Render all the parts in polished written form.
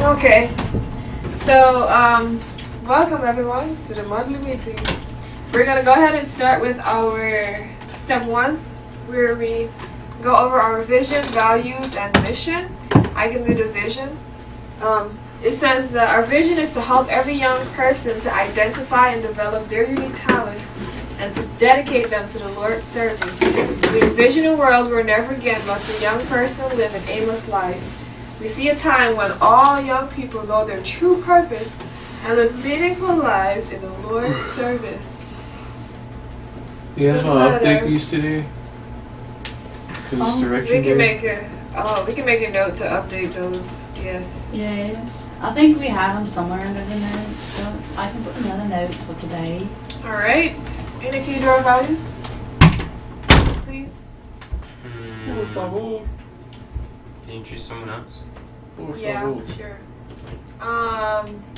Okay. So, welcome everyone to the monthly meeting. We're gonna go ahead and start with our step 1, where we go over our vision, values, and mission. I can do the vision. It says that our vision is to help every young person to identify and develop their unique talents and to dedicate them to the Lord's service. We envision a world where never again must a young person live an aimless life. We see a time when all young people know their true purpose and live meaningful lives in the Lord's service. You guys want to update these today? Because it's direction we can day. we can make a note to update those. Yes. Yes. I think we have them somewhere under the notes, so I can put another note for today. All right. Any key to our values? Please. Por favor. Can you choose someone else? Por Yeah, favor. sure.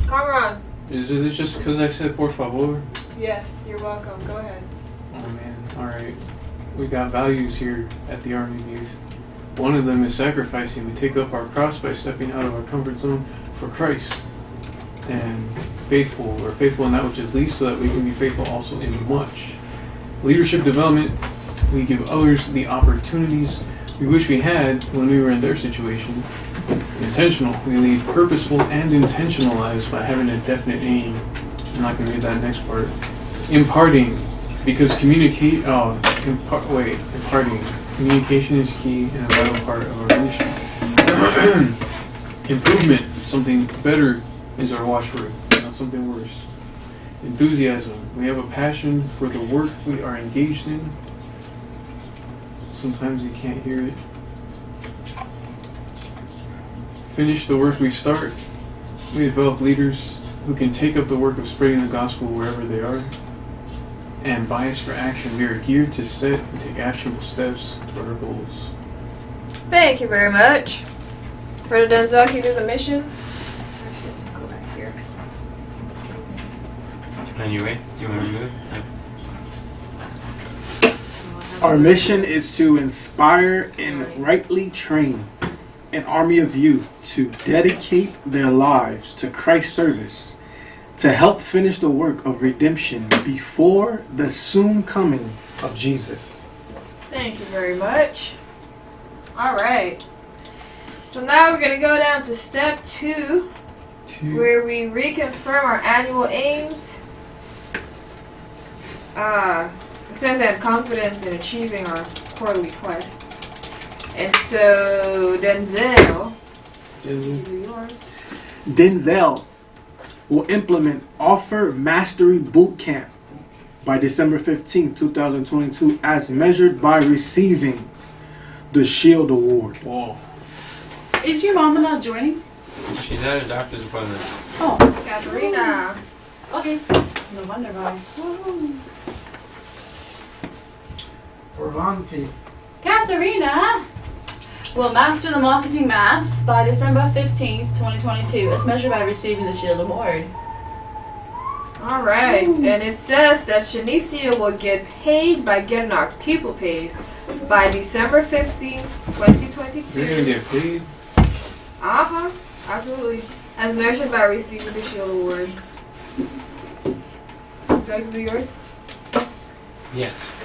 Cameron. Is it just because I said por favor? Yes, you're welcome. Go ahead. Oh man, alright. We got values here at the Army Youth. One of them is sacrificing. We take up our cross by stepping out of our comfort zone for Christ. And faithful in that which is least so that we can be faithful also in much. Leadership development, we give others the opportunities we wish we had when we were in their situation. Intentional, we lead purposeful and intentional lives by having a definite aim. I'm not going to read that next part. Imparting, because imparting. Communication is key and a vital part of our mission. Improvement, something better is our watchword, not something worse. Enthusiasm, we have a passion for the work we are engaged in. Sometimes you can't hear it. Finish the work we start. We develop leaders who can take up the work of spreading the gospel wherever they are. And bias for action. We are geared to set and take actionable steps toward our goals. Thank you very much. Brother Denzel, can you do the mission? Go back here. On your way? Do you want to move? Our mission is to inspire and rightly train an army of youth to dedicate their lives to Christ's service, to help finish the work of redemption before the soon coming of Jesus. Thank you very much. All right. So now we're going to go down to step 2, where we reconfirm our annual aims. It says have confidence in achieving our quarterly quest. And so, Denzel, you do yours. Denzel will implement Offer Mastery Bootcamp by December 15, 2022 as measured by receiving the Shield Award. Whoa. Is your mama not joining? She's at a doctor's appointment. Oh. Katharina. Okay. No wonder why. Orlante. Katharina will master the marketing math by December 15th, 2022 as measured by receiving the Shield Award. All right. And it says that Shanicia will get paid by getting our people paid by December 15th, 2022. You're going to get paid? Uh-huh. Absolutely. As measured by receiving the Shield Award. Would you like to do yours? Yes.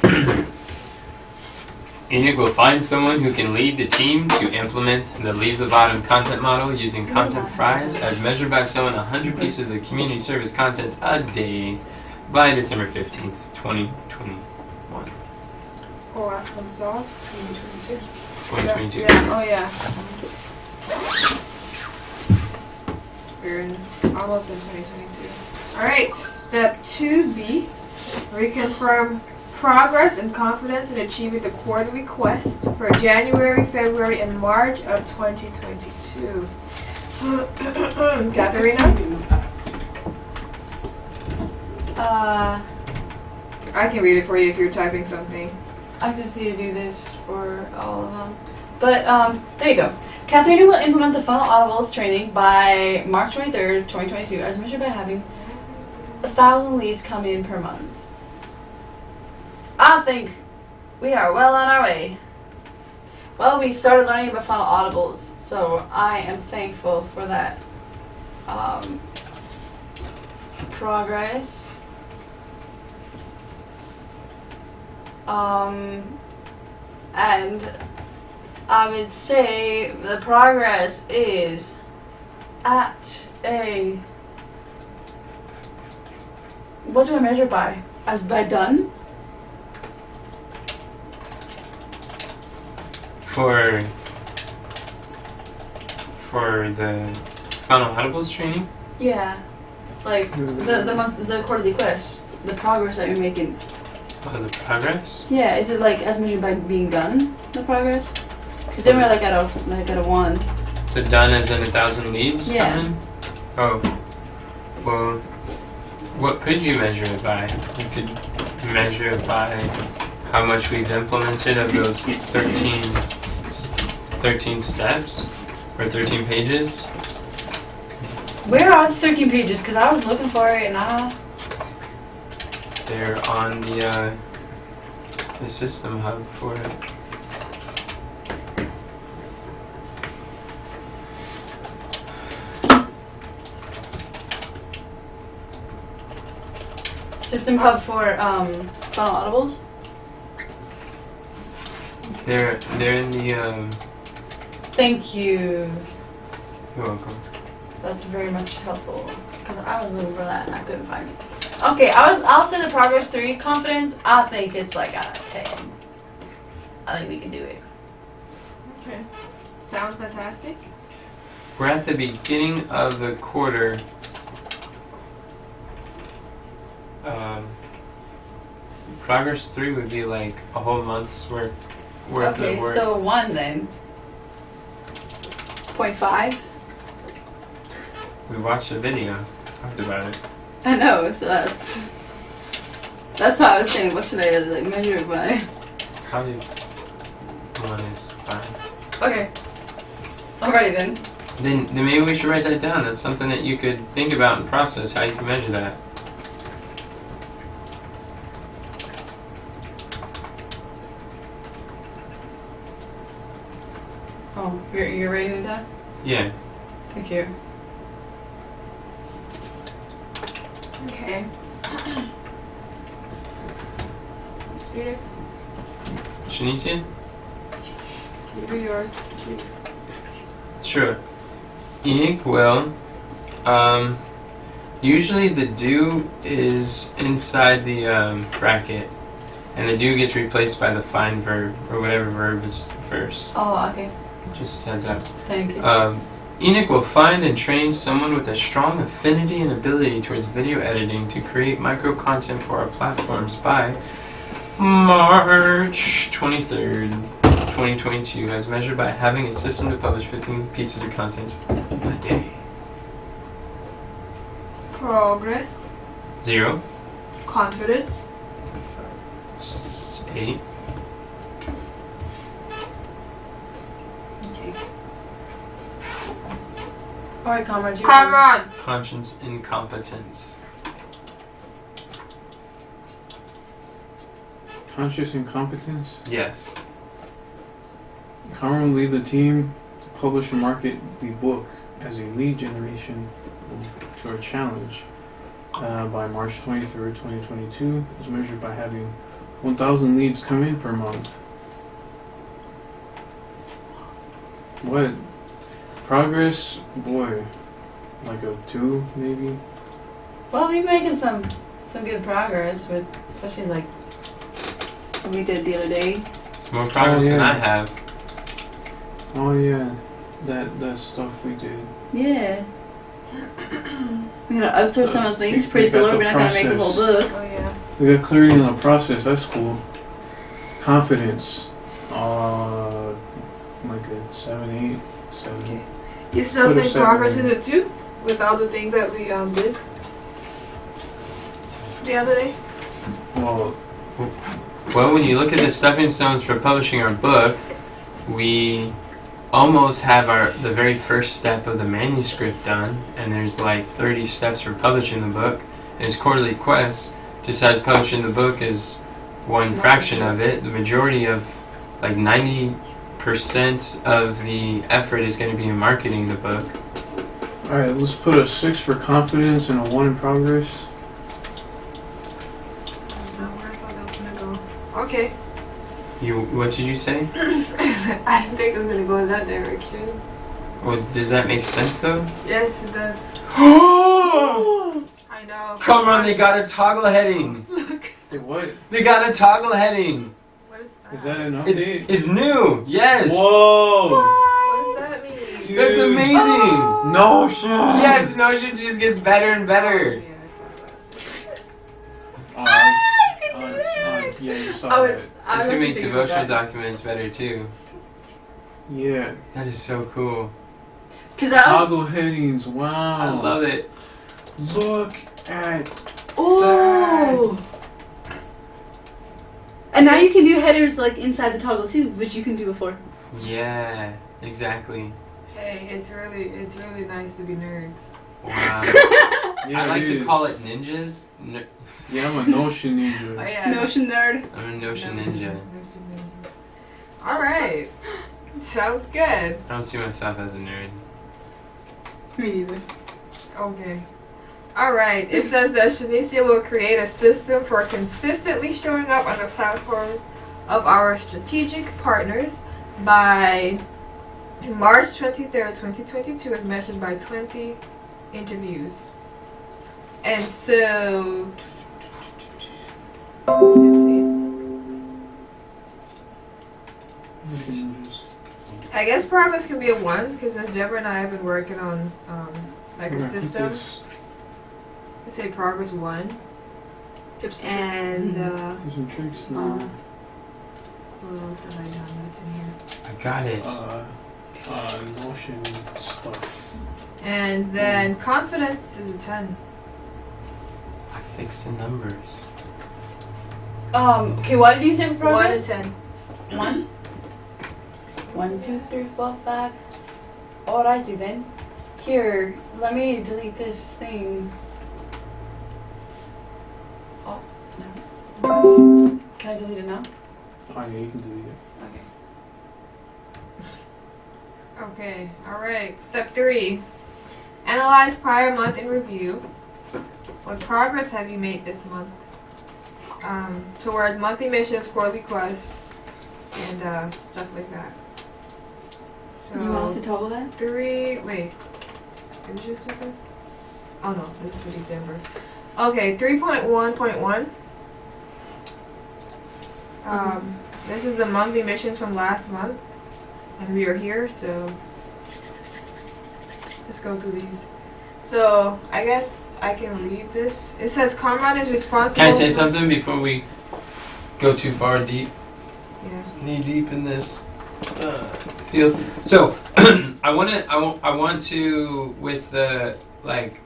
Enoch will find someone who can lead the team to implement the Leaves of Autumn content model using content fries as measured by sewing 100 pieces of community service content a day by December 15th, 2021. Oh, awesome sauce. 2022. Yeah. Oh, yeah. We're almost in 2022. Alright, step 2B. Reconfirm progress and confidence in achieving the quarterly quest for January, February, and March of 2022. Katharina? I can read it for you if you're typing something. I just need to do this for all of them. But, there you go. Katharina will implement the Funnel Audibles training by March 23rd, 2022 as measured by having 1,000 leads come in per month. I think we are well on our way. Well, we started learning about Funnel Audibles, so I am thankful for that progress. And I would say the progress is at a. What do I measure by? As by done? For the final audibles training? Yeah. Like the quarterly quest. The progress that you're making. Oh, the progress? Yeah, is it like as measured by being done, the progress? Because then we're like at a 1. The done as in 1,000 leads Yeah. coming? Oh. Well, what could you measure it by? You could measure it by how much we've implemented of those 13 steps or 13 pages. Where are the 13 pages? Because I was looking for it and They're on the system hub for it. System hub for final audibles. They're in the Thank you. You're welcome. That's very much helpful. Because I was looking for that and I couldn't find it. Okay, I'll say the progress 3. Confidence, I think it's like a 10. I think we can do it. Okay. Sounds fantastic. We're at the beginning of the quarter. Progress 3 would be like a whole month's worth Okay, of work. so 1 then. 0.5. We watched a video, talked about it. I know, so that's how I was saying. What should I like measure it by? Probably 1 is fine. Okay, alrighty then. Then maybe we should write that down. That's something that you could think about and process how you can measure that. Oh, you're writing it down? Yeah. Thank you. Okay. Edith, Shanicia? you do yours, please. Sure. Enoch will. Usually the do is inside the bracket, and the do gets replaced by the find verb, or whatever verb is first. Oh, okay. Just heads up. Thank you. Enoch will find and train someone with a strong affinity and ability towards video editing to create micro content for our platforms by March 23rd, 2022, as measured by having a system to publish 15 pieces of content a day. Progress. 0. Confidence. 8. Okay. Alright, comrades. Cameron. Conscience incompetence. Conscious incompetence. Yes. Cameron will lead the team to publish and market the book as a lead generation to our challenge by March 23rd, 2022, as measured by having 1,000 leads come in per month. What? Progress? Boy. Like a 2, maybe? Well, we're making some good progress with, especially like what we did the other day. It's more progress than I have. Oh yeah, that stuff we did. Yeah. We gotta outsource some of the things. We Praise the got Lord, the we're not gonna make the whole process. book. Oh yeah. We got clarity on the process. That's cool. Confidence. Like a 7, 8, 7. Okay. You still Put a think 7 progress in. is a 2 with all the things that we did the other day? Well, Well, when you look at the stepping stones for publishing our book, we almost have the very first step of the manuscript done, and there's like 30 steps for publishing the book. There's quarterly quests, just as publishing the book is one fraction of it. The majority of, like 90% of the effort is going to be in marketing the book. Alright, let's put a 6 for confidence and a 1 in progress. That's not where I thought that was gonna go. Okay. What did you say? I didn't think it was gonna go in that direction. Well, does that make sense though? Yes, it does. I know. Come on, they got a toggle heading. Look. Wait, what? They got a toggle heading. What is that? Is that an update? It's new. Yes. Whoa! What does that mean? Dude. That's amazing. No shit! Yes, Notion just gets better and better. Yeah, I saw that. Yeah, you saw Oh, that. it's. This can make devotional documents better too. Yeah. That is so cool. Cause I. Toggle headings, wow. I love it. Look at Oh. And now you can do headers like inside the toggle too, which you can do before. Yeah, exactly. Hey, it's really nice to be nerds. Wow. Yeah, I like it to is. call it ninjas. Yeah, I'm a Notion Oh ninja. yeah. Notion nerd. I'm a Notion ninja. All right. Sounds good. I don't see myself as a nerd. Me neither. Okay. All right. It says that Shanicia will create a system for consistently showing up on the platforms of our strategic partners by March 23rd, 2022, as measured by 20 interviews. And so, let's see. I guess progress can be a 1 because Miss Deborah and I have been working on like a system. Let's say progress 1. Tips And Tips and tricks. No. what else have I done that's in here? I got it. Notion stuff. And then confidence is a 10. I fixed the numbers. Okay, what did you say for 1 progress? to 10. 1? 1, 2, 3, 4, 5. Alrighty then. Here, let me delete this thing. Oh, no. Can I delete it now? Oh yeah, you can do it. Okay. Okay, alright. Step 3. Analyze prior month in review. What progress have you made this month? Towards monthly missions, quarterly quests, and stuff like that. So You want us to toggle that? 3. Wait. Did we just do this? Oh no, this is for December. Okay, 3.1.1. This is the monthly missions from last month, and we are here, so let's go through these. So I guess I can read this. It says Carmine is responsible. Can I say something before we go too far deep? Yeah. Knee deep in this field. So I want to with the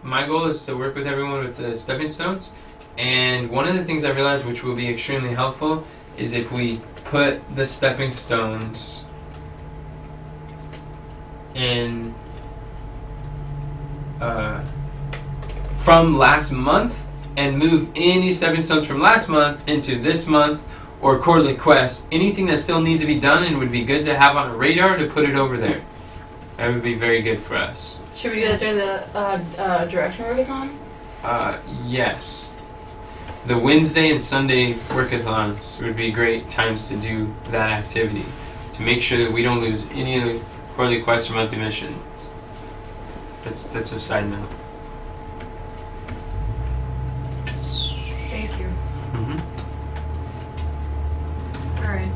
my goal is to work with everyone with the stepping stones, and one of the things I realized which will be extremely helpful is if we put the stepping stones in from last month and move any stepping stones from last month into this month or quarterly quests, anything that still needs to be done and would be good to have on a radar to put it over there. That would be very good for us. Should we do that during the direction workathon? Yes. The Wednesday and Sunday workathons would be great times to do that activity to make sure that we don't lose any of the quarterly quests or monthly missions. That's a side note. Thank you. Mm-hmm. Alright.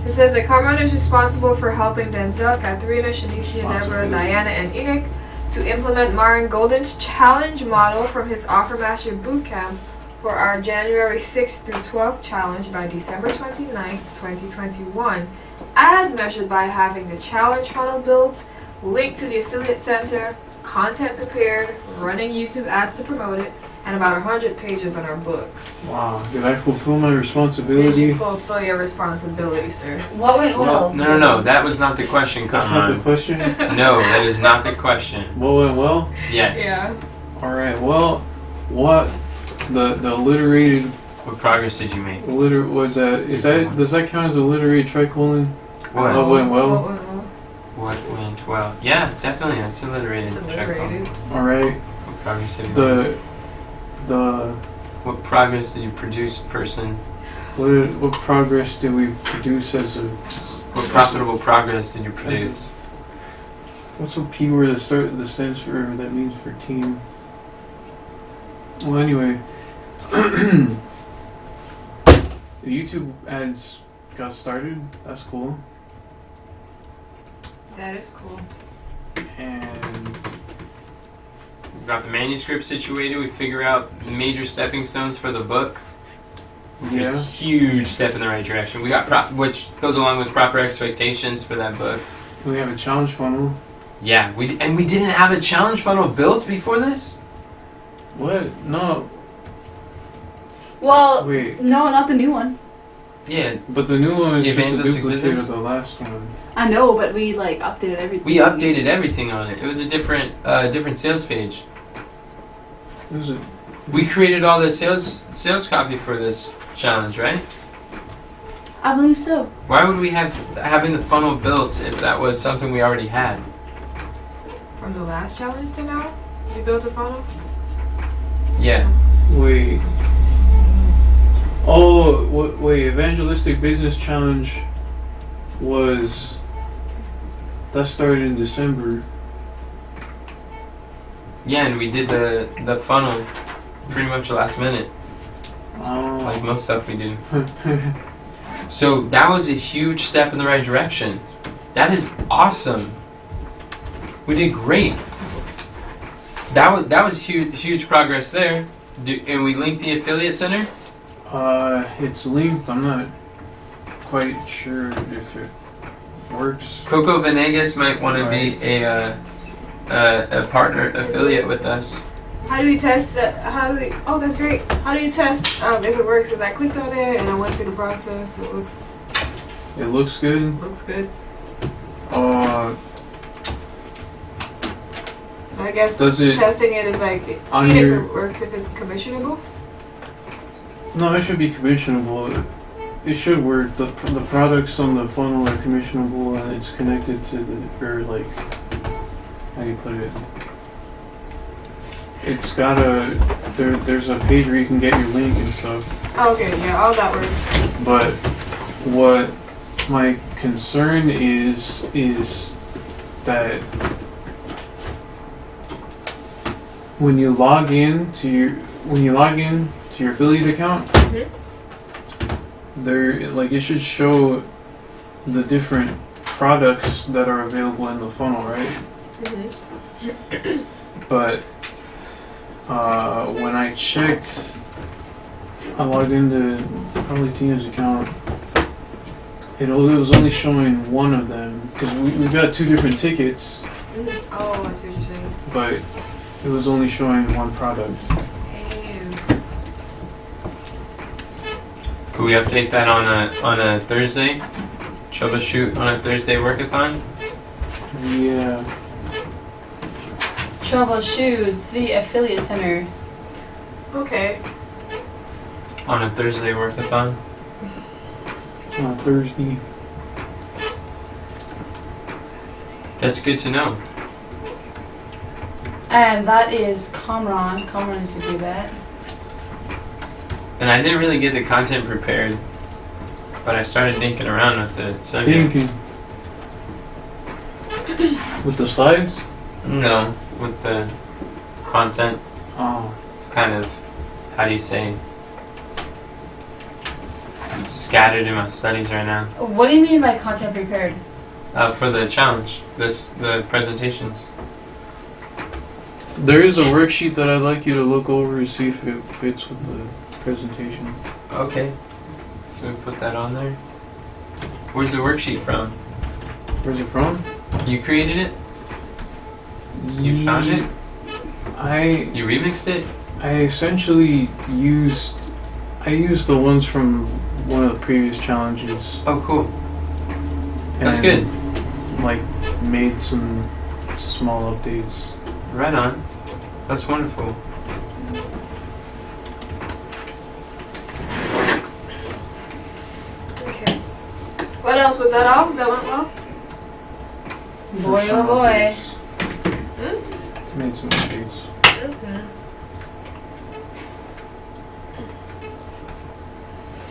It says that Carmine is responsible for helping Denzel, Katharina, Shanicia, Deborah, Diana, and Enoch to implement Marin Golden's challenge model from his Offer Master Bootcamp for our January 6th through 12th challenge by December 29th, 2021, as measured by having the challenge funnel built, link to the affiliate center, content prepared, running YouTube ads to promote it, and about 100 pages on our book. Wow, did I fulfill my Did responsibility? you fulfill your responsibility, sir? What went well? No, that was not the question, That's not the Carmine. question? No, that is not the question. What went well? Yes. Yeah. Alright, well, what the alliterated What progress did you make? does that count as alliterated tricolon? What? What went well? What went well? What went well. Yeah, definitely. That's alliterated. It's Check alliterated. All right. What progress have you made? The What progress did you produce, person? what progress did we produce as a? What profitable progress did you produce? What's the P word that stands for, that means for team? Well, anyway, the YouTube ads got started. That's cool. That is cool. And We've got the manuscript situated. We figure out major stepping stones for the book. Which is a huge step in the right direction. We got which goes along with proper expectations for that book. we have a challenge funnel. Yeah, we didn't have a challenge funnel built before this. What? No. Well, Wait. no, not the new one. Yeah, But the new one is The just a evangelistic duplicate business? of the last one. I know, but we like updated everything. we updated everything on it. It was a different sales page. Is it? We created all the sales copy for this challenge, right? I believe so. Why would we having the funnel built if that was something we already had? From the last challenge to now, you built a funnel. Yeah. Wait. Oh, wait. Evangelistic Business Challenge that started in December. Yeah, and we did the funnel pretty much last minute, like Oh. most stuff we do. So that was a huge step in the right direction. That is awesome. We did great. That was huge progress there. And we linked the affiliate center. It's linked. I'm not quite sure if it works. Coco Venegas might want to be a partner affiliate with us. How do we test that? Oh, that's great. How do you test if it works? Because I clicked on it and I went through the process. It looks good. good. I guess Does it testing it is like on seeing if your- it works, if it's commissionable. No, it should be commissionable. It should work. The products on the funnel are commissionable, and it's connected to how do you put it? It's got there's a page where you can get your link and stuff. Oh, okay, yeah, all that works. But what my concern is that when you log in to your affiliate account, it should show the different products that are available in the funnel, right? Mm-hmm. But when I checked, I logged into probably Tina's account. It was only showing one of them because we've got two different tickets, Mm-hmm. Oh, I see what you're saying. but it was only showing one product. Damn. Could we update that on a Thursday? Troubleshoot on a Thursday workathon? Yeah. Troubleshoot the affiliate center. Okay. On a Thursday workathon? On Thursday. That's good to know. And that is Kamran. Kamran used to do that. And I didn't really get the content prepared, but I started thinking around with the subjects. With the slides? No, with the content. Oh. It's kind of, how do you say, scattered in my studies right now. What do you mean by content prepared? For the challenge, the presentations. There is a worksheet that I'd like you to look over to see if it fits with the presentation. Okay. Can we put that on there? Where's the worksheet from? Where's it from? You created it? You found it? You remixed it? I essentially used the ones from one of the previous challenges. Oh, cool. That's and, good. Made some small updates. Right on. That's wonderful. Okay. What else? Was that all? That went well? Boy, oh boy. Made some mistakes.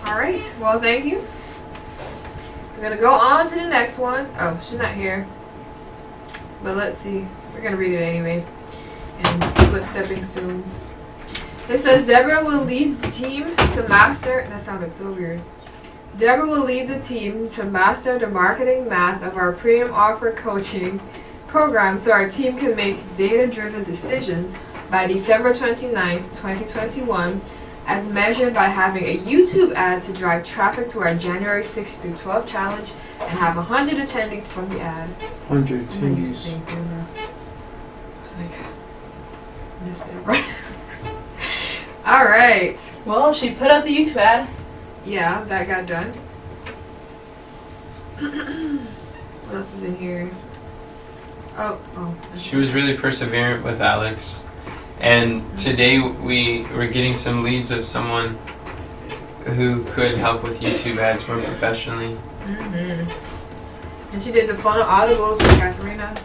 Alright, well, thank you. We're gonna go on to the next one. Oh, she's not here. But let's see. We're gonna read it anyway. And split stepping stones. It says Deborah will lead the team to master. That sounded so weird. Deborah will lead the team to master the marketing math of our premium offer coaching program so our team can make data-driven decisions by December 29th, 2021, as measured by having a YouTube ad to drive traffic to our January 6th through 12th challenge and have 100 attendees from the ad. 100 I used to attendees. sing through that. I was like, missed it, right? Alright. Well, she put out the YouTube ad. Yeah, that got done. What else is in here? Oh. She was really perseverant with Alex. And today we were getting some leads of someone who could help with YouTube ads more professionally. And she did the funnel audibles with Katharina.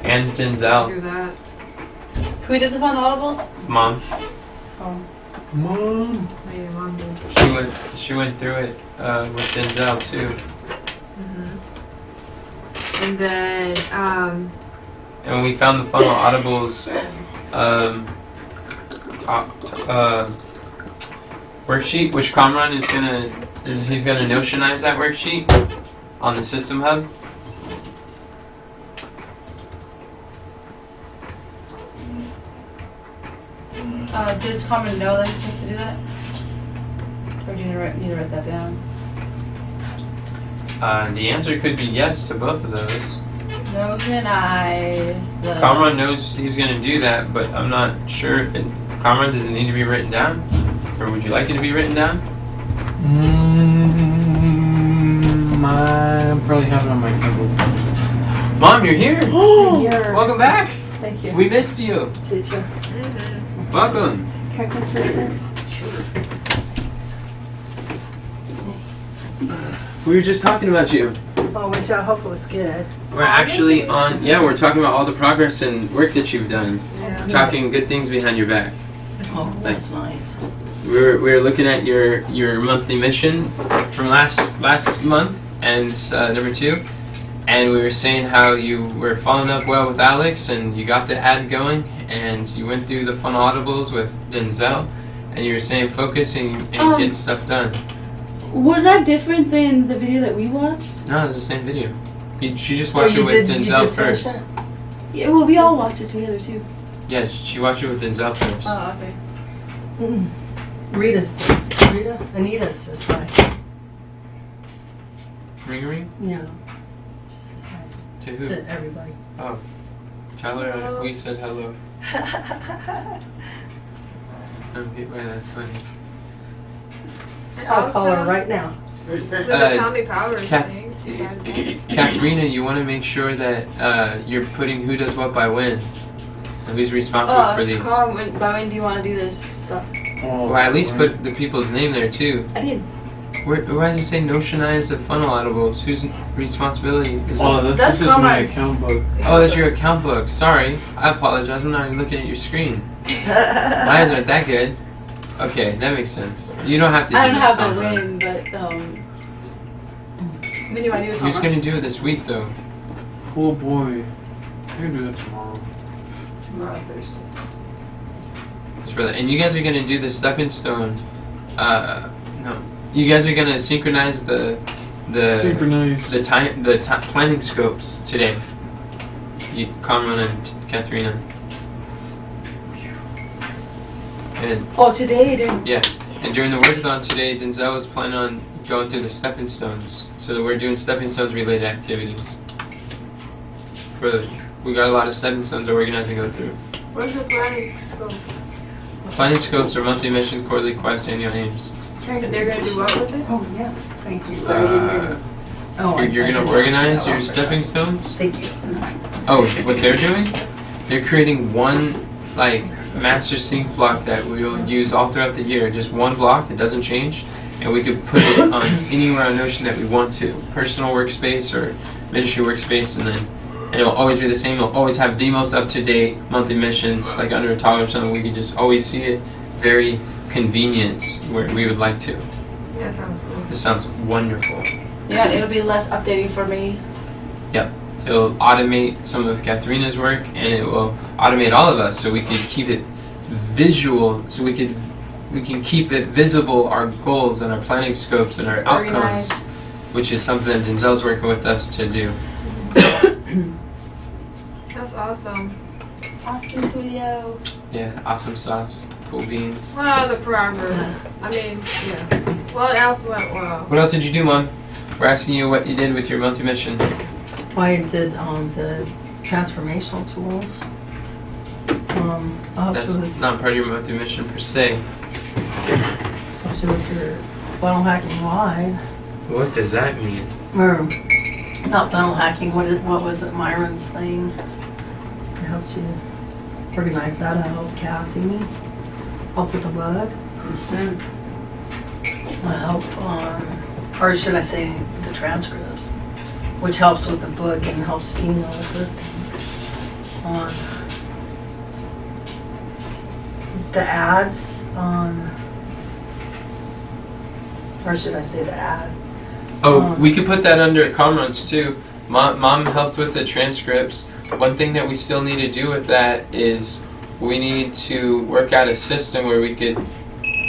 And Denzel. Do that. Who did the fun audibles? Mom. Oh. Mom. Maybe Mom did. She went through it with Denzel too. And then, And we found the funnel audibles worksheet, which Kamran he's gonna notionize that worksheet on the System Hub. Does Carmen know that he's supposed to do that? Or do you need to write that down? The answer could be yes to both of those. Notionize the... Kamran knows he's gonna do that, but I'm not sure if it... Kamran, does it need to be written down? Or would you like it to be written down? I probably have it on my Kindle. Mom, you're here! Here. Welcome back! Thank you. We missed you! Did you? Welcome! Can I come further? We were just talking about you. Oh, which I hope it was good. We're actually on... Yeah, we're talking about all the progress and work that you've done. yeah. Talking good things behind your back. Oh, that's nice. We were looking at your monthly mission from last month and number 2, and we were saying how you were following up well with Alex and you got the ad going and you went through the fun audibles with Denzel and you were saying focus and getting stuff done. Was that different than the video that we watched? No, it was the same video. She just watched it with Denzel first. Yeah, well, we all watched it together too. Yeah, she watched it with Denzel first. Oh, okay. Rita says. Anita says hi. Ring? Yeah. She says hi To who? to everybody. Oh. Tell her we said hello. Okay, well, that's funny. I'll call her right now. The Tommy Powers Kath- thing. She started that. Katharina, you want to make sure that you're putting who does what by when. And who's responsible for these. Carl, by when do you want to do this stuff? Well, at least put the people's name there too. I did. Why does it say notionize the funnel audibles? Whose responsibility is Oh, it? this is my Comrade's. account book. Oh, that's your account book. Sorry, I apologize. I'm not even looking at your screen. My eyes aren't that good. Okay, that makes sense. You don't have to do I don't that, have Kamran. a win, but when do I do it? Who's gonna do it this week though? Oh boy. I can do that tomorrow. Tomorrow, Thursday. Just brother. And you guys are gonna do the stepping stone. No. You guys are gonna synchronize the Synchronized. planning scopes today. Kamran and Katharina. And Oh, today, dude. yeah, and during the workathon today, Denzel was planning on going through the stepping stones. So we're doing stepping stones related activities. We got a lot of stepping stones that we're gonna go through. What's the planning scopes? Planning scopes are monthly missions, quarterly quests, annual aims. They're gonna do what with it? Oh, yes. Thank you. Sorry, I didn't hear you. Oh, You're I gonna didn't organize ask you your that. stepping stones? Thank you. Oh, what they're doing? They're creating one master sync block that we'll use all throughout the year. Just one block, it doesn't change, and we could put it on anywhere on Notion that we want to. Personal workspace or ministry workspace, and it will always be the same. We'll always have the most up-to-date monthly missions, like under $1 or something. We can just always see it. Very convenient where we would like to. Yeah, sounds cool. This sounds wonderful. Yeah, it'll be less updating for me. It'll automate some of Katharina's work, and it will automate all of us, so we can keep it visual, so we can keep it visible, our goals and our planning scopes and our outcomes, Organized. which is something that Denzel's working with us to do. That's awesome. Awesome, Julio. Yeah, awesome sauce, cool beans. Well, the progress. I mean, yeah. What else went well? What else did you do, Mom? We're asking you what you did with your monthly mission. I did the transformational tools. That's not part of your monthly mission per se. Helps you with your funnel hacking live. What does that mean? Or not funnel hacking. What was it? Myron's thing. It helps you organize that. I help Kathy. Help with the book. I help or should I say the transcripts, which helps with the book and helps Tina with it. The ads, or should I say the ad? Oh, we could put that under comrades too. Mom helped with the transcripts. One thing that we still need to do with that is we need to work out a system where we could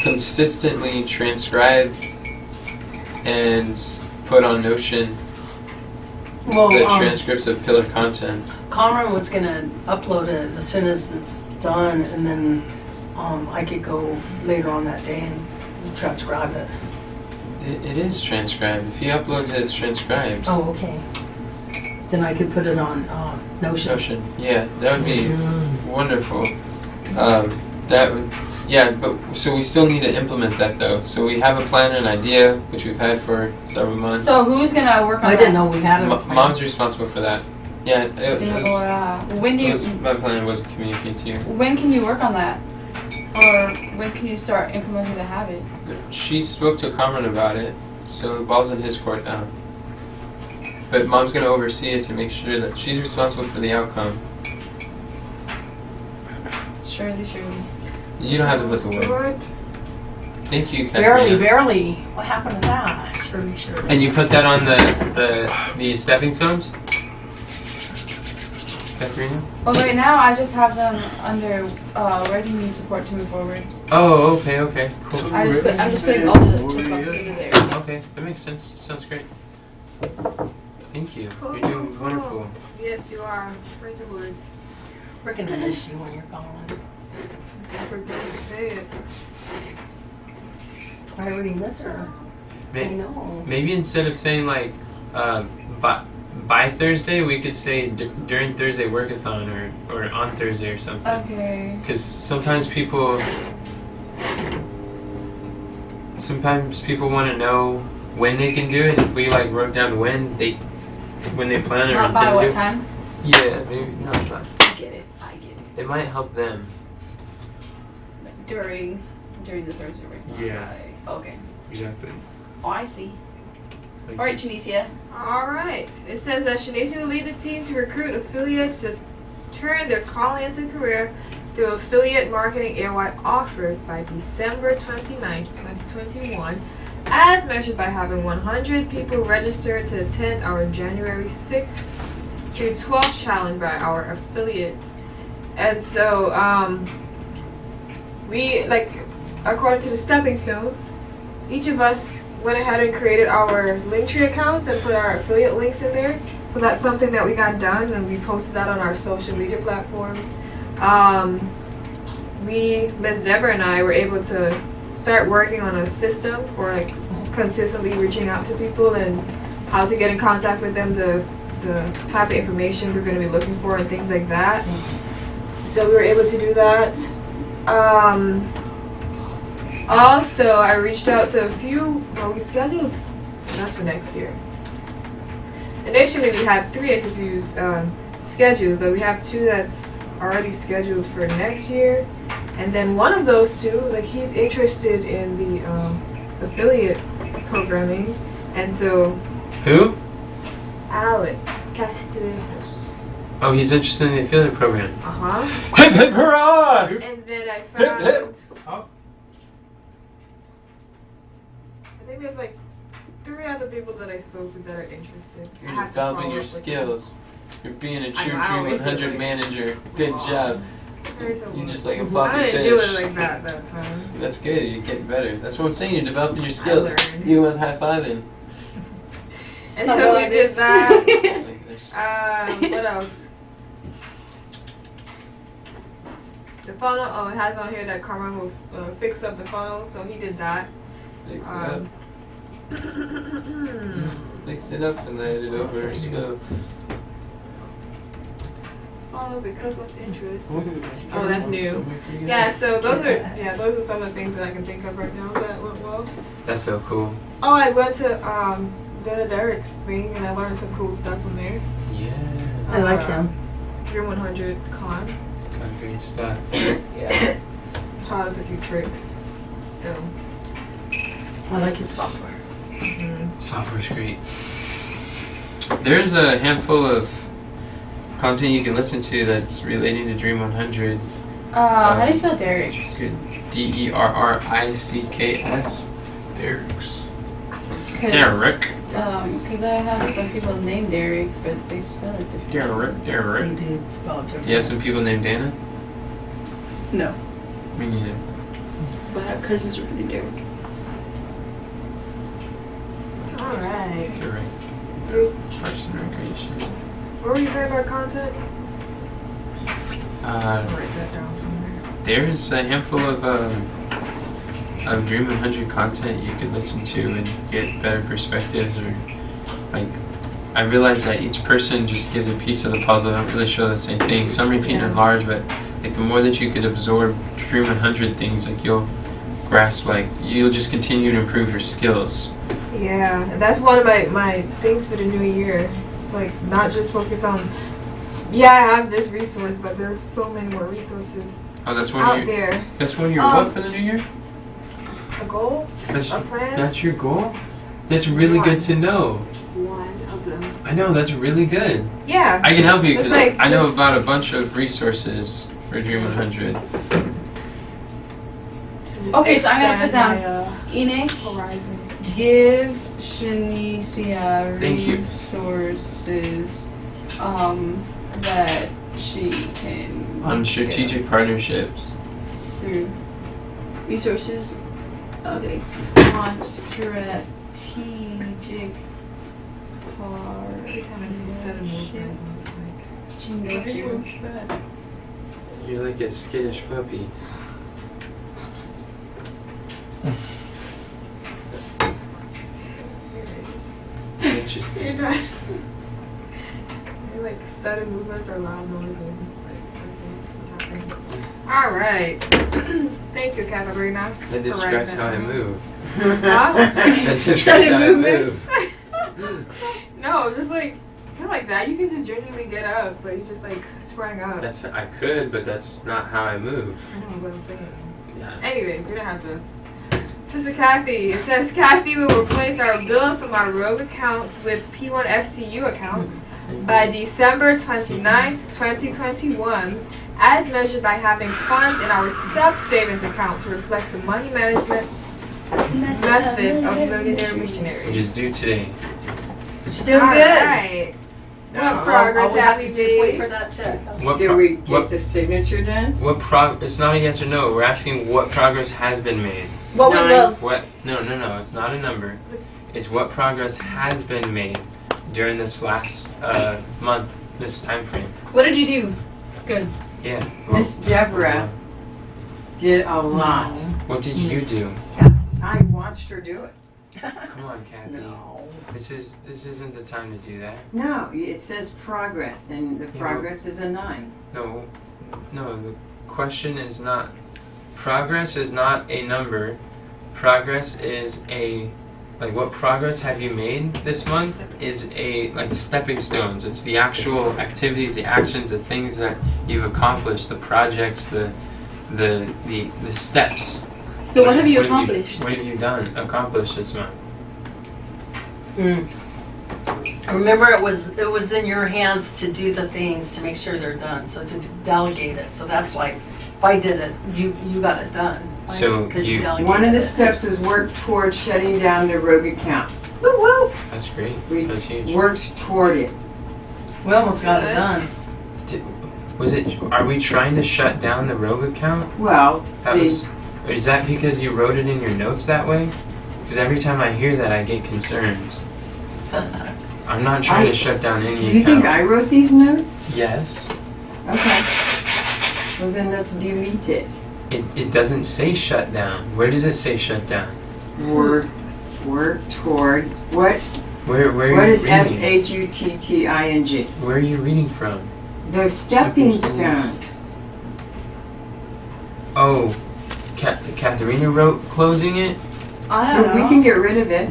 consistently transcribe and put on Notion Well, the transcripts of pillar content. Conran was gonna upload it as soon as it's done, and then I could go later on that day and transcribe it. It is transcribed. If he uploads it, it's transcribed. Oh, okay. Then I could put it on Notion. Notion. Yeah, that would be wonderful. That would, yeah, but so we still need to implement that though. So we have a plan and idea, which we've had for several months. So who's gonna work on I that? didn't know we had a plan. Mom's responsible for that. Yeah, it was, When do you? my plan wasn't communicated to you. When can you work on that? Or when can you start implementing the habit? She spoke to Cameron about it, so the ball's in his court now. But Mom's gonna oversee it to make sure that she's responsible for the outcome. Surely. You don't have to put the word. What? Thank you, Katharina. Barely. What happened to that? Surely. And you put that on the stepping stones? Katharina? Well, right now I just have them under where do you need support to move forward. Oh, okay, cool. I'm just putting all the checkboxes under there. Okay, that makes sense. Sounds great. Thank you. Cool, You're doing cool. wonderful. Yes, you are. Praise the Lord. We're gonna miss you when you're gone. I forgot to say it. I already miss her. I know. Maybe instead of saying like by Thursday, we could say during Thursday workathon or on Thursday or something. Okay. Because sometimes people want to know when they can do it. If we like wrote down when they plan or Not intend by to what do. time? Yeah, maybe not. By. I get it. It might help them. During the Thursday break. Yeah. Okay. Exactly. Oh, I see. Like, All right, Shanicia. All right. It says that Shanice will lead the team to recruit affiliates to turn their call-ins and career through affiliate marketing airwide offers by December 29, 2021, as measured by having 100 people registered to attend our January 6th through 12th challenge by our affiliates. And so, we, according to the stepping stones, each of us went ahead and created our Linktree accounts and put our affiliate links in there. So that's something that we got done, and we posted that on our social media platforms. Ms. Deborah and I were able to start working on a system for consistently reaching out to people and how to get in contact with them, the type of information we're going to be looking for and things like that. So we were able to do that. Also, I reached out to a few, we scheduled, that's for next year. Initially, we had 3 interviews scheduled, but we have 2 that's already scheduled for next year. And then one of those 2, he's interested in the affiliate programming. And so... Who? Alex Castellanos. Oh, he's interested in the affiliate program. Uh-huh. Hip hip hurrah! And then I found... hip. Oh. I think there's like 3 other people that I spoke to that are interested. I You're have to developing follow your up with skills. You're being a I true know, I Dream always do 100 it. manager. Good job. them. There's a You're woman. just like a I floppy didn't do it fish. like that time. That's good. You're getting better. That's what I'm saying. You're developing your skills. learned. You went high fiving. And I'll so go we like did this. that. Like this. What else? The funnel. Oh, it has on here that Carmen will fix up the funnel, so he did that. Fix it up. Um, Fix it up and let it over. So. follow the couple's interest. Mhm. Oh, that's new. Don't we forget Yeah, it. so those are some of the things that I can think of right now that went well. That's so cool. Oh, I went to Dana Derek's thing and I learned some cool stuff from there. Yeah. I like him. Dream 100 Con. It's got great stuff. Yeah. Taught us a few tricks. So. I like his software. Software's great. There's a handful of content you can listen to that's relating to Dream 100. How do you spell Derek? Good. Derricks. Derek's. Derek. Because I have some people named Derek, but they spell it different. They Derek. do spell it different. You have some people named Dana? No. Me neither. But I have cousins with the name Derek. Alright. You're right. Parks and Recreation. What were you saying about content? I'll Uh, write that down somewhere. there's a handful of Dream 100 content you could listen to and get better perspectives, or like I realize that each person just gives a piece of the puzzle. They don't really show the same thing. Some repeat Yeah. in large, but like the more that you could absorb Dream 100 things, like you'll grasp, like you'll just continue to improve your skills. Yeah, and that's one of my things for the new year. It's like not just focus on, yeah, I have this resource, but there's so many more resources Oh, that's one out of your. there. That's one of your what for the new year? A goal, That's a plan. that's your goal. That's really good to know. One of them. I know that's really good. Yeah. I can help you It's because like I know just- about a bunch of resources for Dream 100. Just Okay, so I'm gonna put expand down my, Enoch, horizons. give Shanicia Thank you. resources that she can On strategic partnerships. through resources. Okay, on strategic Every time I see seven movements, I'm just like, You're like a skittish puppy. It's interesting. you're not. You're like sudden movements or loud noises. It's like, okay, what's happening? All right. Thank you, Katarina. That describes how I move. Huh? That describes Sudden how I movements. move. No, just like not like that. You can just genuinely get up, but you just like sprang up. I could, but that's not how I move. I don't know what I'm saying. Yeah. Anyways, we don't have to. Sister Kathy, it says Kathy will replace our bills from our Rogue accounts with P1 FCU accounts by December 29th, 2021, as measured by having funds in our sub-savings account to reflect the money management method of Millionaire Missionaries. Just do today. Still All good. right. No, What progress all we have have to we just wait made? for that check. What Did pro- we get what the signature done? It's not a yes or no. We're asking what progress has been made. What went Nine. well? What? No. It's not a number. It's what progress has been made during this last month, this time frame. What did you do? Good. Yeah. Miss Deborah did a lot. What did you Yes. do? I watched her do it. Come on, Kathy. No. This isn't the time to do that. No, it says progress, and the Yeah, progress is a 9. No. The question is not. Progress is not a number. Progress is what progress have you made this month is stepping stones. It's the actual activities, the actions, the things that you've accomplished, the projects, the steps. So what have you accomplished? What have you accomplished this month? Remember, it was in your hands to do the things to make sure they're done. So to delegate it. So that's like, if I did it, you got it done. Like, So 'cause you- delegated One of the it. steps was work toward shutting down the rogue account. Woo woo. That's great. We That's huge. worked toward it. We almost got it done. Was it? Are we trying to shut down the rogue account? Well, That was. Is that because you wrote it in your notes that way? Because every time I hear that, I get concerned. I'm not trying to shut down any do you account. think I wrote these notes? Yes. Okay. Well, then let's delete it. It doesn't say shut down. Where does it say shut down? Work toward what? Where are What you is reading? SHUTTING? Where are you reading from? The stepping stones. Oh, Katharina wrote closing it? I don't But know. we can get rid of it.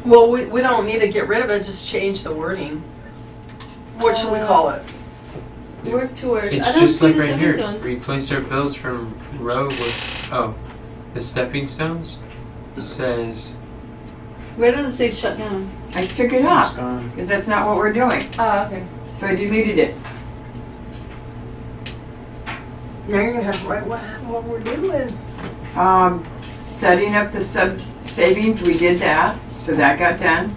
Well, we don't need to get rid of it. Just change the wording. What should we call it? Work toward. It's I don't just see like the right stepping here. stones. Replace our bills from row with the stepping stones. Says Where does it say shut down? I took it It's off gone. because that's not what we're doing. Oh, okay. So I deleted it. Now you're gonna have to write what we're doing. Setting up the sub savings, we did that, so that got done.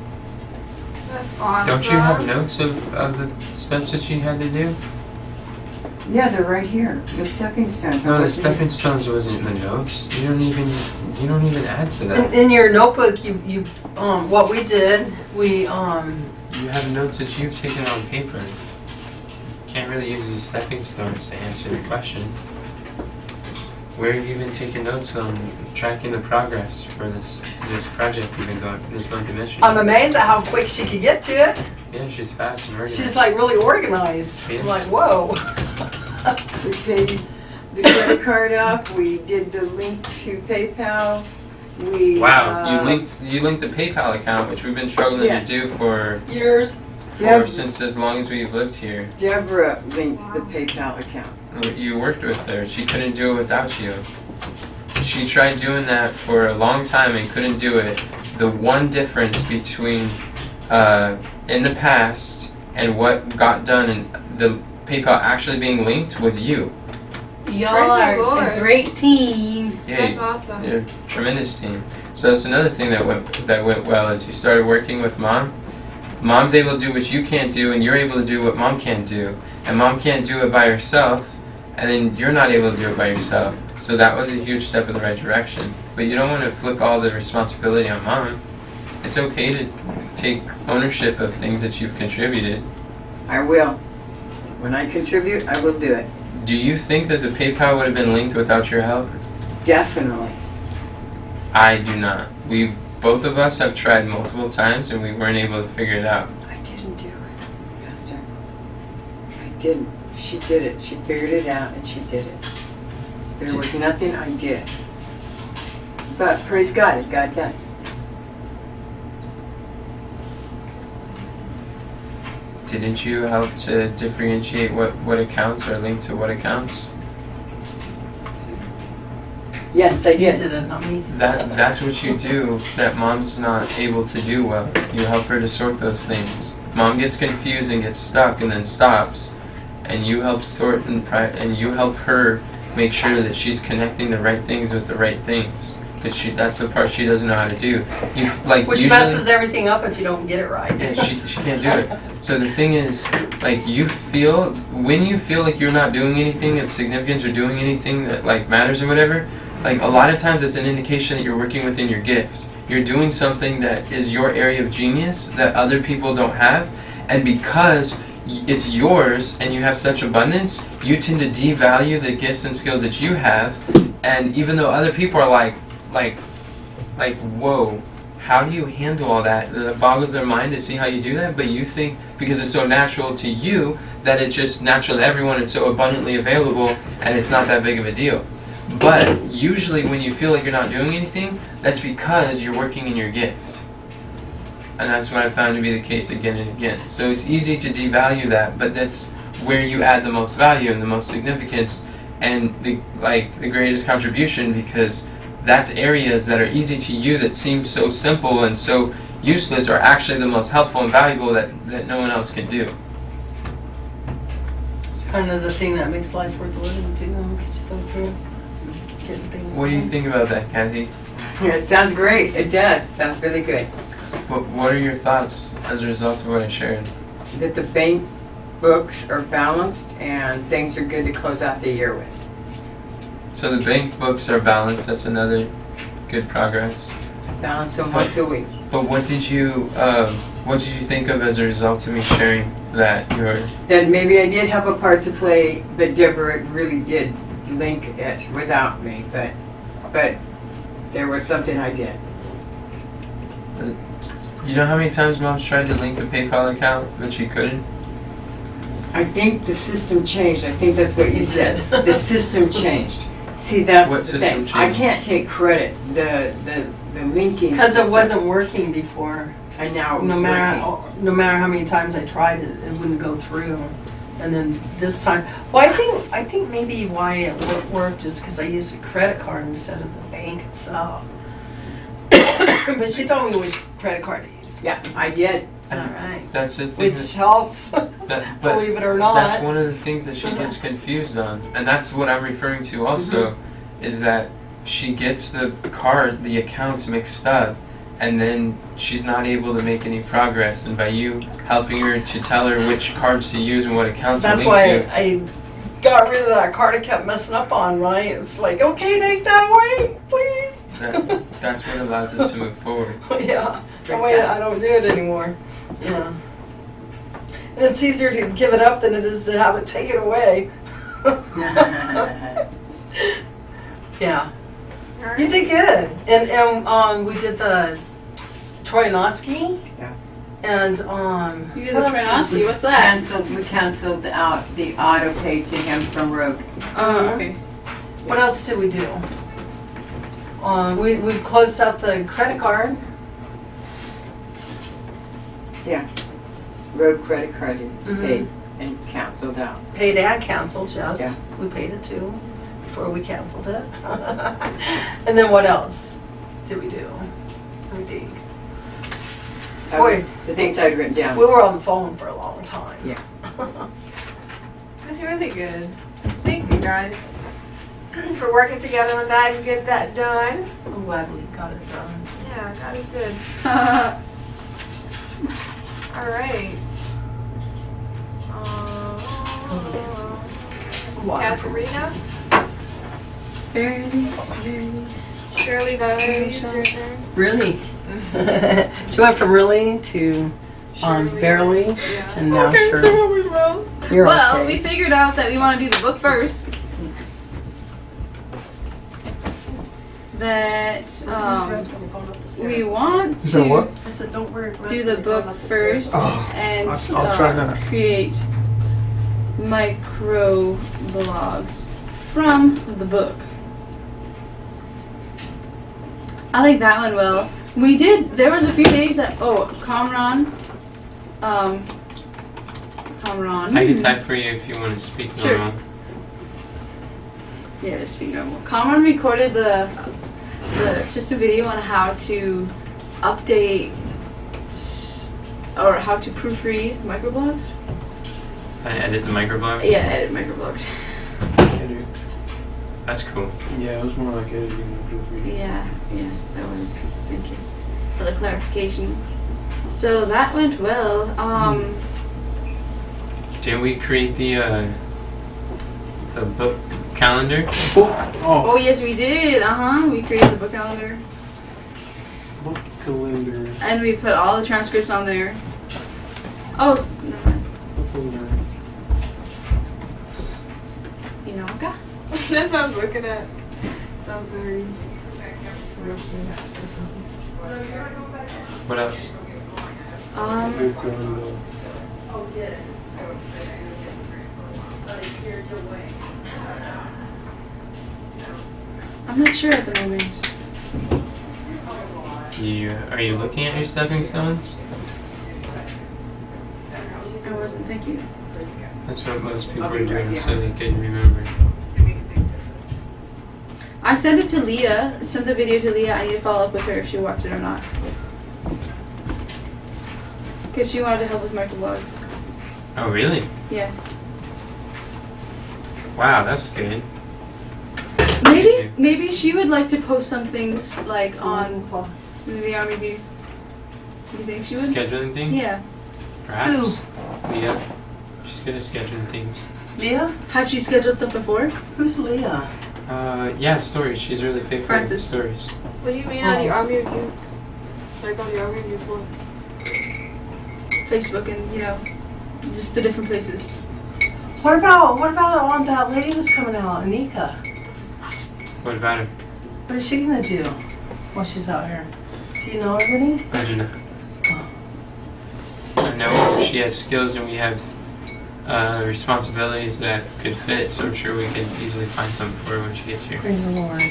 That's awesome. don't you have notes of the steps that you had to do? Yeah, they're right here. The stepping stones. No, the wasn't- stepping stones wasn't in the notes. You don't even add to that. In your notebook, you what we did, we You have notes that you've taken on paper. Can't really use these stepping stones to answer the question. Where have you been taking notes on tracking the progress for this project you've been going, this monthly mission? I'm amazed at how quick she could get to it. Yeah, she's fast and organized. She's like really organized. Yeah. I'm like, whoa. We paid the credit card off. We did the link to PayPal. We Wow, you linked the PayPal account, which we've been struggling Yes. to do for Yours. since as long as we've lived here. Deborah linked the PayPal account. You worked with her. She couldn't do it without you. She tried doing that for a long time and couldn't do it. The one difference between in the past and what got done and the PayPal actually being linked was you. Y'all Praise the are Lord. a great team. Yeah, That's awesome. you're a tremendous team. So that's another thing that went well is you started working with Mom. Mom's able to do what you can't do, and you're able to do what Mom can't do. And Mom can't do it by herself, and then you're not able to do it by yourself. So that was a huge step in the right direction. But you don't want to flip all the responsibility on Mom. It's okay to take ownership of things that you've contributed. I will. When I contribute, I will do it. Do you think that the PayPal would have been linked without your help? Definitely. I do not. Both of us have tried multiple times and we weren't able to figure it out. I didn't do it, Pastor. I didn't. She did it. She figured it out and she did it. There was nothing I did. But praise God, it got done. Didn't you help to differentiate what accounts are linked to what accounts? Yes, I You did. did it, not me. That's what you do that Mom's not able to do well. You help her to sort those things. Mom gets confused and gets stuck and then stops, and you help sort and you help her make sure that she's connecting the right things with the right things. Because that's the part she doesn't know how to do. Which usually, messes everything up if you don't get it right. Yeah, she can't do it. So the thing is, like when you feel like you're not doing anything of significance or doing anything that like matters or whatever, like a lot of times it's an indication that you're working within your gift. You're doing something that is your area of genius that other people don't have, and because it's yours and you have such abundance, you tend to devalue the gifts and skills that you have, and even though other people are like, whoa, how do you handle all that? It boggles their mind to see how you do that, but you think because it's so natural to you that it's just natural to everyone, it's so abundantly available, and it's not that big of a deal. But usually when you feel like you're not doing anything, that's because you're working in your gift. And that's what I found to be the case again and again. So it's easy to devalue that, but that's where you add the most value and the most significance and the greatest contribution, because that's areas that are easy to you that seem so simple and so useless are actually the most helpful and valuable that no one else can do. It's kind of the thing that makes life worth living too, because you feel through getting things What do you done. think about that, Kathy? It sounds great. It does. It sounds really good. What are your thoughts as a result of what I shared? That the bank books are balanced and things are good to close out the year with. So the bank books are balanced. That's another good progress. Balance them once a week. But what did you think of as a result of me sharing that That maybe I did have a part to play, but Deborah really did link it without me. But there was something I did. you know how many times Mom's tried to link the PayPal account but she couldn't? I think the system changed. I think that's what you said. The system changed. See, that's What the system thing. I changed? can't take credit. The linking Because it system, wasn't working before. and now it was No working. no matter how many times I tried it, it wouldn't go through. And then this time, well, I think maybe why it worked is because I used a credit card instead of the bank itself. But she told me which credit card to use. Yeah, I did. All right. That's the thing. Which helps, But believe it or not. that's one of the things that she gets confused on, and that's what I'm referring to also, is that she gets the accounts mixed up, and then she's not able to make any progress. And by you helping her to tell her which cards to use and what accounts That's to link why to, I got rid of that card I kept messing up on, right? It's like, okay, take that away, please. that's what allows it to move forward. Yeah, that way I don't do it anymore. Yeah. And it's easier to give it up than it is to have it taken away. Yeah. You did good. And we did the Troyanovsky. Yeah. And You did the Troyanovsky. What's that? We canceled out the auto pay to him from Rogue. Okay. What else did we do? We closed out the credit card. Yeah. Rogue credit card is Mhm. paid and canceled out. Paid and canceled, yes. Yeah. We paid it too before we canceled it. And then what else did we do? I think. That Boy. was the things I'd written down. We were on the phone for a long time. Yeah. That's really good. Thank you guys for working together on that and get that done. I'm glad we got it done. Yeah, that is good. All right. Water for me. Katarina, Very. Shirley, Valerie, it's your turn. Really? She went from really to Shirley. barely, Yeah. and now Okay, sure. so what was wrong? You're Well, okay. we figured out that we want to do the book first. That we want You said to what? I said, don't worry. do the book first Oh, and I'll try that. create micro blogs from the book. I think that one will. We did. There was a few days that Kamran. Kamran. I can type for you if you want to speak Sure. normal. Yeah, just speak normal. Kamran recorded the system video on how to update or how to proofread microblogs. I edit the microblogs. Yeah, edit microblogs. Edit. That's cool. Yeah, it was more like editing than proofreading. Yeah, that was. Thank you for the clarification. So that went well. Did we create the book calendar? Book. Oh, Oh yes, we did. We created the book calendar Book calendar. and we put all the transcripts on there. Oh, never mind. Book calendar. You know, okay. That's what I was looking at. Sounds very. What else? Book calendar. I'm not sure at the moment. Are you looking at your stepping stones? I wasn't thinking. That's what most people are doing so they can remember. I sent it to Leah. Sent the video to Leah. I need to follow up with her if she watched it or not. because she wanted to help with microblogs. Oh, really? Yeah. Wow, that's good. Maybe she would like to post some things like on the Army View. Do you think she would? Scheduling things? Yeah. Perhaps. Who? Leah. She's good at scheduling things. Leah? Has she scheduled stuff before? Who's Leah? Yeah, stories. She's really faithful with Francis. stories. What do you mean on the Army Review? Like on the Army Review what? Facebook and, you know, just the different places. What about that lady who's coming out, Anika? What about her? What is she gonna do while she's out here? Do you know anybody? I do not. I know she has skills and we have responsibilities that could fit, so I'm sure we could easily find something for her when she gets here. Praise the Lord.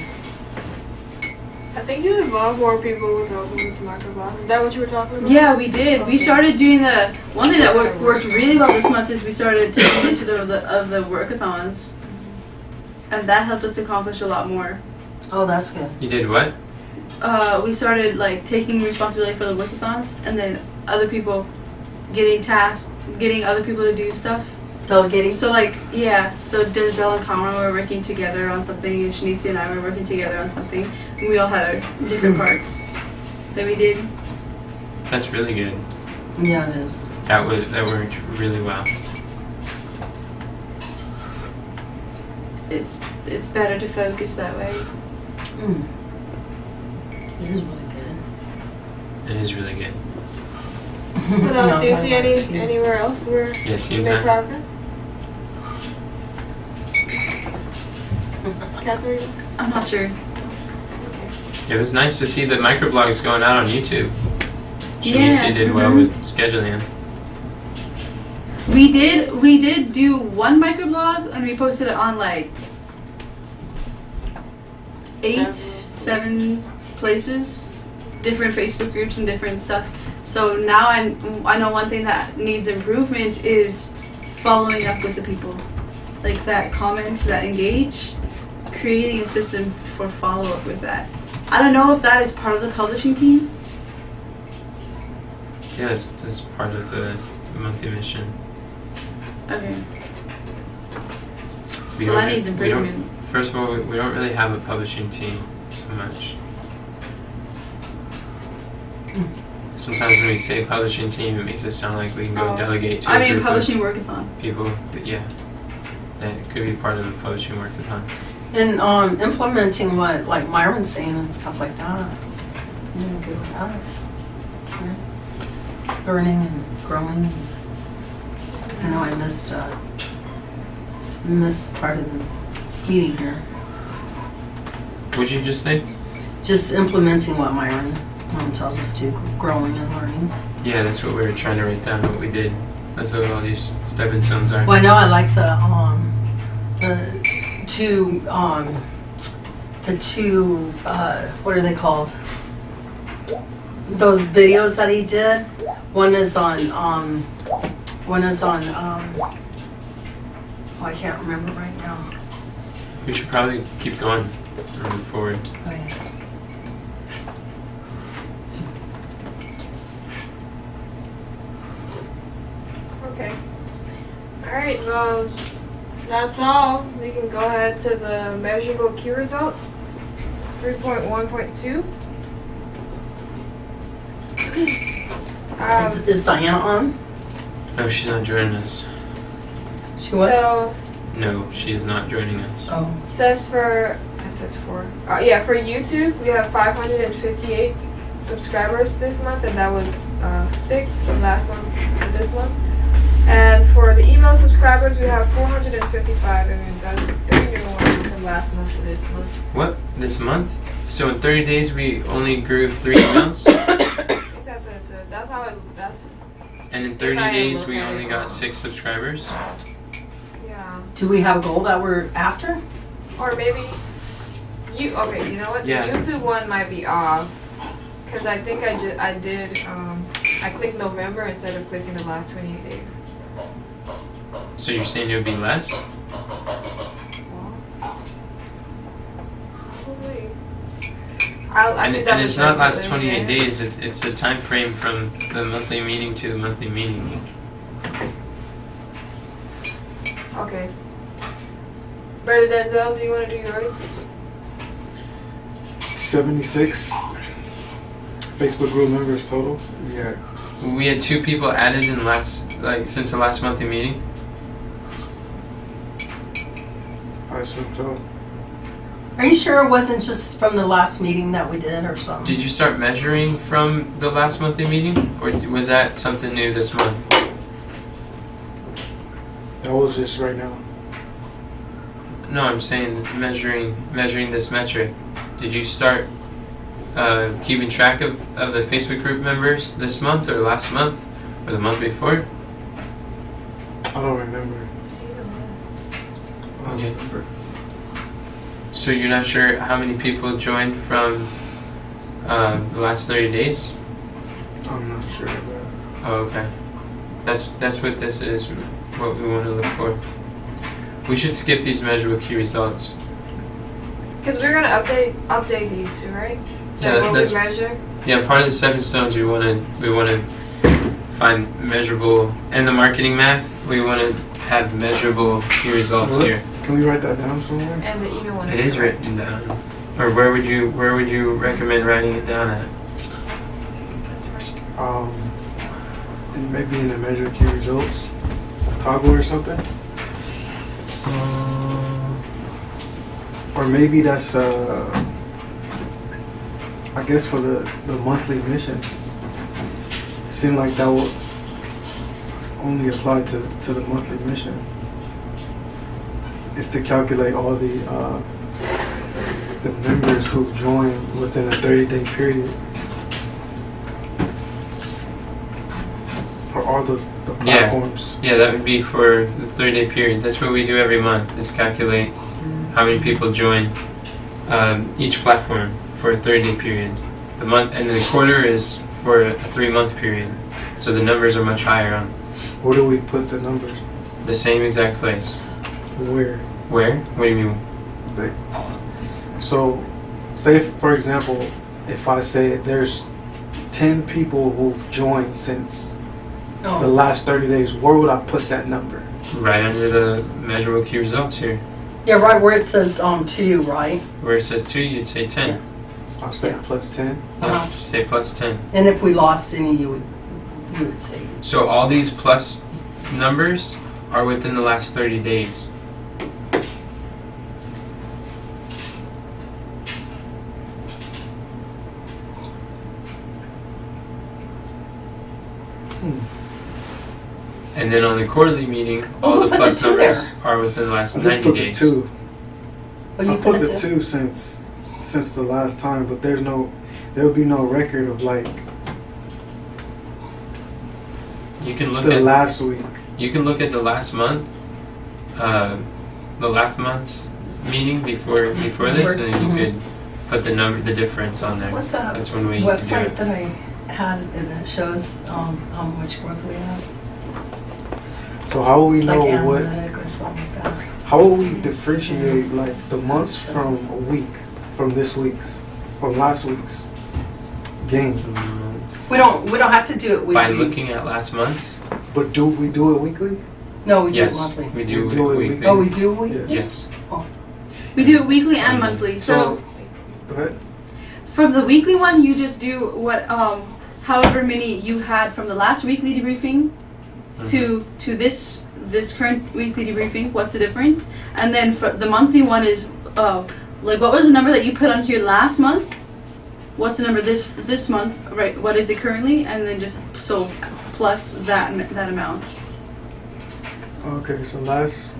I think you involve more people with helping with microblogs. Is that what you were talking about? Yeah, we did. We started doing the one thing that worked really well this month is we started taking initiative of the workathons, and that helped us accomplish a lot more. Oh, that's good. You did what? We started like taking responsibility for the workathons, and then other people getting tasked, getting other people to do stuff. Delegating. So like, yeah, so Denzel and Cameron were working together on something, and Shanice and I were working together on something, and we all had our different parts that we did. That's really good. Yeah, it is. That worked really well. It's better to focus that way. This is really good. It is really good. What else? Do you see anywhere else where Yeah, you team made time. progress? Catherine? I'm not sure. It was nice to see the microblogs going out on YouTube. Yeah, Shanice did well with scheduling. We did do one microblog, and we posted it on like 7 places, different Facebook groups and different stuff. So now I know one thing that needs improvement is following up with the people, like that comment, that engage, creating a system for follow up with that. I don't know if that is part of the publishing team. Yeah, that's part of the monthly mission. Okay. We So don't- that needs we don't- improvement. First of all, we don't really have a publishing team so much. Sometimes when we say publishing team, it makes it sound like we can go Oh. delegate to I a mean group publishing workathon. of people. But yeah, that could be part of the publishing workathon. And implementing what, like Myron's saying and stuff like that. I'm good with that. Yeah. Learning and growing. I know I missed part of the meeting here. What'd you just say? Just implementing what Myron tells us to, growing and learning. Yeah, that's what we were trying to write down. What we did. That's what all these stepping stones are. Well, I know I like the two what are they called? Those videos that he did. One is on I can't remember right now. We should probably keep going and move forward. Okay. Okay. Alright, well, that's all. We can go ahead to the measurable key results. 3.1.2. Is Diana on? No, she's not joining us. She what? So, No, she is not joining us. Oh. for YouTube, we have 558 subscribers this month, and that was 6 from last month to this month. And for the email subscribers, we have 455, and that's 3 new ones from last month to this month. What? This month? So in 30 days we only grew 3 emails? I think that's what it said. That's how it. That's And in 30 If I days look we at only it got wrong. 6 subscribers? Do we have a goal that we're after? Or maybe you. Okay, you know what? Yeah. The YouTube one might be off, because I think I clicked November instead of clicking the last 28 days. So you're saying it would be less? Probably. I And, think that and was it's not last regular, 28 yeah. days. It's a time frame from the monthly meeting to the monthly meeting. Okay. Brother Denzel, do you want to do yours? 76 Facebook group members total. Yeah. We had 2 people added in since the last monthly meeting. I assume so. Are you sure it wasn't just from the last meeting that we did or something? Did you start measuring from the last monthly meeting, or was that something new this month? That was just right now. No, I'm saying measuring this metric. Did you start keeping track of the Facebook group members this month or last month or the month before? I don't remember. I don't Okay. remember. So you're not sure how many people joined from the last 30 days? I'm not sure of that. Oh, okay. That's what this is, what we want to look for. We should skip these measurable key results. Because we're gonna update these two, right? Yeah, Like what we that's measure. yeah. Part of the 7 stones we want to find measurable, and the marketing math we want to have measurable key results here. Can we write that down somewhere? And the even one It is written down. Or where would you recommend writing it down at? And maybe in the measure key results toggle or something. Or maybe that's I guess for the monthly missions. It seemed like that would only apply to the monthly mission. Is to calculate all the members who joined within a 30-day period. Or all the platforms. Yeah, that would be for the 30-day period. That's what we do every month, is calculate how many people join each platform for a 30-day period. The month and the quarter is for a 3-month period. So the numbers are much higher on Where do we put the numbers? the same exact place. Where? Where? What do you mean? Like, so, say for example, if I say there's 10 people who've joined since the last 30 days, where would I put that number? Right under the measurable key results here. Yeah, right where it says 2, right? Where it says 2, you'd say 10. Yeah. I'll say Yeah. plus 10. Yeah, just say plus 10. And if we lost any, you would say. So all these plus numbers are within the last 30 days. And then on the quarterly meeting, all who the put plus the 2 numbers are within the last I just 90 put the days. 2. Oh, you I put put it the to? 2 since the last time, but there will be no record of like You can look the at last week. you can look at the last month, the last month's meeting before this, and then you could put the difference on there. What's that That's one way you can do website it. that I had and it shows how much growth we have? So how will we It's know like what? analytic or something like that. How will we differentiate like the months from a week, from last week's game? We don't have to do it weekly. By looking at last month's, But do we do it weekly? No, we do yes, it monthly. we do We do it it weekly. Oh, we do weekly? Yes. Yes. We do it weekly and monthly. So Go ahead. from the weekly one, you just do what, however many you had from the last weekly debriefing to this current weekly debriefing. What's the difference? And then for the monthly one is like what was the number that you put on here last month? What's the number this month? Right. What is it currently? And then just so plus that amount. Okay, so last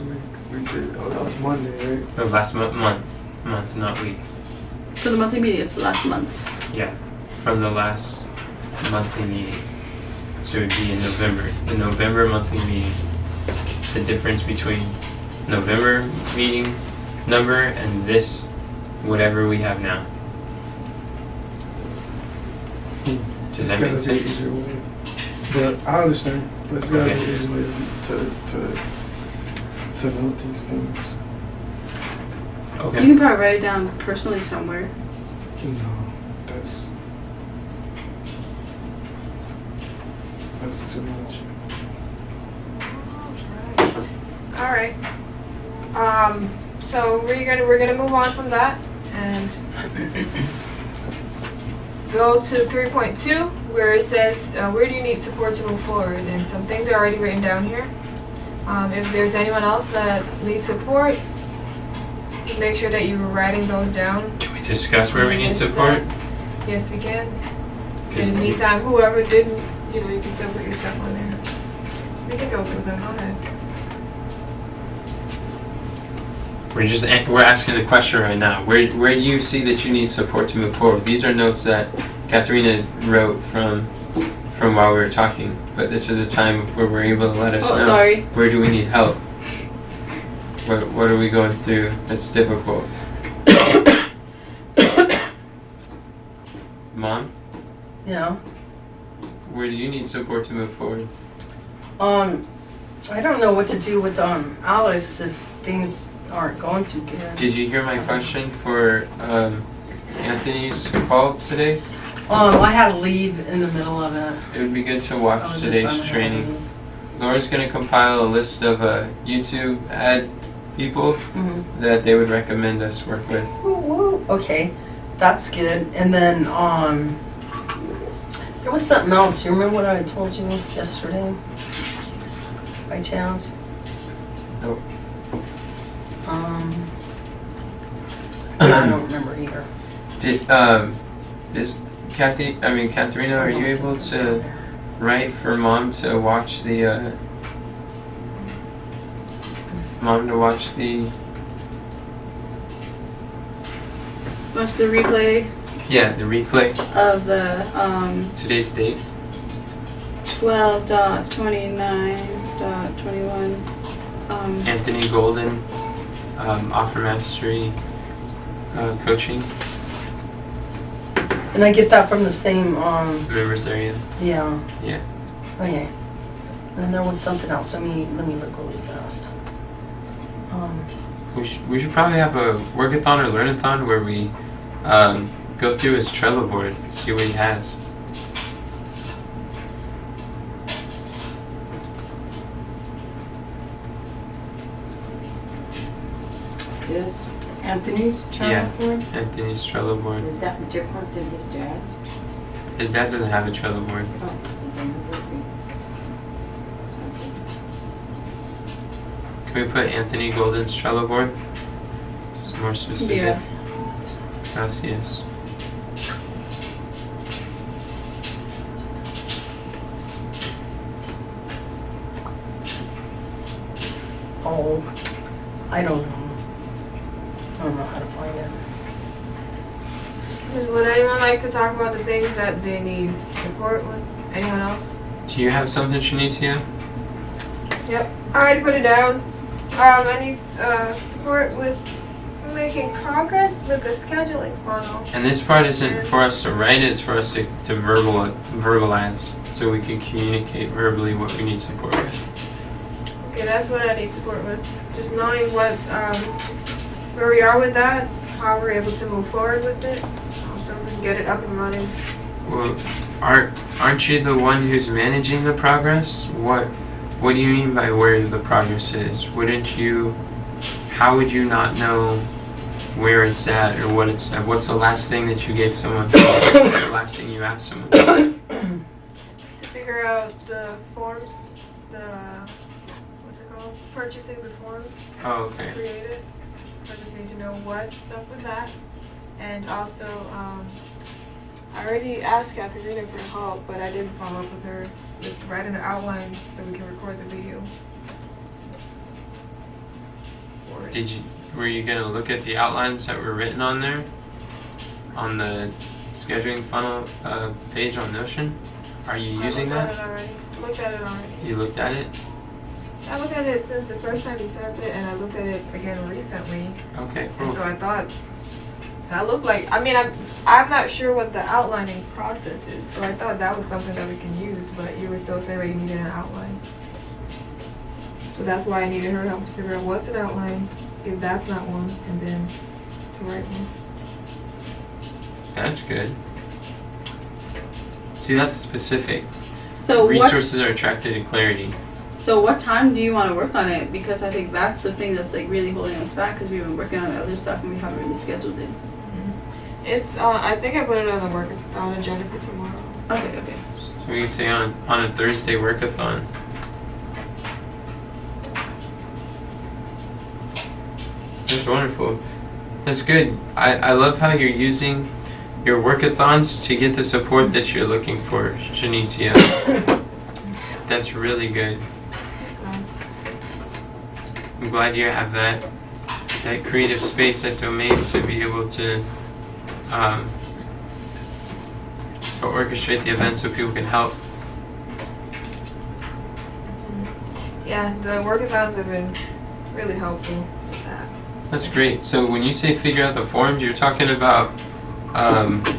week we did. Oh, that was Monday, right? No, last month, not week. For the monthly meeting, it's the last month. Yeah, from the last monthly meeting. So it would be in November. The November monthly meeting. The difference between November meeting number and this, whatever we have now. Does that make It's gotta be sense? easier way. But I understand. But it's gotta be Okay. easier way to note these things. You Okay. can probably write it down personally somewhere. No, that's too much. All right. So we're gonna move on from that and go to 3.2, where it says where do you need support to move forward, and some things are already written down here. If there's anyone else that needs support, make sure that you're writing those down. Can we discuss where we need support? Yes, we can. In 'Cause the meantime, whoever didn't, you can still put your stuff on there. We can go through them. Go ahead. We're asking the question right now. Where do you see that you need support to move forward? These are notes that Katharina wrote from while we were talking. But this is a time where we're able to let us know. Sorry. Where do we need help? What are we going through that's difficult? Mom, Yeah. where do you need support to move forward? I don't know what to do with Alex if things aren't going too good. Did you hear my question for Anthony's call today? I had to leave in the middle of it. It would be good to That watch was the time I today's had to training. leave. Laura's going to compile a list of YouTube ad people Mhm. that they would recommend us work with. Woo, woo. Okay, that's good. And then there was something else. You remember what I told you yesterday? By chance? Nope. I don't remember either. Is Katharina, are you able to write for Mom to watch the Watch the replay the replay, of the today's date? 12.29.21. Anthony Golden, Offer Mastery coaching. And I get that from the same, Members area. yeah. Yeah. Okay. And there was something else. Let me look really fast. We should probably have a workathon or learnathon where we go through his Trello board, see what he has. This Anthony's child board? Anthony's Trello board. Is that different than his dad's? His dad doesn't have a Trello board. Oh, then it would be something. Can we put Anthony Golden's Trello board? Just more specific. Yeah. Gracias. Oh, I don't know. I don't know how to find it. Would anyone like to talk about the things that they need support with? Anyone else? Do you have something, Shanicia? Yep. I already put it down. I need support with making progress with the scheduling funnel. And this part isn't for us to write, it's for us to verbalize so we can communicate verbally what we need support with. Okay, that's what I need support with. Just knowing what, where we are with that, how we're able to move forward with it, so we can get it up and running. Well, aren't you the one who's managing the progress? What do you mean by where the progress is? How would you not know where it's at or what it's at? What's the last thing that you gave someone? What's the last thing you asked someone? To figure out the forms, what's it called? Purchasing the forms. Oh, okay. Created. So I just need to know what's up with that. And also, I already asked Katharina for help, but I didn't follow up with her with writing the outlines so we can record the video. Were you gonna look at the outlines that were written on there? On the scheduling funnel page on Notion? Are you using that? Looked at it already. You looked at it? I looked at it since the first time you sent it, and I looked at it again recently. Okay, And so cool. I thought that looked like. I mean, I'm not sure what the outlining process is, so I thought that was something that we can use. But you were still saying that you needed an outline. So that's why I needed her help to figure out what's an outline, if that's not one, and then to write one. That's good. See, that's specific. So Resources are attracted to clarity. So what time do you want to work on it? Because I think that's the thing that's like really holding us back because we've been working on other stuff and we haven't really scheduled it. It's I think I put it on the workathon agenda for tomorrow. Okay. So we can say on a Thursday workathon. That's wonderful. That's good. I love how you're using your workathons to get the support that you're looking for, Shanicia. That's really good. So, I'm glad you have that creative space, that domain to be able to orchestrate the event so people can help. yeah, the workathons have been really helpful with that. That's great. So when you say figure out the forms, you're talking about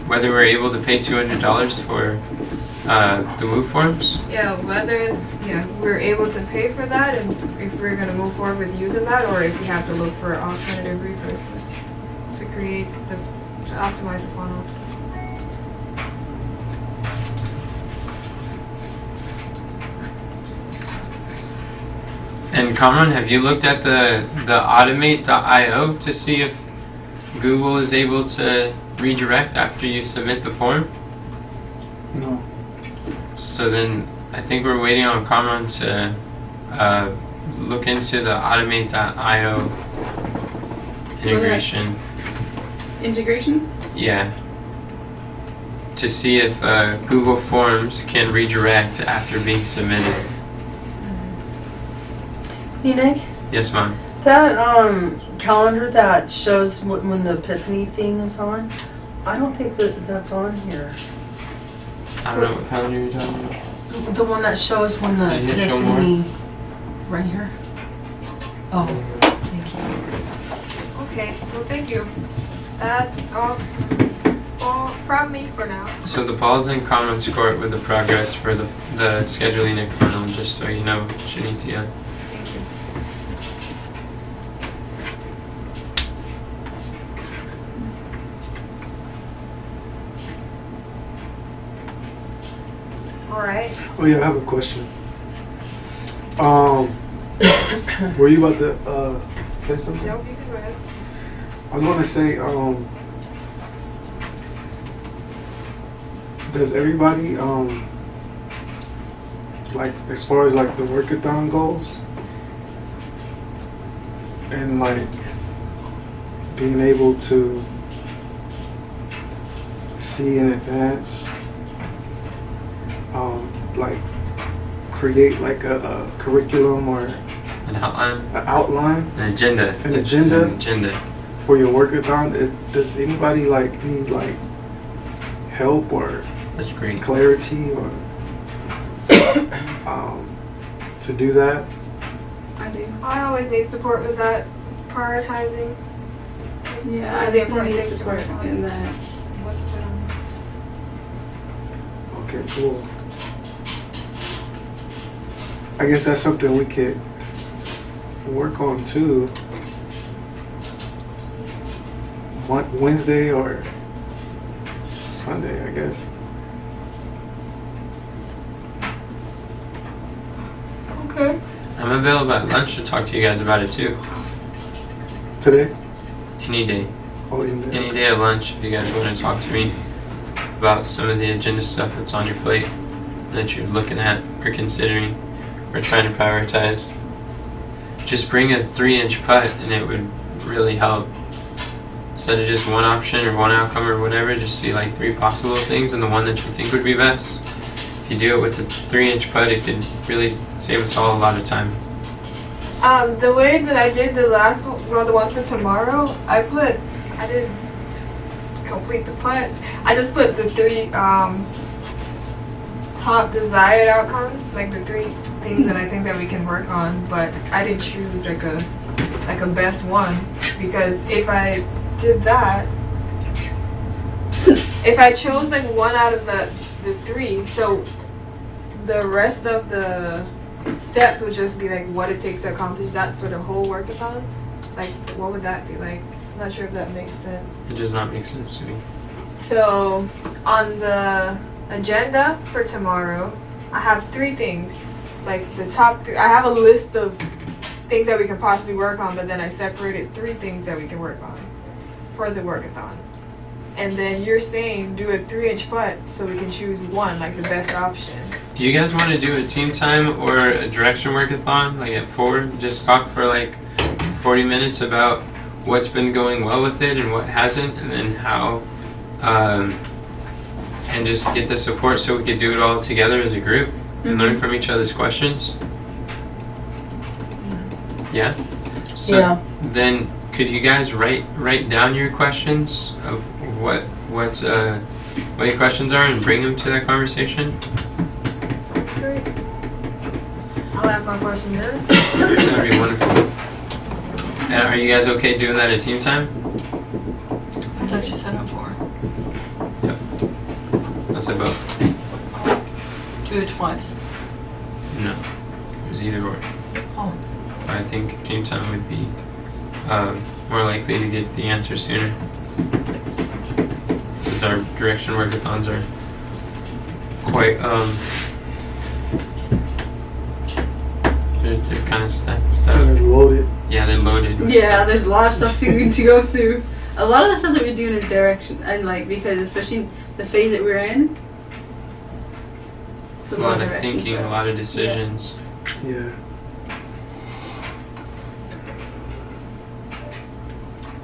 whether we're able to pay $200 for the move forms? Yeah, whether we're able to pay for that and if we're going to move forward with using that or if we have to look for alternative resources to optimize the funnel. And Kamran, have you looked at the automate.io to see if Google is able to redirect after you submit the form? No. So then I think we're waiting on Kamran to look into the automate.io integration. Integration? Yeah. To see if Google Forms can redirect after being submitted. Hey, Nick, Yes, Mom. that calendar that shows when the Epiphany thing is on, I don't think that's on here. I don't know what calendar you're talking about. The one that shows when the Can you show more? Epiphany, right here. Oh, thank you. Okay, well thank you. That's all from me for now. So the ball's in Kamran's court with the progress for the scheduling funnel, just so you know, Shanicia. Thank you. Alright. Oh yeah, I have a question. Were you about to say something? Nope, you can go ahead. I was going to say, does everybody, like, as far as like the workathon goes, and like being able to see in advance, like create like a curriculum or An outline? an outline, An agenda. An It's agenda? An agenda. for your workathon? Does anybody like need like help or That's great. clarity or to do that? I do. I always need support with that prioritizing Yeah, I the definitely important need things to support work on. in that. what to put on. Okay, cool. I guess that's something we could work on too. Wednesday or Sunday, I guess. Okay. I'm available at lunch to talk to you guys about it too. Today? Any day. Oh, in there. Any day at lunch if you guys want to talk to me about some of the agenda stuff that's on your plate that you're looking at or considering or trying to prioritize. Just bring a 3-inch putt and it would really help. Instead of just one option or one outcome or whatever, just see like 3 possible things and the one that you think would be best. If you do it with a 3-inch putt, it could really save us all a lot of time. The way that I did the last one, well, the one for tomorrow, I didn't complete the putt. I just put the 3 top desired outcomes, like the 3 things that I think that we can work on, but I didn't choose like a best one, because if I did that, if I chose like one out of the 3, so the rest of the steps would just be like what it takes to accomplish that for the whole workathon. Like, what would that be like? I'm not sure if that makes sense. It does not make sense to me. So on the agenda for tomorrow, I have 3 things. Like the top 3. I have a list of things that we can possibly work on, but then I separated 3 things that we can work on for the workathon. And then you're saying do a 3-inch putt so we can choose one, like the best option. Do you guys want to do a team time or a direction workathon, like at 4? Just talk for like 40 minutes about what's been going well with it and what hasn't, and then how, and just get the support so we could do it all together as a group and learn from each other's questions. Yeah? So Yeah. then could you guys write down your questions of what your questions are and bring them to that conversation? Sounds great. I'll ask my question there. That'd be wonderful. And are you guys okay doing that at team time? I thought you said it for. I'll say both. Do it twice. No. It was either or. Oh. I think team time would be more likely to get the answer sooner. Because our direction workathons are quite, they're kind of stacked. So they're loaded. Yeah, they're loaded with Yeah, stuff. there's a lot of stuff to go through. A lot of the stuff that we're doing is direction, and like because especially the phase that we're in, it's A lot of direction thinking, stuff. a lot of decisions. Yeah.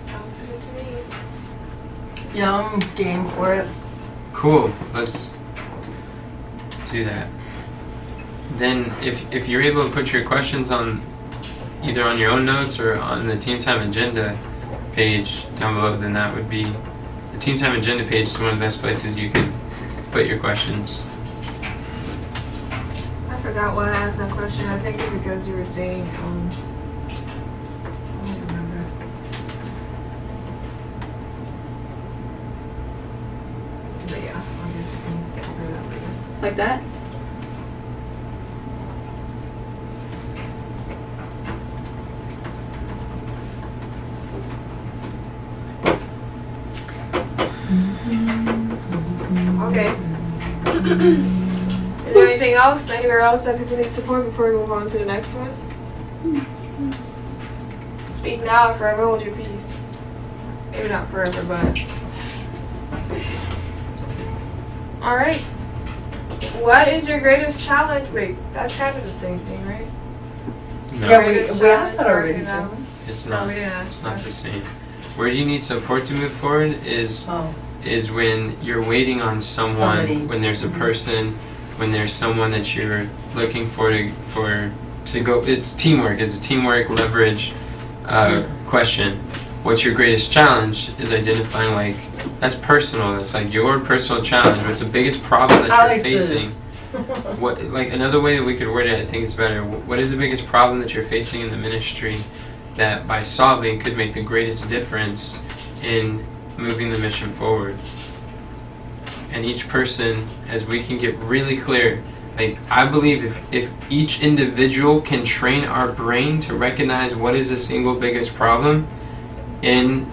Sounds good to me. Yeah, I'm game for it. Cool. Let's do that. Then, if you're able to put your questions on either on your own notes or on the Team Time agenda page down below, then that would be the Team Time agenda page is one of the best places you can put your questions. I forgot why I asked that question. I think it's because you were saying, I don't remember. But yeah, I guess we can figure it out later. Like that? Okay. Is there anything else? Anywhere else that people need support before we move on to the next one? Speak now or forever hold your peace. Maybe not forever, but. Alright. What is your greatest challenge? Wait, that's kind of the same thing, right? No, Yeah, Greatest we asked that challenge already, working out. didn't we? it's No, not. we didn't ask It's not that. the same. Where do you need support to move forward is Oh. when you're waiting on someone, Somebody. when there's a person, when there's someone that you're looking for to go. It's teamwork. It's a teamwork leverage question. What's your greatest challenge? Is identifying like that's personal. That's like your personal challenge. What's the biggest problem that you're facing? Alex's. What like another way that we could word it? I think it's better. What is the biggest problem that you're facing in the ministry that by solving could make the greatest difference in moving the mission forward? And each person, as we can get really clear, like I believe if each individual can train our brain to recognize what is the single biggest problem in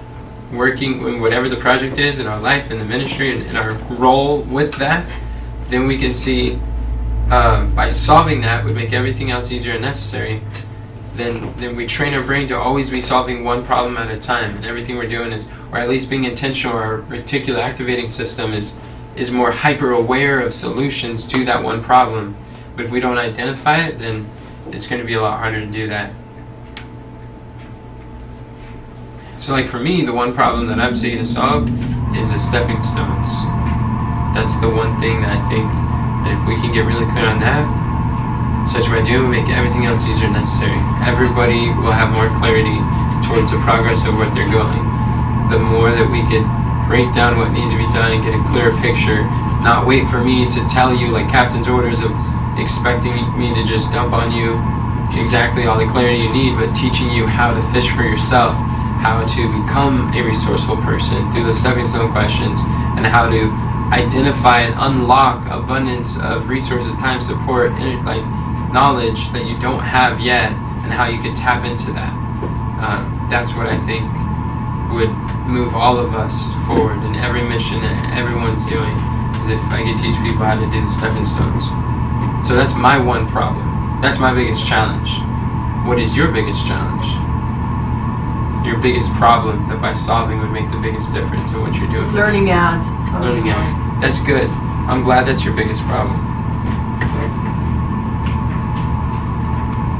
working in whatever the project is in our life, in the ministry, and in our role with that, then we can see by solving that would make everything else easier and necessary. Then we train our brain to always be solving one problem at a time, and everything we're doing is, or at least being intentional, our reticular activating system is more hyper aware of solutions to that one problem. But if we don't identify it, then it's going to be a lot harder to do that. So like for me, the one problem that I'm seeking to solve is the stepping stones. That's the one thing that I think that if we can get really clear on that, such by doing, make everything else easier and necessary. Everybody will have more clarity towards the progress of what they're going. The more that we could break down what needs to be done and get a clearer picture, not wait for me to tell you like captain's orders of expecting me to just dump on you exactly all the clarity you need, but teaching you how to fish for yourself, how to become a resourceful person through those stepping stone questions, and how to identify and unlock abundance of resources, time, support, and like knowledge that you don't have yet, and how you could tap into that. That's what I think would move all of us forward in every mission that everyone's doing is if I could teach people how to do the stepping stones. So that's my one problem. That's my biggest challenge. What is your biggest challenge? Your biggest problem that by solving would make the biggest difference in what you're doing? Learning ads. Learning ads. That's good. I'm glad that's your biggest problem.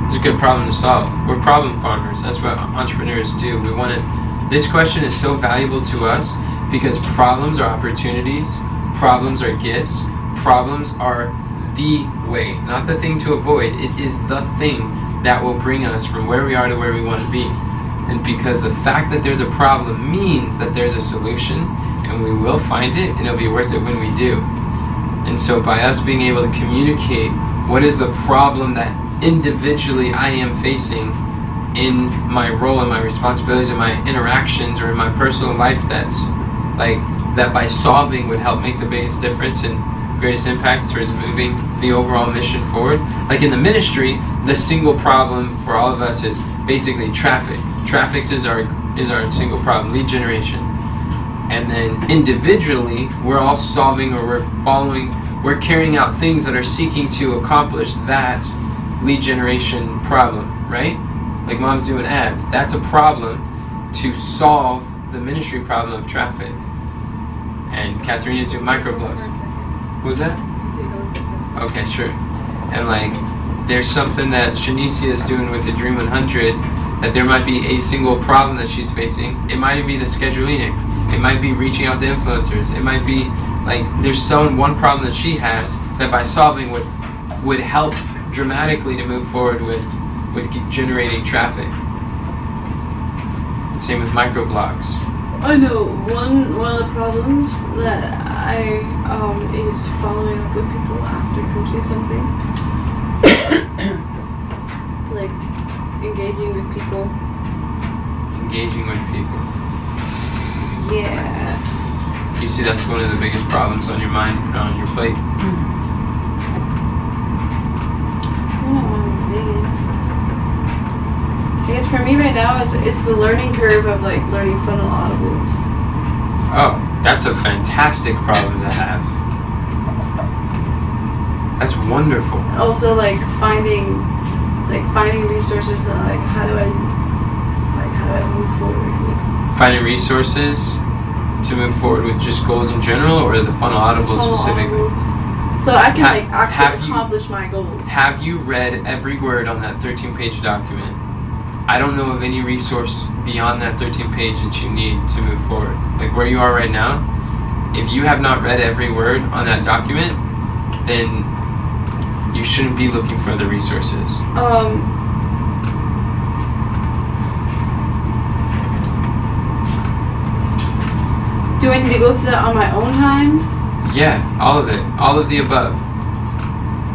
It's a good problem to solve. We're problem farmers. That's what entrepreneurs do. We want to. This question is so valuable to us because problems are opportunities. Problems are gifts. Problems are the way, not the thing to avoid. It is the thing that will bring us from where we are to where we want to be. And because the fact that there's a problem means that there's a solution, and we will find it, and it'll be worth it when we do. And so by us being able to communicate what is the problem that individually I am facing in my role and my responsibilities and my interactions or in my personal life, that's like that by solving would help make the biggest difference and greatest impact towards moving the overall mission forward. Like in the ministry, the single problem for all of us is basically traffic. Traffic is our single problem, lead generation. And then individually, we're all solving or we're carrying out things that are seeking to accomplish that lead generation problem, right? Like mom's doing ads. That's a problem to solve the ministry problem of traffic. And Catherine is doing microblogs. What was that? Okay, sure. And like, there's something that Shanicia is doing with the Dream 100 that there might be a single problem that she's facing. It might be the scheduling. It might be reaching out to influencers. It might be like there's one problem that she has that by solving would help dramatically to move forward with generating traffic. Same with microblogs. I know one of the problems that I is following up with people after posting something, like engaging with people. Engaging with people. Yeah. You see, that's one of the biggest problems on your mind, on your plate. Not one of the biggest. I guess for me right now, it's the learning curve of like learning funnel audibles. Oh, that's a fantastic problem to have. That's wonderful. Also, like finding resources that like how do I move forward with Finding resources to move forward with just goals in general, or the funnel audible specifically. Audibles. So I can actually accomplish my goal. Have you read every word on that 13-page document? I don't know of any resource beyond that 13-page that you need to move forward. Like where you are right now, if you have not read every word on that document, then you shouldn't be looking for other resources. Do I need to go through that on my own time? Yeah, all of it. All of the above.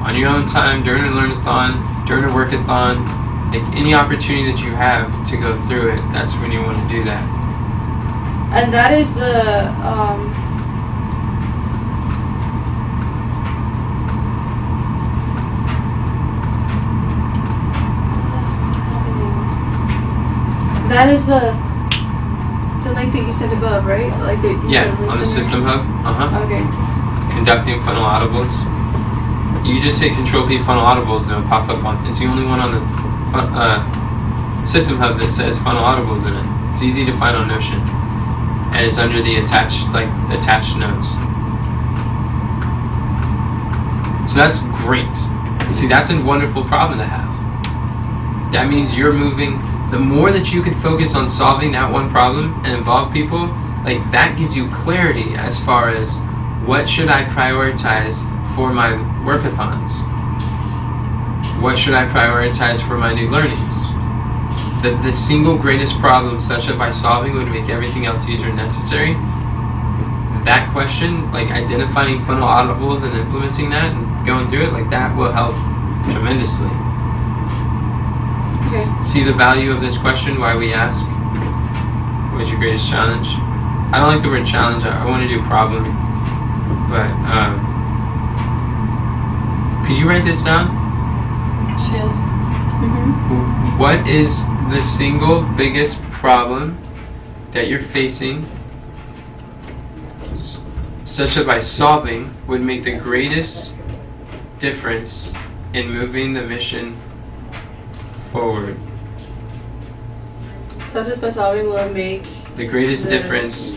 On your own time, during a learn-a-thon, during a work-a-thon, like any opportunity that you have to go through it, that's when you want to do that. And that is the what's happening? That is the link that you sent above, right? Like On the System Hub. Okay. Conducting funnel audibles. You just hit Control-P funnel audibles and it'll pop up on. It's the only one on the System Hub that says funnel audibles in it. It's easy to find on Notion, and it's under the attached notes. So that's great. You see, that's a wonderful problem to have. That means you're moving. The more that you can focus on solving that one problem and involve people, like that gives you clarity as far as what should I prioritize for my workathons? What should I prioritize for my new learnings? The single greatest problem such that by solving would make everything else easier and necessary. That question, like identifying funnel audibles and implementing that and going through it, like that will help tremendously. Okay. See the value of this question, why we ask, what's your greatest challenge? I don't like the word challenge, I want to do problem. But, could you write this down? She is. Mm-hmm. What is the single biggest problem that you're facing, such that by solving would make the greatest difference in moving the mission forward. Such as by solving will make The greatest difference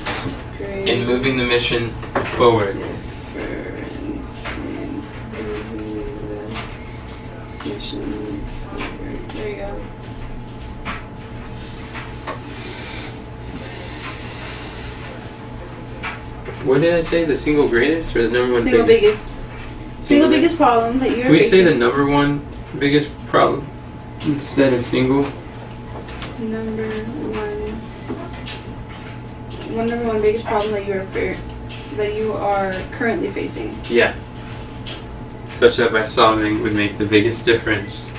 in moving the mission forward. difference in moving the mission forward. There you go. What did I say? The single greatest or the number one Single biggest? Single biggest problem that you're Can we say facing. the number one biggest problem instead of single? Number one biggest problem that you are currently facing. Yeah. Such that by solving would make the biggest difference.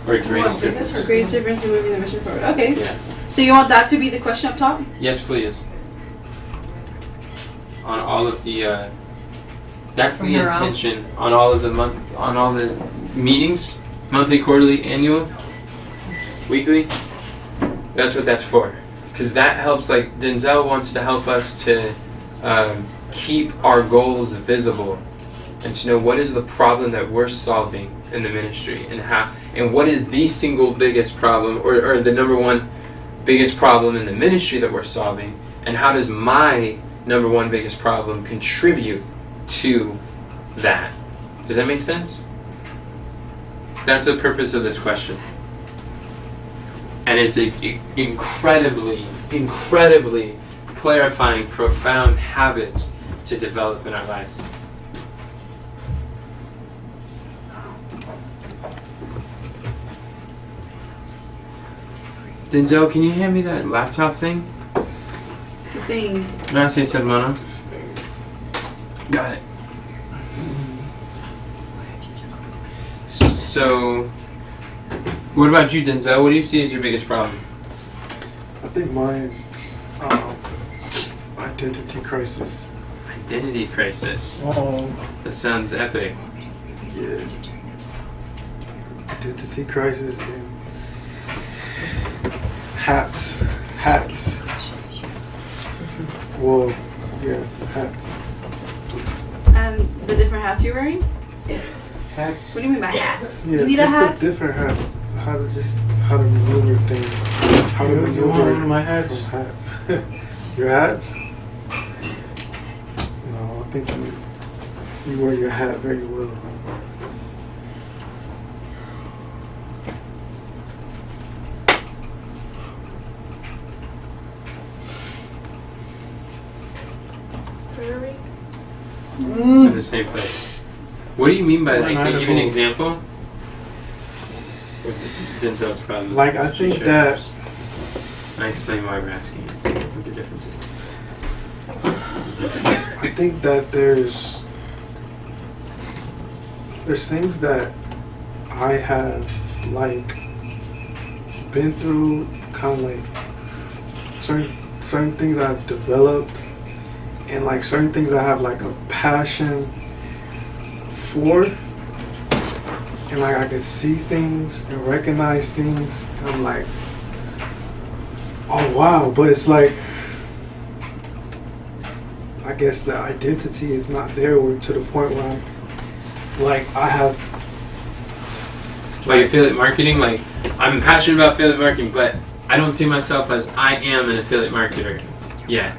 Or greatest difference. Greatest difference in moving the mission forward. Okay. Yeah. So you want that to be the question up top? Yes, please. On all of the, that's From the here out. intention on all of the on all the meetings, monthly, quarterly, annual, weekly. That's what that's for, because that helps. Like Denzel wants to help us to keep our goals visible, and to know what is the problem that we're solving in the ministry, and how, and what is the single biggest problem, or the number one biggest problem in the ministry that we're solving, and how does my number one biggest problem contribute to that. Does that make sense? That's the purpose of this question. And it's a incredibly clarifying, profound habit to develop in our lives. Denzel, can you hand me that laptop thing? The thing. Gracias, hermano. This thing. Got it. So, what about you, Denzel? What do you see as your biggest problem? I think mine is identity crisis. Identity crisis. Oh. That sounds epic. Yeah. Identity crisis and hats. Well, yeah, hats. And the different hats you're wearing? Hats. What do you mean by hats? Yeah, you need a just hat? the different hats. How to maneuver things. How to You want maneuver one of my hats? from hats. Your hats? No, I think you wear your hat very well. Where are we? In the same place. What do you mean by that? Can you give an Untitled. example? Denzel's problem. Like, I think that I explain why we're asking you, what the difference is. I think that there's things that I have like been through, kind of like certain things I've developed, and like certain things I have like a passion for, and like I can see things and recognize things, and I'm like, oh wow, but it's like, I guess the identity is not there to the point where I have. Like affiliate marketing, like I'm passionate about affiliate marketing, but I don't see myself as I am an affiliate marketer. Yeah.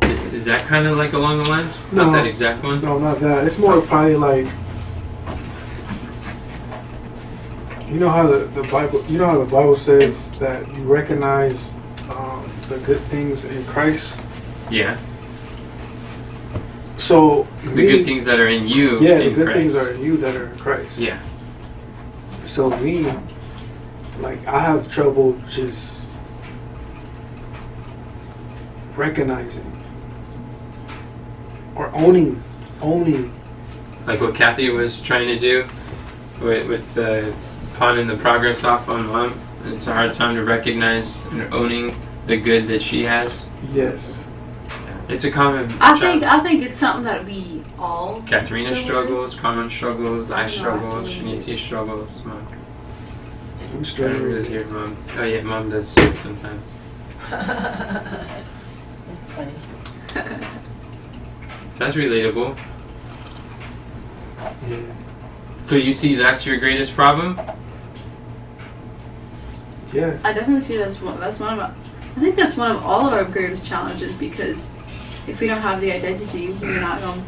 Is that kind of like along the lines? No. Not that exact one? No, not that. It's more probably like, you know how the Bible says that you recognize the good things in Christ. Yeah. So The good things that are in you. yeah, in the good Christ. things are in you that are in Christ. Yeah. So me, like, I have trouble just recognizing or owning. Like what Kathy was trying to do with pawning the progress off on Mom. It's a hard time to recognize and owning the good that she has. Yes. It's a common I challenge. think it's something that we all Katharina struggle with. struggles, Carmen struggles, I No, struggle, I feel Shanice struggles, Mom. We I struggle don't really with hear Mom. Oh yeah, Mom does too sometimes. Funny. So that's relatable. Yeah. So you see that's your greatest problem? Yeah. I definitely see that's one of I think that's one of all of our greatest challenges, because if we don't have the identity, we're not going.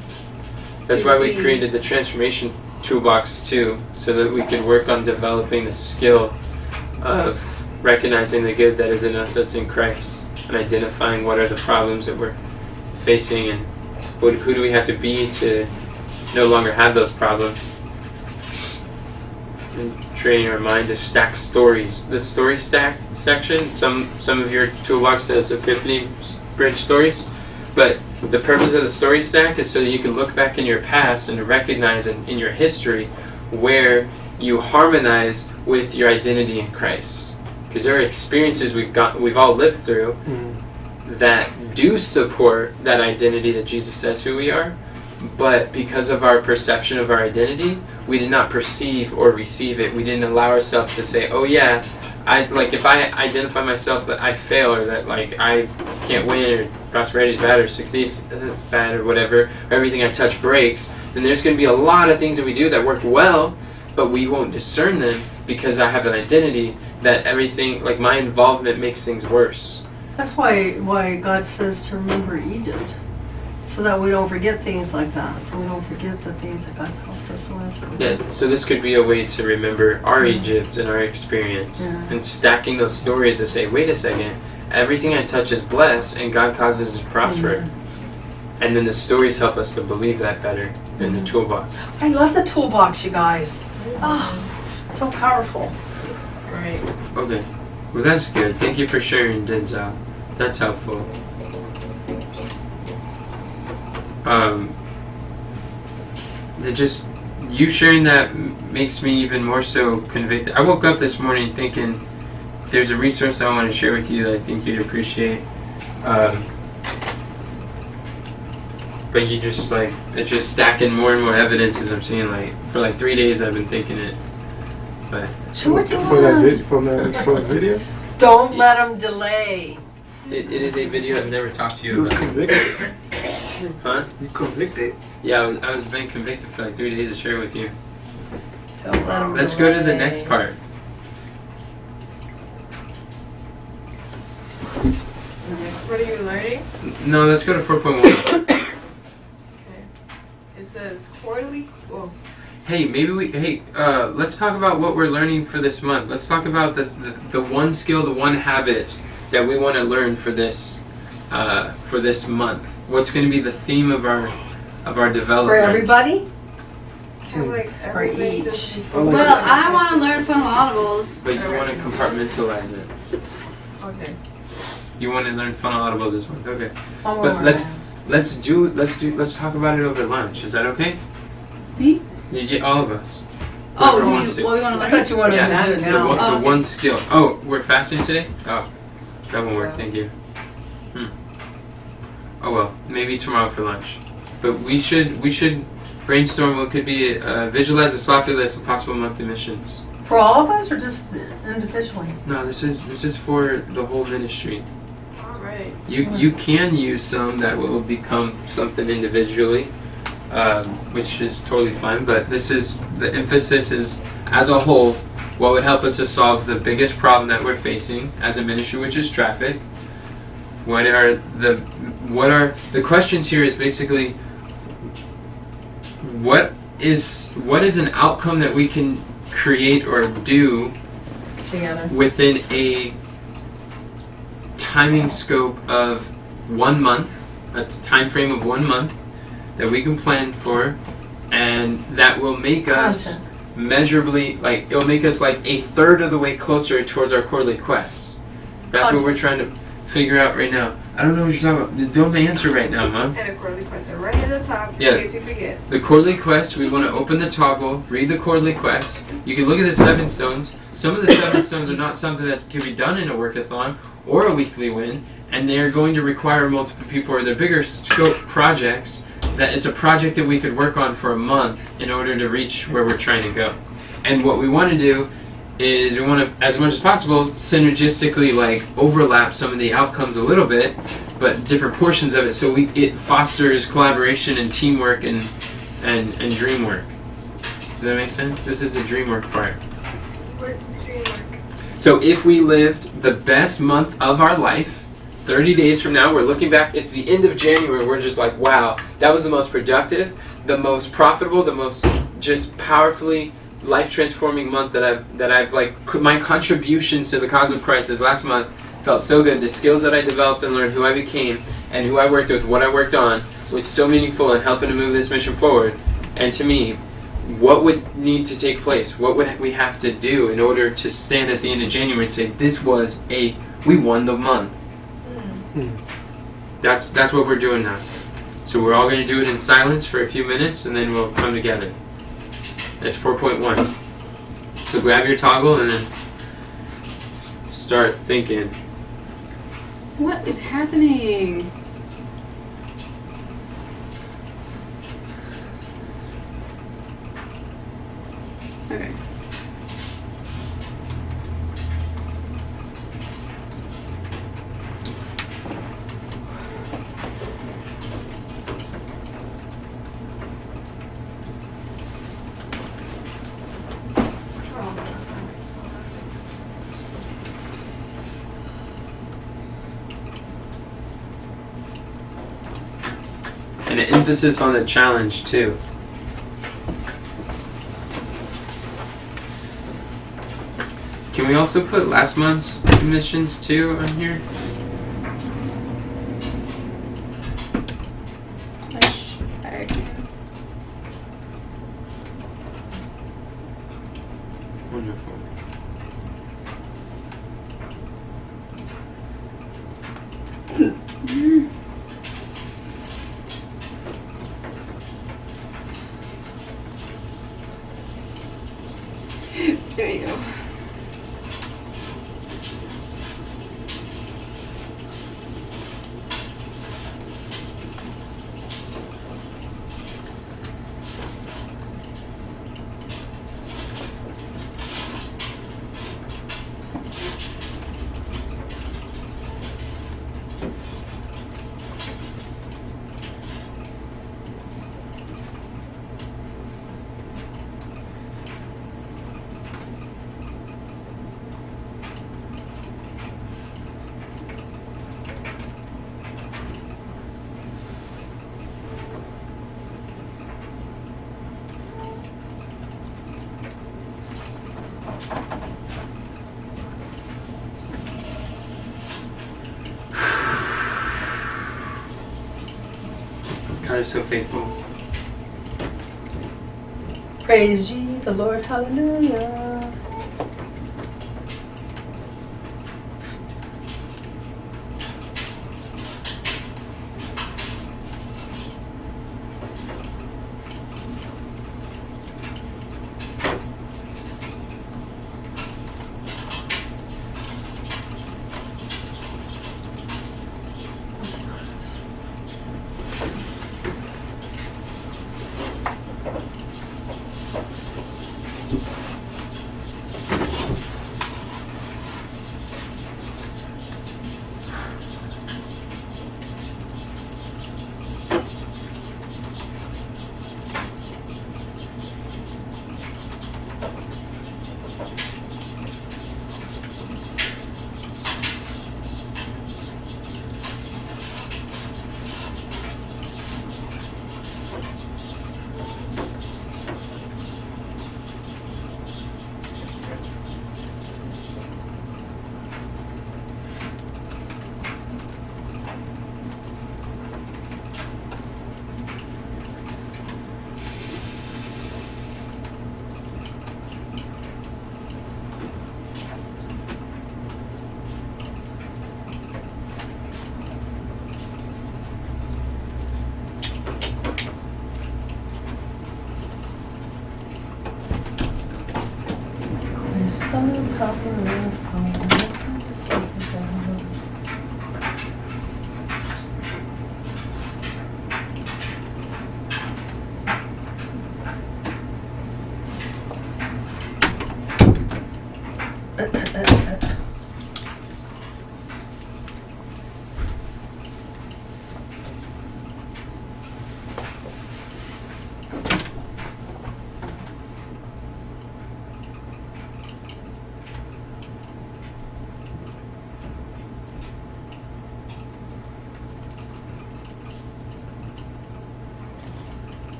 That's why we created the transformation toolbox too, so that we could work on developing the skill of recognizing the good that is in us that's in Christ, and identifying what are the problems that we're facing, and who do we have to be to no longer have those problems. And training our mind to stack stories. The story stack section, some of your toolbox says Epiphany Bridge stories, but the purpose of the story stack is so that you can look back in your past and to recognize in your history where you harmonize with your identity in Christ. Because there are experiences we've all lived through that do support that identity that Jesus says who we are, but because of our perception of our identity, we did not perceive or receive it. We didn't allow ourselves to say, oh yeah, if I identify myself that I fail, or that like I can't win, or prosperity is bad, or succeed is bad, or whatever, or everything I touch breaks, then there's going to be a lot of things that we do that work well, but we won't discern them because I have an identity that everything, like my involvement makes things worse. That's why God says to remember Egypt, so that we don't forget things like that. So we don't forget the things that God's helped us with. Yeah, so this could be a way to remember our Egypt and our experience, and stacking those stories to say, wait a second, everything I touch is blessed, and God causes it to prosper. And then the stories help us to believe that better in the toolbox. I love the toolbox, you guys. Oh, so powerful. It's great. Okay, well that's good. Thank you for sharing, Denzel. That's helpful. Just you sharing that makes me even more so convicted. I woke up this morning thinking there's a resource I want to share with you that I think you'd appreciate. But you just like, it's just stacking more and more evidence as I'm seeing, like for like 3 days I've been thinking it. But So what do you For that want? from the video? Don't let them delay. it is a video I've never talked to You you was about. convicted. Huh? You convicted. Yeah, I was being convicted for like 3 days to share with you. Don't let them Let's go to the delay. next part. What are you learning? No, let's go to 4.1. Okay. It says quarterly. Oh, Hey, let's talk about what we're learning for this month. Let's talk about the one skill, the one habits that we want to learn for this month. What's going to be the theme of our development? For everybody? kind of like everything just each. before. I like Well, this. I want to learn from audibles. But you want to compartmentalize it. Okay. You want to learn funnel audibles this month. Okay. One But more let's- round. Let's talk about it over lunch. Is that okay? Me? You get all of us. Oh, Whoever you wants to. what we want to I learn? thought you wanted Yeah, to do it that's The now. one, Oh, the okay. one skill. Oh, we're fasting today? Oh, that won't work. Thank you. Oh well, maybe tomorrow for lunch. But we should brainstorm what could be visualize a sloppy list of possible monthly missions. For all of us or just individually? No, this is for the whole ministry. All right. You can use some that will become something individually, which is totally fine. But this is the emphasis is as a whole. What would help us to solve the biggest problem that we're facing as a ministry, which is traffic. What are the questions here is basically what is an outcome that we can create or do Together. within a timing scope of 1 month, a time frame of 1 month that we can plan for, and that will make us measurably, like it'll make us like a third of the way closer towards our quarterly quest. That's what we're trying to figure out right now. I don't know what you're talking about. Don't answer right now, Mom. And a quarterly question right at the top in Yeah. case you forget. The quarterly quest, we want to open the toggle, read the quarterly quest. You can look at the 7 stones. Some of the 7 stones are not something that can be done in a workathon or a weekly win, and they're going to require multiple people or they're bigger scope projects that it's a project that we could work on for a month in order to reach where we're trying to go. And what we want to do is we want to, as much as possible, synergistically like overlap some of the outcomes a little bit, but different portions of it, so it fosters collaboration and teamwork and dream work. Does that make sense? This is the dream work part. Dream work. So if we lived the best month of our life, 30 days from now, we're looking back, it's the end of January, we're just like, wow, that was the most productive, the most profitable, the most just powerfully life-transforming month that I've like, my contributions to the cause of Christ this last month felt so good. The skills that I developed and learned, who I became, and who I worked with, what I worked on, was so meaningful in helping to move this mission forward. And to me, what would need to take place? What would we have to do in order to stand at the end of January and say, we won the month? That's what we're doing now. So we're all going to do it in silence for a few minutes, and then we'll come together. That's 4.1. So grab your toggle and then start thinking. What is happening? Okay. And an emphasis on the challenge too. Can we also put last month's missions too on here? Wonderful. There you go. God is so faithful. Praise ye the Lord, hallelujah.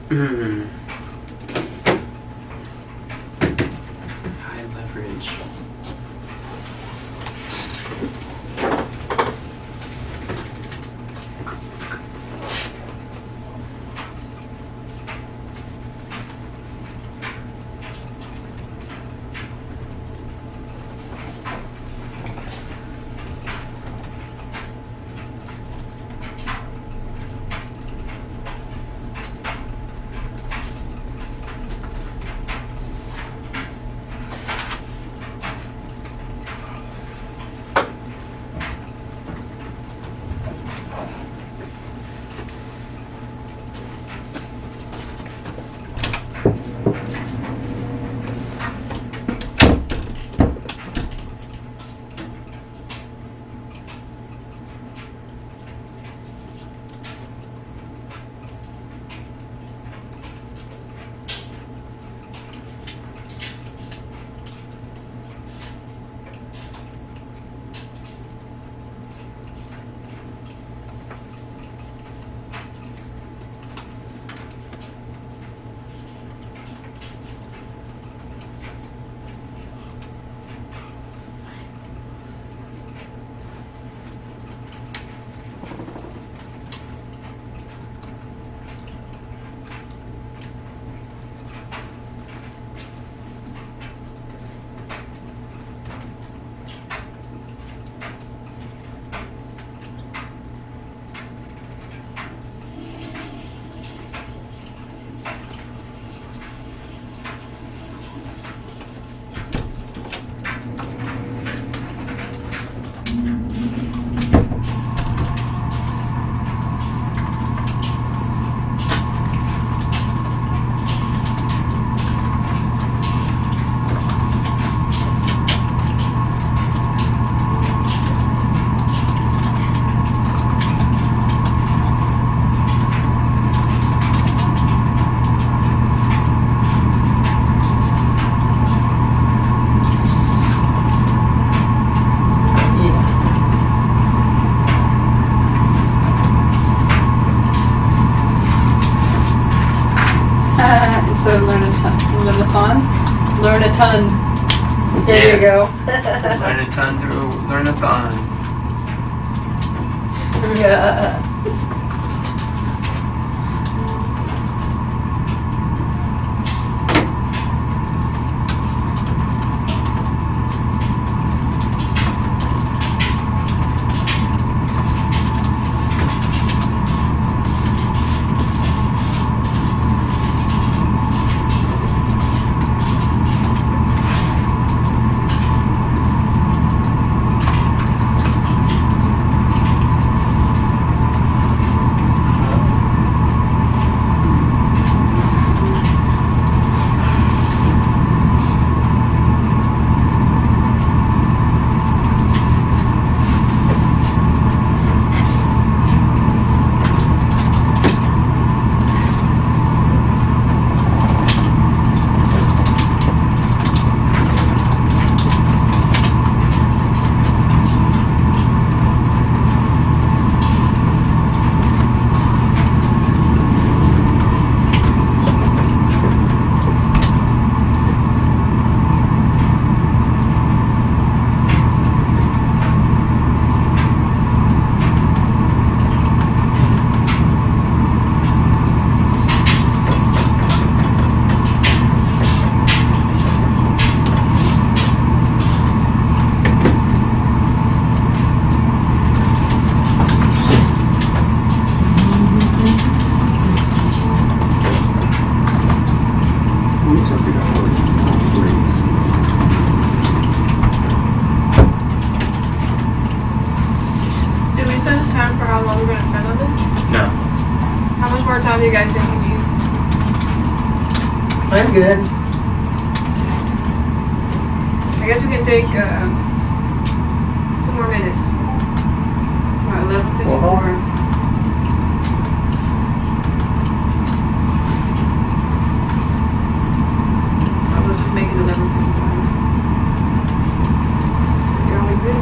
High leverage. Instead of learn a ton. There you go. Learn a ton through learn-a-thon. Yeah. Time for how long we're going to spend on this? No. How much more time do you guys think you need? I'm good. I guess we can take 2 more minutes. It's about 11:54. Let's just make it 11:55. Are we good?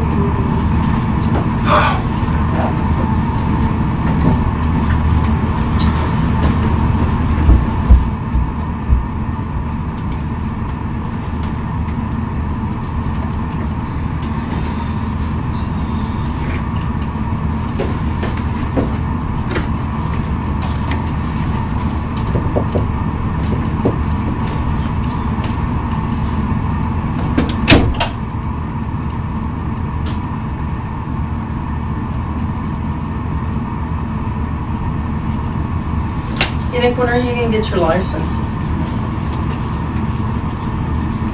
Nick, when are you gonna get your license?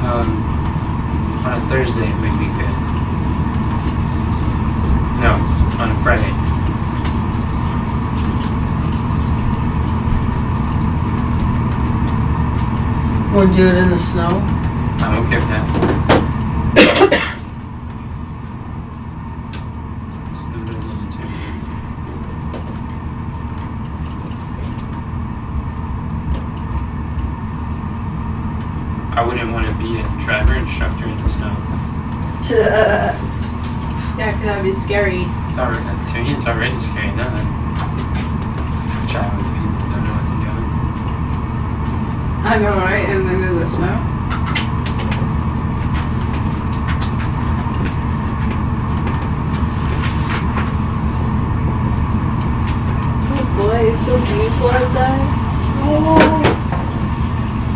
On a Thursday would be good. No, on a Friday. Or do it in the snow? I'm okay with that. Snow doesn't intimidate me. I wouldn't want to be a driver instructor in the snow. Yeah, because that would be scary. It's already, to me, it's already scary enough. Driving with people who don't know what they're doing. I know, right? And then there's the snow. Oh boy, it's so beautiful outside. Oh.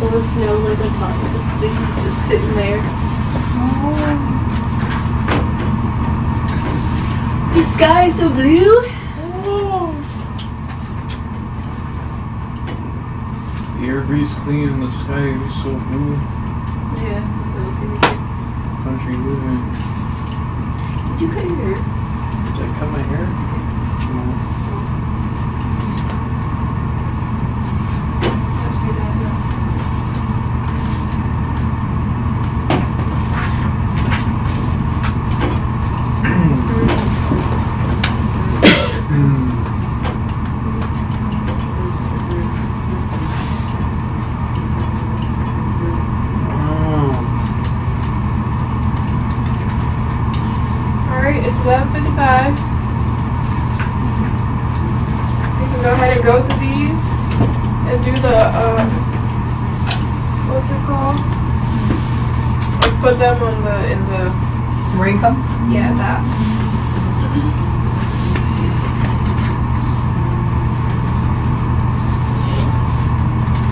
All the snow like on top of the thing, just sitting there. The sky is so blue. The air breeze clean and the sky is so blue. Yeah, that was thinking. Country living. Did you cut your hair? Did I cut my hair? No. Alright, it's 11:55. We can go ahead and go through these and do the, what's it called? Like put them on in the, Rings? yeah, that.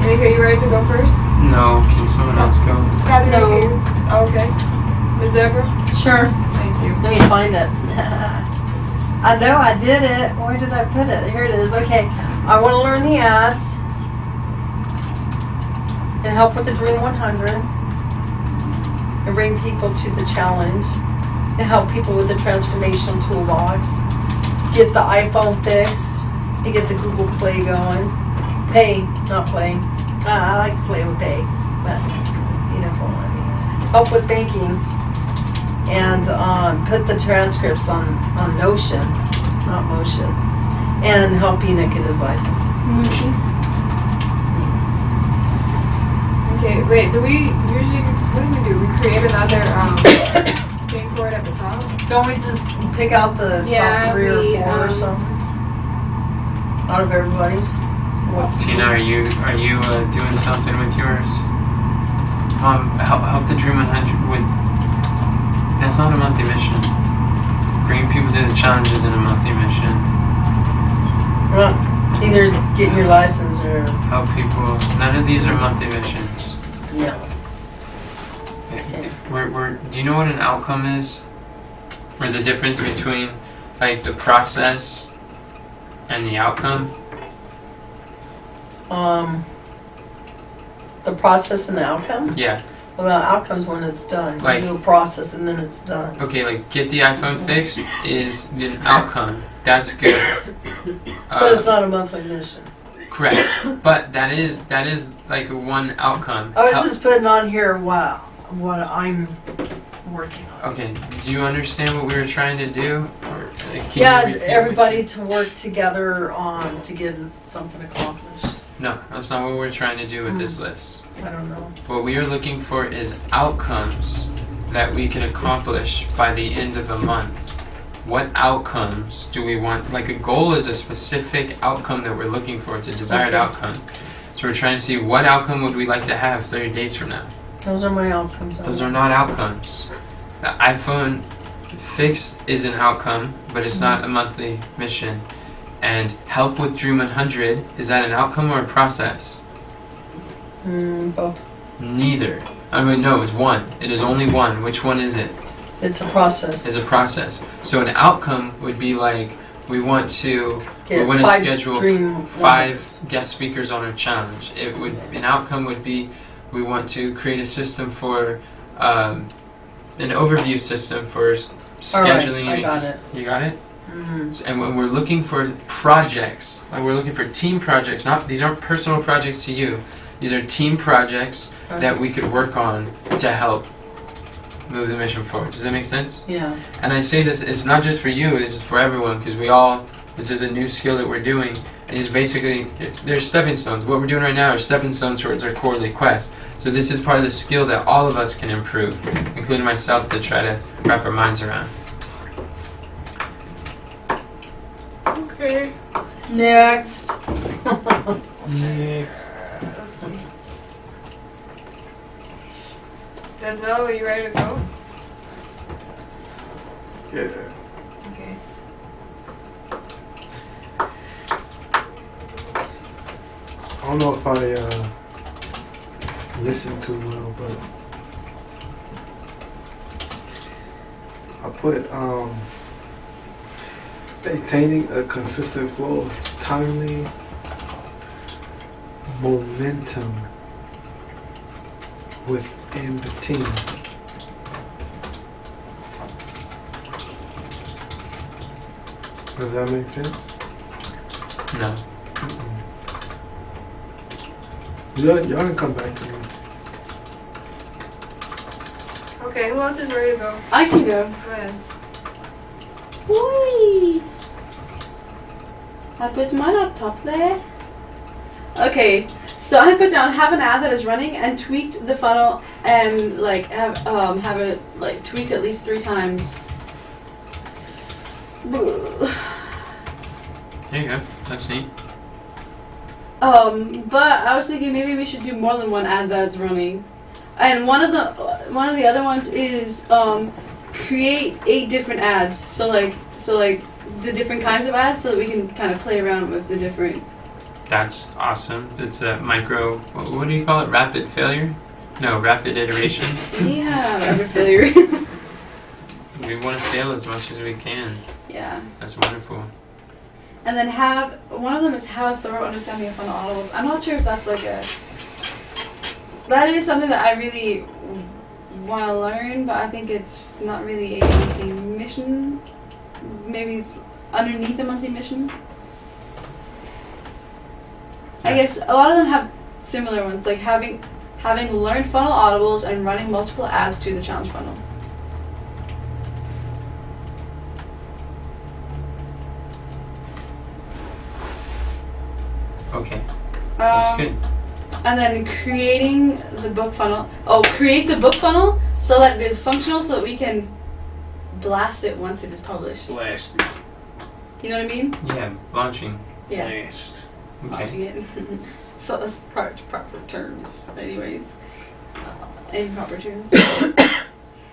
Are you ready to go first? No, can someone else go? Catherine, No. Oh, okay. Ms. Deborah? Sure. Thank you. Let me find it. I know I did it. Where did I put it? Here it is. Okay. I want to learn the ads and help with the Dream 100 and bring people to the challenge and help people with the transformational toolbox. Get the iPhone fixed and get the Google Play going. Pay, not play. I like to play with pay, but you know, won't let me. Help with banking. And put the transcripts on Notion, not Motion, and help Enoch get his license. Okay, wait, do we usually, what do? We create another thing for it at the top? Don't we just pick out the Yeah, top 3 or we, 4 or something out of everybody's? Tina, are you doing something with yours? Help the Dream 100 with. That's not a monthly mission. Bringing people to the challenge isn't a monthly mission. Well, either get your license or Help people. None of these are monthly missions. yeah. Do you know what an outcome is? Or the difference between like the process and the outcome? The process and the outcome? Yeah. Well, the outcome's when it's done. Like- you do a process and then it's done. Okay, like get the iPhone fixed is the outcome. That's good. But it's not a monthly mission. Correct. But that is like one outcome. I was just putting on here what I'm working on. Okay. Do you understand what we were trying to do? Or, can Yeah, you repeat everybody to work together on to get something accomplished. No, that's not what we're trying to do with this list. I don't know. What we are looking for is outcomes that we can accomplish by the end of a month. What outcomes do we want? Like a goal is a specific outcome that we're looking for. It's a desired Okay. outcome. So we're trying to see what outcome would we like to have 30 days from now. Those are my outcomes. Those are not outcomes. The iPhone fixed is an outcome, but it's not a monthly mission. And help with Dream 100, is that an outcome or a process? Both. Neither. I mean, no, it's one. It is only one. Which one is it? It's a process. It's a process. So an outcome would be like we want to Get to 5 schedule dream 5 wonders. guest speakers on our challenge. An outcome would be we want to create a system for an overview system for scheduling. I got it. You got it. Mhm. And when we're looking for projects, like we're looking for team projects, these aren't personal projects to you. These are team projects that we could work on to help move the mission forward. Does that make sense? Yeah. And I say this, it's not just for you, it's for everyone, because this is a new skill that we're doing, and it's basically, there's stepping stones. What we're doing right now are stepping stones towards our quarterly quest. So this is part of the skill that all of us can improve, including myself, to try to wrap our minds around. Okay. Next. Next. Let's see. Denzel, are you ready to go? Yeah. Okay. I don't know if I listened too well, but I put maintaining a consistent flow of timely momentum within the team. Does that make sense? No. Y'all can come back to me. Okay, who else is ready to go? I can go. Go ahead. Whee! I put my laptop there. Okay, so I put down have an ad that is running and tweaked the funnel and like have it like tweaked at least 3 times. There you go. That's neat. But I was thinking maybe we should do more than one ad that's running. And one of the other ones is create 8 different ads. So like the different kinds of ads, so that we can kind of play around with the different. That's awesome. It's a micro, what do you call it? Rapid failure? No, rapid iteration. Yeah, rapid failure. We want to fail as much as we can. Yeah. That's wonderful. And then one of them is have a thorough understanding of funnel audibles. I'm not sure if that's that is something that I really want to learn, but I think it's not really a mission. Maybe it's underneath the monthly mission. I guess a lot of them have similar ones, like having learned funnel audibles and running multiple ads to the challenge funnel. Okay. That's good. And then creating the book funnel. Create the book funnel so that it is functional, so that we can blast it once it is published. Blast. You know what I mean? Yeah, launching. Yeah. Blast. Launching Okay. it. So that's proper terms, anyways. In proper terms.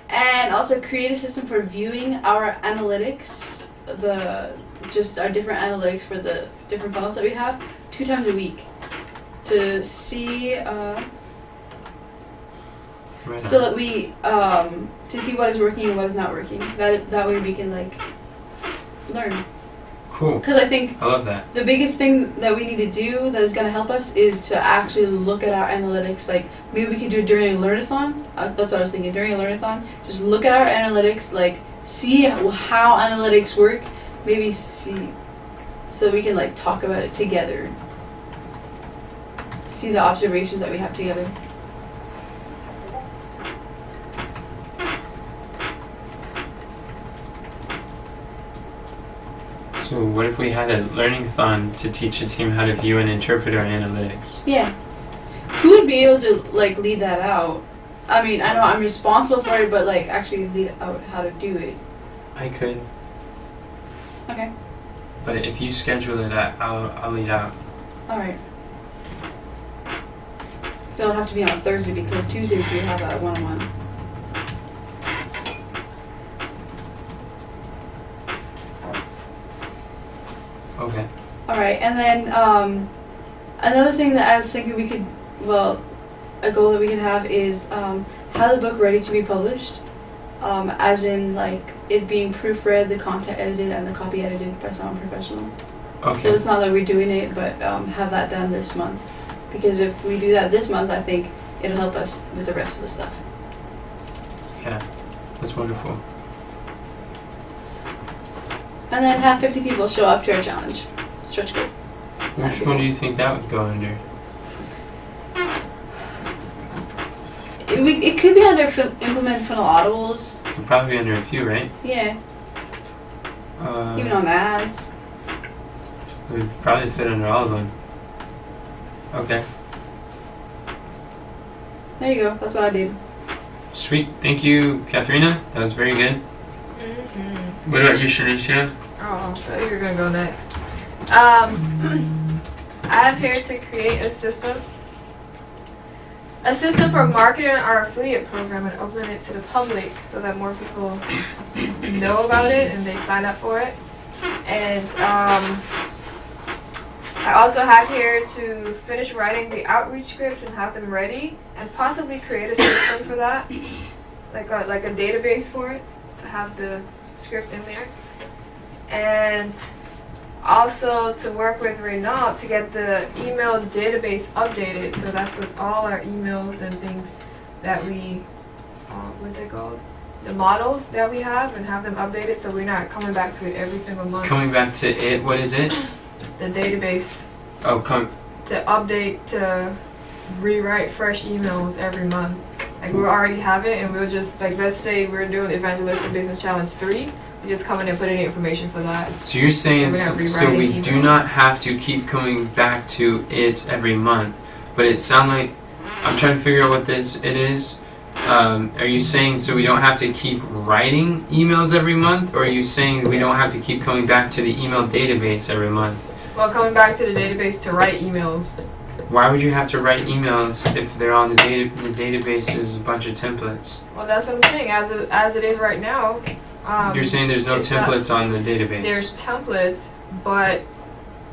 And also create a system for viewing our analytics, our different analytics for the different funnels that we have, 2 times a week, to see Right so on. that we to see what is working and what is not working. That way we can like learn. Cool. Because I think I love that. the biggest thing that we need to do that is going to help us is to actually look at our analytics. Like maybe we could do it during a learnathon. That's what I was thinking. During a learnathon, just look at our analytics, like see how analytics work. Maybe see so we can like talk about it together. See the observations that we have together. So what if we had a learning-thon to teach a team how to view and interpret our analytics? Yeah. Who would be able to like lead that out? I mean, I know I'm responsible for it, but like actually lead out how to do it. I could. Okay. But if you schedule it, I'll lead out. All right. So it'll have to be on a Thursday because Tuesdays we have a one-on-one. Okay. All right, and then another thing that I was thinking a goal that we could have is have the book ready to be published. as in like it being proofread, the content edited, and the copy edited by someone professional. So Okay. it's not that we're doing it, but have that done this month. Because if we do that this month, I think it'll help us with the rest of the stuff. Yeah. That's wonderful. And then have 50 people show up to our challenge. Stretch goal. Which one do you think that would go under? It could be under implement funnel audibles. Could probably be under a few, right? Yeah, even on ads. It would probably fit under all of them. Okay. There you go. That's what I did. Sweet. Thank you, Katharina. That was very good. Mm-hmm. What about you, Shanicia? Oh, I thought you were gonna go next. I am here to create a system for marketing our affiliate program and open it to the public so that more people know about it and they sign up for it. And I also have here to finish writing the outreach scripts and have them ready, and possibly create a system for that, like a database for it, to have the scripts in there. And also to work with Renault to get the email database updated, so that's with all our emails and things that we, what's it called? The models that we have, and have them updated so we're not coming back to it every single month. Coming back to it, what is it? The database. Oh, To update, to rewrite fresh emails every month. Like we already have it, and we'll just, like, let's say we're doing Evangelistic Business Challenge 3, we just come in and put in the information for that. So you're saying So we're not so we rewriting do emails. not have to keep coming back to it every month, but it sounds like I'm trying to figure out what it is. Are you saying so we don't have to keep writing emails every month, or are you saying we don't have to keep coming back to the email database every month? Well, coming back to the database to write emails. Why would you have to write emails if they're on the database is a bunch of templates? Well, that's what I'm saying. As it is right now. You're saying there's no it's not- templates on the database. There's templates, but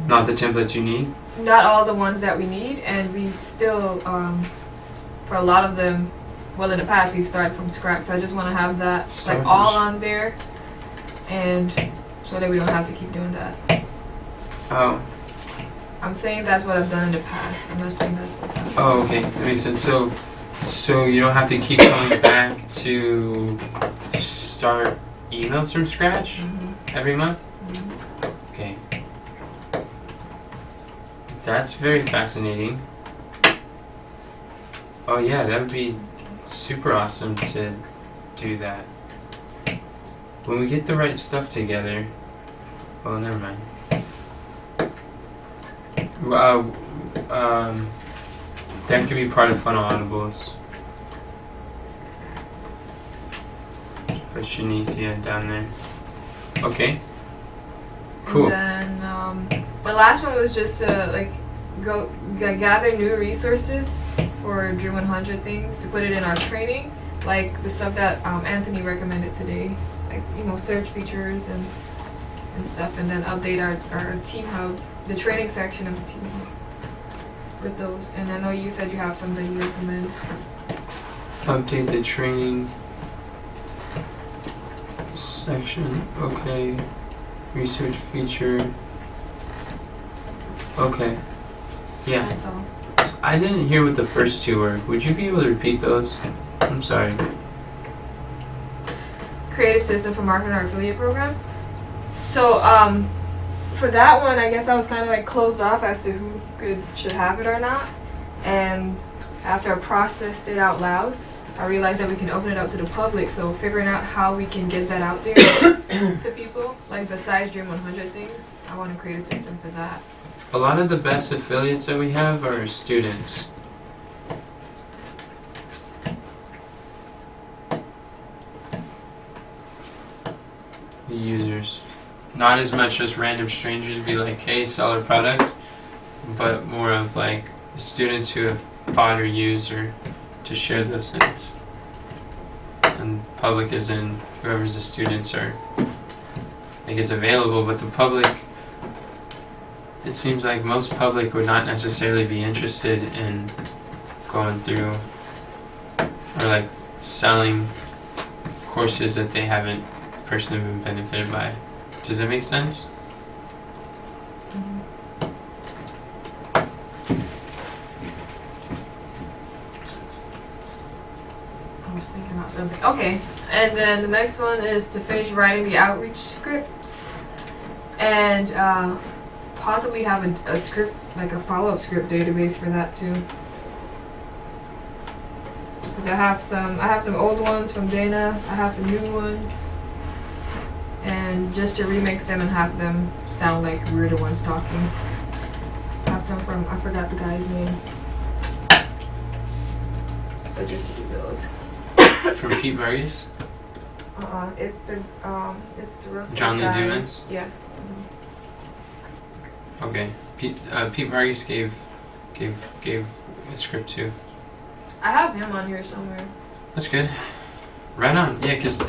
Not the templates you need? not all the ones that we need, and we still, for a lot of them, well, in the past we've started from scratch. So I just want to have that Start like from all on there, and so that we don't have to keep doing that. Oh. I'm saying that's what I've done in the past. I'm not saying that's what's happening. Oh, okay. That makes sense. So you don't have to keep coming back to start emails from scratch every month? Okay. That's very fascinating. Oh yeah, that would be super awesome to do that. When we get the right stuff together, well, never mind. That could be part of Funnel Audibles. For Shanicia down there. Okay. Cool. And then the last one was just like gather new resources for Dream 100 things to put it in our training, like the stuff that Anthony recommended today, like search features and stuff, and then update our Team Hub, the training section of the Team Hub with those. And I know you said you have something you recommend. Update the training section. Okay. Research feature. Okay. Yeah. That's all. I didn't hear what the first two were. Would you be able to repeat those? I'm sorry. Create a system for marketing our affiliate program. So for that one, I guess I was kind of like closed off as to who should have it or not. And after I processed it out loud, I realized that we can open it up to the public. So figuring out how we can get that out there to people, like besides Dream 100 things, I want to create a system for that. A lot of the best affiliates that we have are students. The users. Not as much as random strangers be like, hey, sell our product, but more of like students who have bought or used or to share those things. And public is in whoever's the students are. Like it's available, but the public, it seems like most public would not necessarily be interested in going through or like selling courses that they haven't personally been benefited by. Does that make sense? I was thinking about something. Okay, and then the next one is to finish writing the outreach scripts and possibly have a script, like a follow-up script database for that too. Because I have some old ones from Dana. I have some new ones, and just to remix them and have them sound like we're the ones talking. I have some from, I forgot the guy's name, but just to do those. From Pete Vargas? It's the roast John Lee guy. Dumas? Yes. Okay. Pete Vargas gave a script too. I have him on here somewhere. That's good. Right on. Yeah, because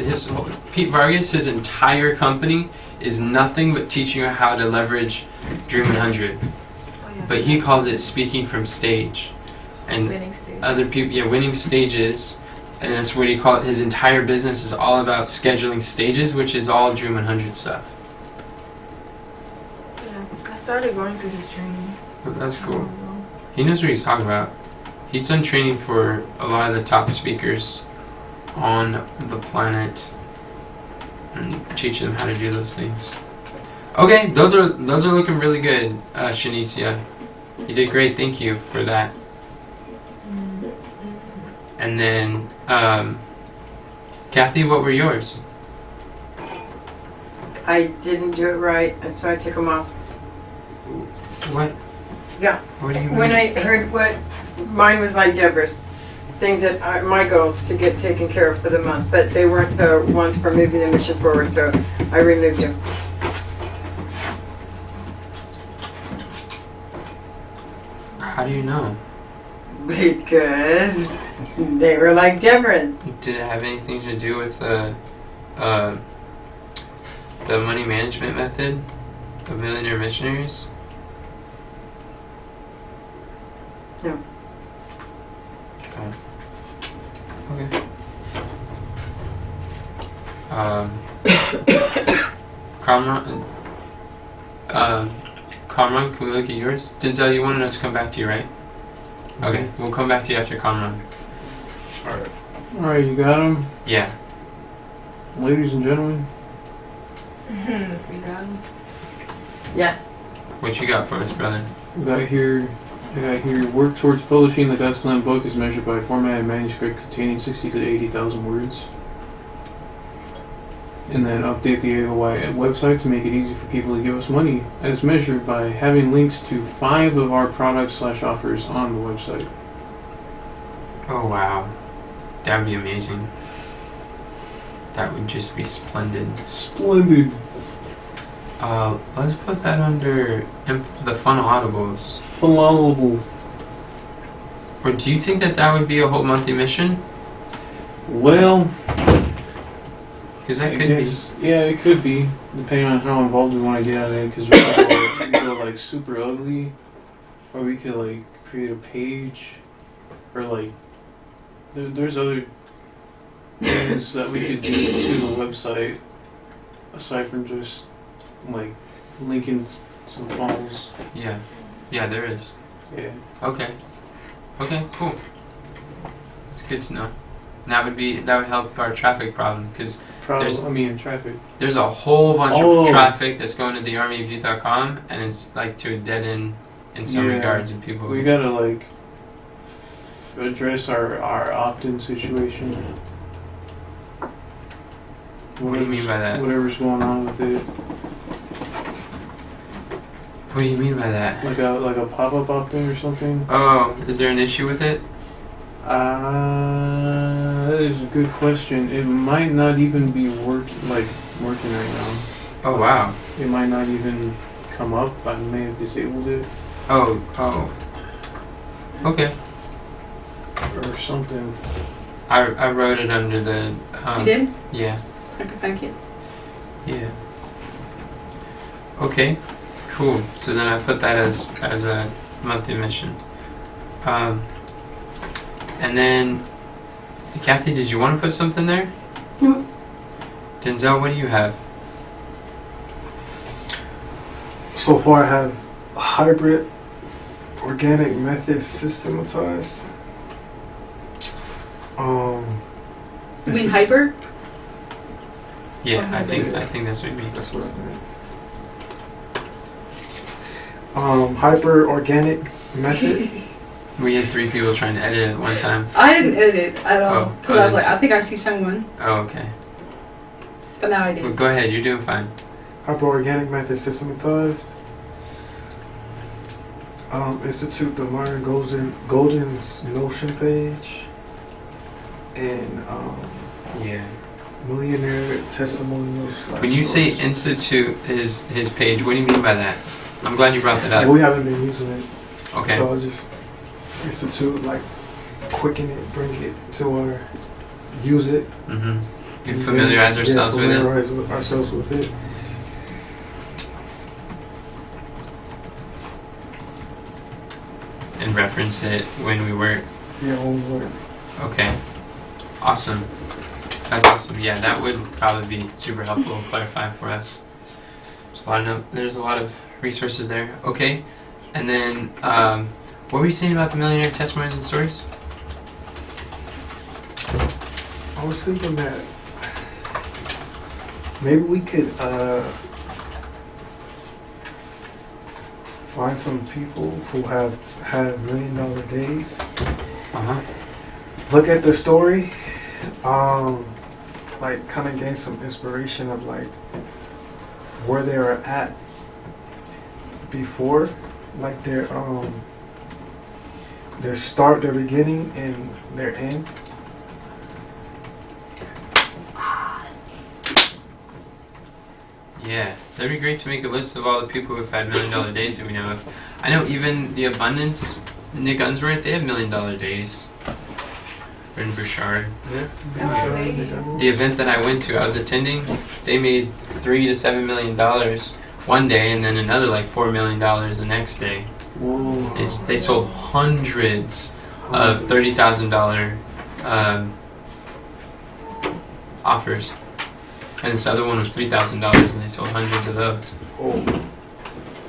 Pete Vargas, his entire company is nothing but teaching you how to leverage Dream 100. Oh, yeah. But he calls it speaking from stage. And Winning stage. other people, yeah, winning stages. And that's what he called his entire business is all about scheduling stages, which is all Dream 100 stuff. Yeah. I started going through his training. But that's I cool. don't know. He knows what he's talking about. He's done training for a lot of the top speakers on the planet and teach them how to do those things. Okay, those are looking really good, Shanicia. You did great. Thank you for that. And then, Kathy, what were yours? I didn't do it right, and so I took them off. What? Yeah. What do you mean? When I heard what mine was like Deborah's, things that are my goals to get taken care of for the month, but they weren't the ones for moving the mission forward, so I removed them. How do you know? Because they were like Deborah's. Did it have anything to do with the money management method of Millionaire Missionaries? No. Okay. Kamran, can we look at yours? Denzel, you wanted us to come back to you, right? Okay, we'll come back to you after Kamran. Alright, you got them? Yeah. Ladies and gentlemen, We got him. Yes. What you got for us, brother? I got here, work towards publishing the God's Plan book is measured by a formatted manuscript containing 60 to 80,000 words. And then update the AOY website to make it easy for people to give us money, as measured by having links to 5 of our products/offers on the website. Oh, wow. That would be amazing. That would just be splendid. Splendid. Let's put that under the funnel audibles. Phenomenal. Or do you think that would be a whole monthly mission? Well, Because that I could guess, yeah, it could be, depending on how involved we want to get on it, because we could go like super ugly, or we could like create a page, or like, there's other things that we could do to the website, aside from just like linking some funnels. Yeah. Yeah, there is. Yeah. Okay. Okay, cool. That's good to know. That would help our traffic problem, because Traffic. there's a whole bunch Oh. of traffic that's going to thearmyofyouth.com, and it's like to a dead end in some Yeah. regards, and people. We gotta like address our opt-in situation. What do you mean by that? Whatever's going on with it. What do you mean by that? Like a pop-up opt-in or something? Oh, is there an issue with it? That is a good question. It might not even be working right now. Oh, wow. It might not even come up. I may have disabled it Oh. Okay. or something. I wrote it under the. You did? Yeah. Okay, thank you. Yeah. Okay. Cool. So then I put that as a monthly mission. And then, Kathy, did you want to put something there? Denzel, what do you have? So far, I have hybrid organic method systematized. You mean hyper? Yeah, I think that's what it means. That's what I meant. Hyper organic method. We had 3 people trying to edit it at one time. I didn't edit it at all Oh, because I was like, I think I see someone, Oh, okay. but now I Well, did. go ahead. You're doing fine. Hyper organic method systematized. Institute the Myron Golden's Notion page. And Yeah. Millionaire Testimonies. When you say institute his page, what do you mean by that? I'm glad you brought that up. we haven't been using it. Okay. So I'll just institute, like, quicken it, bring it to our, use it. Mm-hmm. You and familiarize then, ourselves with it. familiarize ourselves with it. And reference it when we work. Yeah, when we work. Okay. Awesome. That's awesome. Yeah, that would probably be super helpful to clarify for us. There's a lot of resources there. Okay. And then, what were you saying about the Millionaire Testimonies and Stories? I was thinking that maybe we could find some people who have had $1 million days. Uh-huh. Look at their story, like kind of gain some inspiration of like where they were at before, like their start, their beginning, and their end. Yeah, that'd be great to make a list of all the people who've had $1 million days that we know of. I know even the Abundance, Nick Unsworth, they have $1 million days. Bryn Burchard. Yeah. The event that I went to, I was attending, they made $3 to $7 million one day, and then another like $4 million the next day. Whoa. They sold hundreds of $30,000 offers. And this other one was $3,000, and they sold hundreds of those. Oh.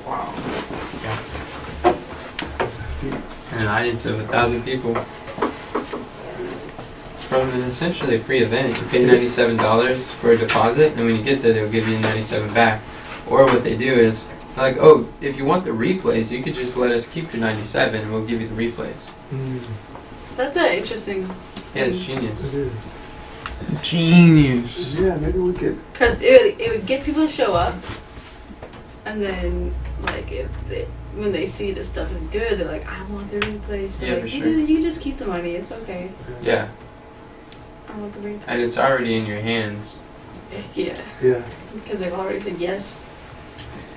Wow. Yeah. That's deep. And I did so with 1,000 people. From an essentially free event, you pay $97 for a deposit, and when you get there, they'll give you $97 back. Or what they do is, like, oh, if you want the replays, you could just let us keep your $97, and we'll give you the replays. That's interesting. Yeah, it's genius. It is. Genius. Yeah, maybe we could. Because it would get people to show up, and then like when they see this stuff is good, they're like, I want the replays. So Yeah, like, for sure. You just keep the money. It's okay. Yeah, I want the replays. and it's already in your hands. Yeah, Yeah. because they've already said yes.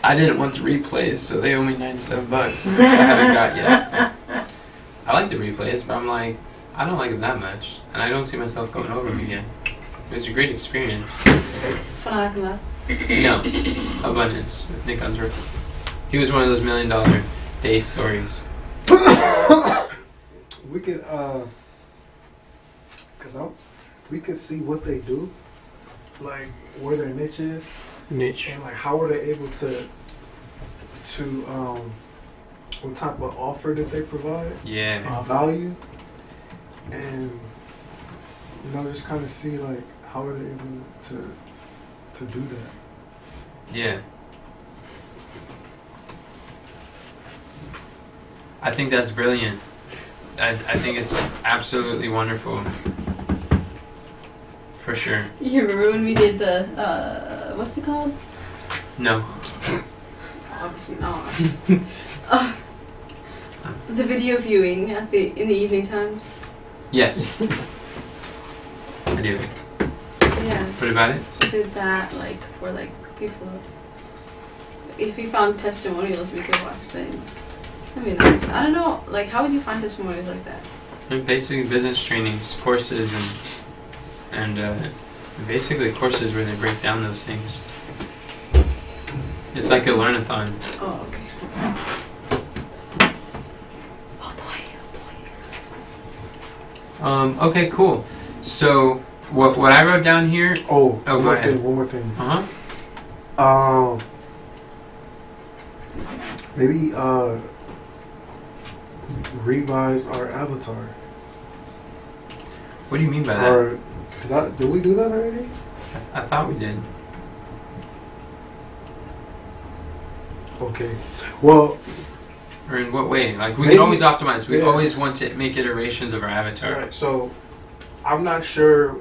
I didn't want the replays, so they owe me $97, which I haven't got yet. I like the replays, but I'm like, I don't like them that much, and I don't see myself going over them again. It was a great experience. Fun after that. No, Abundance with Nick Unsworth. He was one of those $1 million day stories. We could, we could see what they do, like where their niche is, Niche. and like how are they able to what type of offer that they provide, Yeah. value, and just kind of see like how are they able to do that. Yeah. I think that's brilliant. I think it's absolutely wonderful. For sure. You remember when we did the what's it called? No. Obviously not. The video viewing in the evening times. Yes. I do. Yeah. What about it? We did that for people. If we found testimonials, we could watch them. That'd be nice. I don't know, how would you find testimonials like that? They're basically business trainings, courses, and basically courses where they break down those things. It's like a learn-a-thon. Oh, okay. Oh boy. Okay, cool. So what I wrote down here. Oh, go ahead. One more thing. Maybe revise our avatar. What do you mean by that? Or did we do that already? I thought we did. Okay. Well. Or in what way? Like we maybe, can always optimize. We yeah. always want to make iterations of our avatar. Right. So I'm not sure.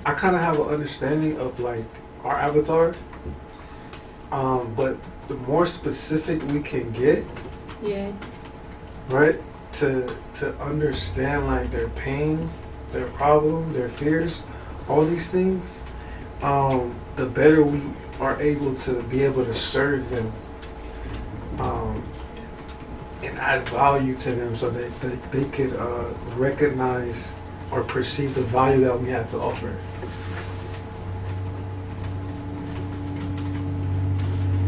I kind of have an understanding of like our avatar. But the more specific we can get, right, to understand like their pain, their problem, their fears, all these things, the better we are able to be able to serve them, and add value to them, so that they could recognize or perceive the value that we have to offer.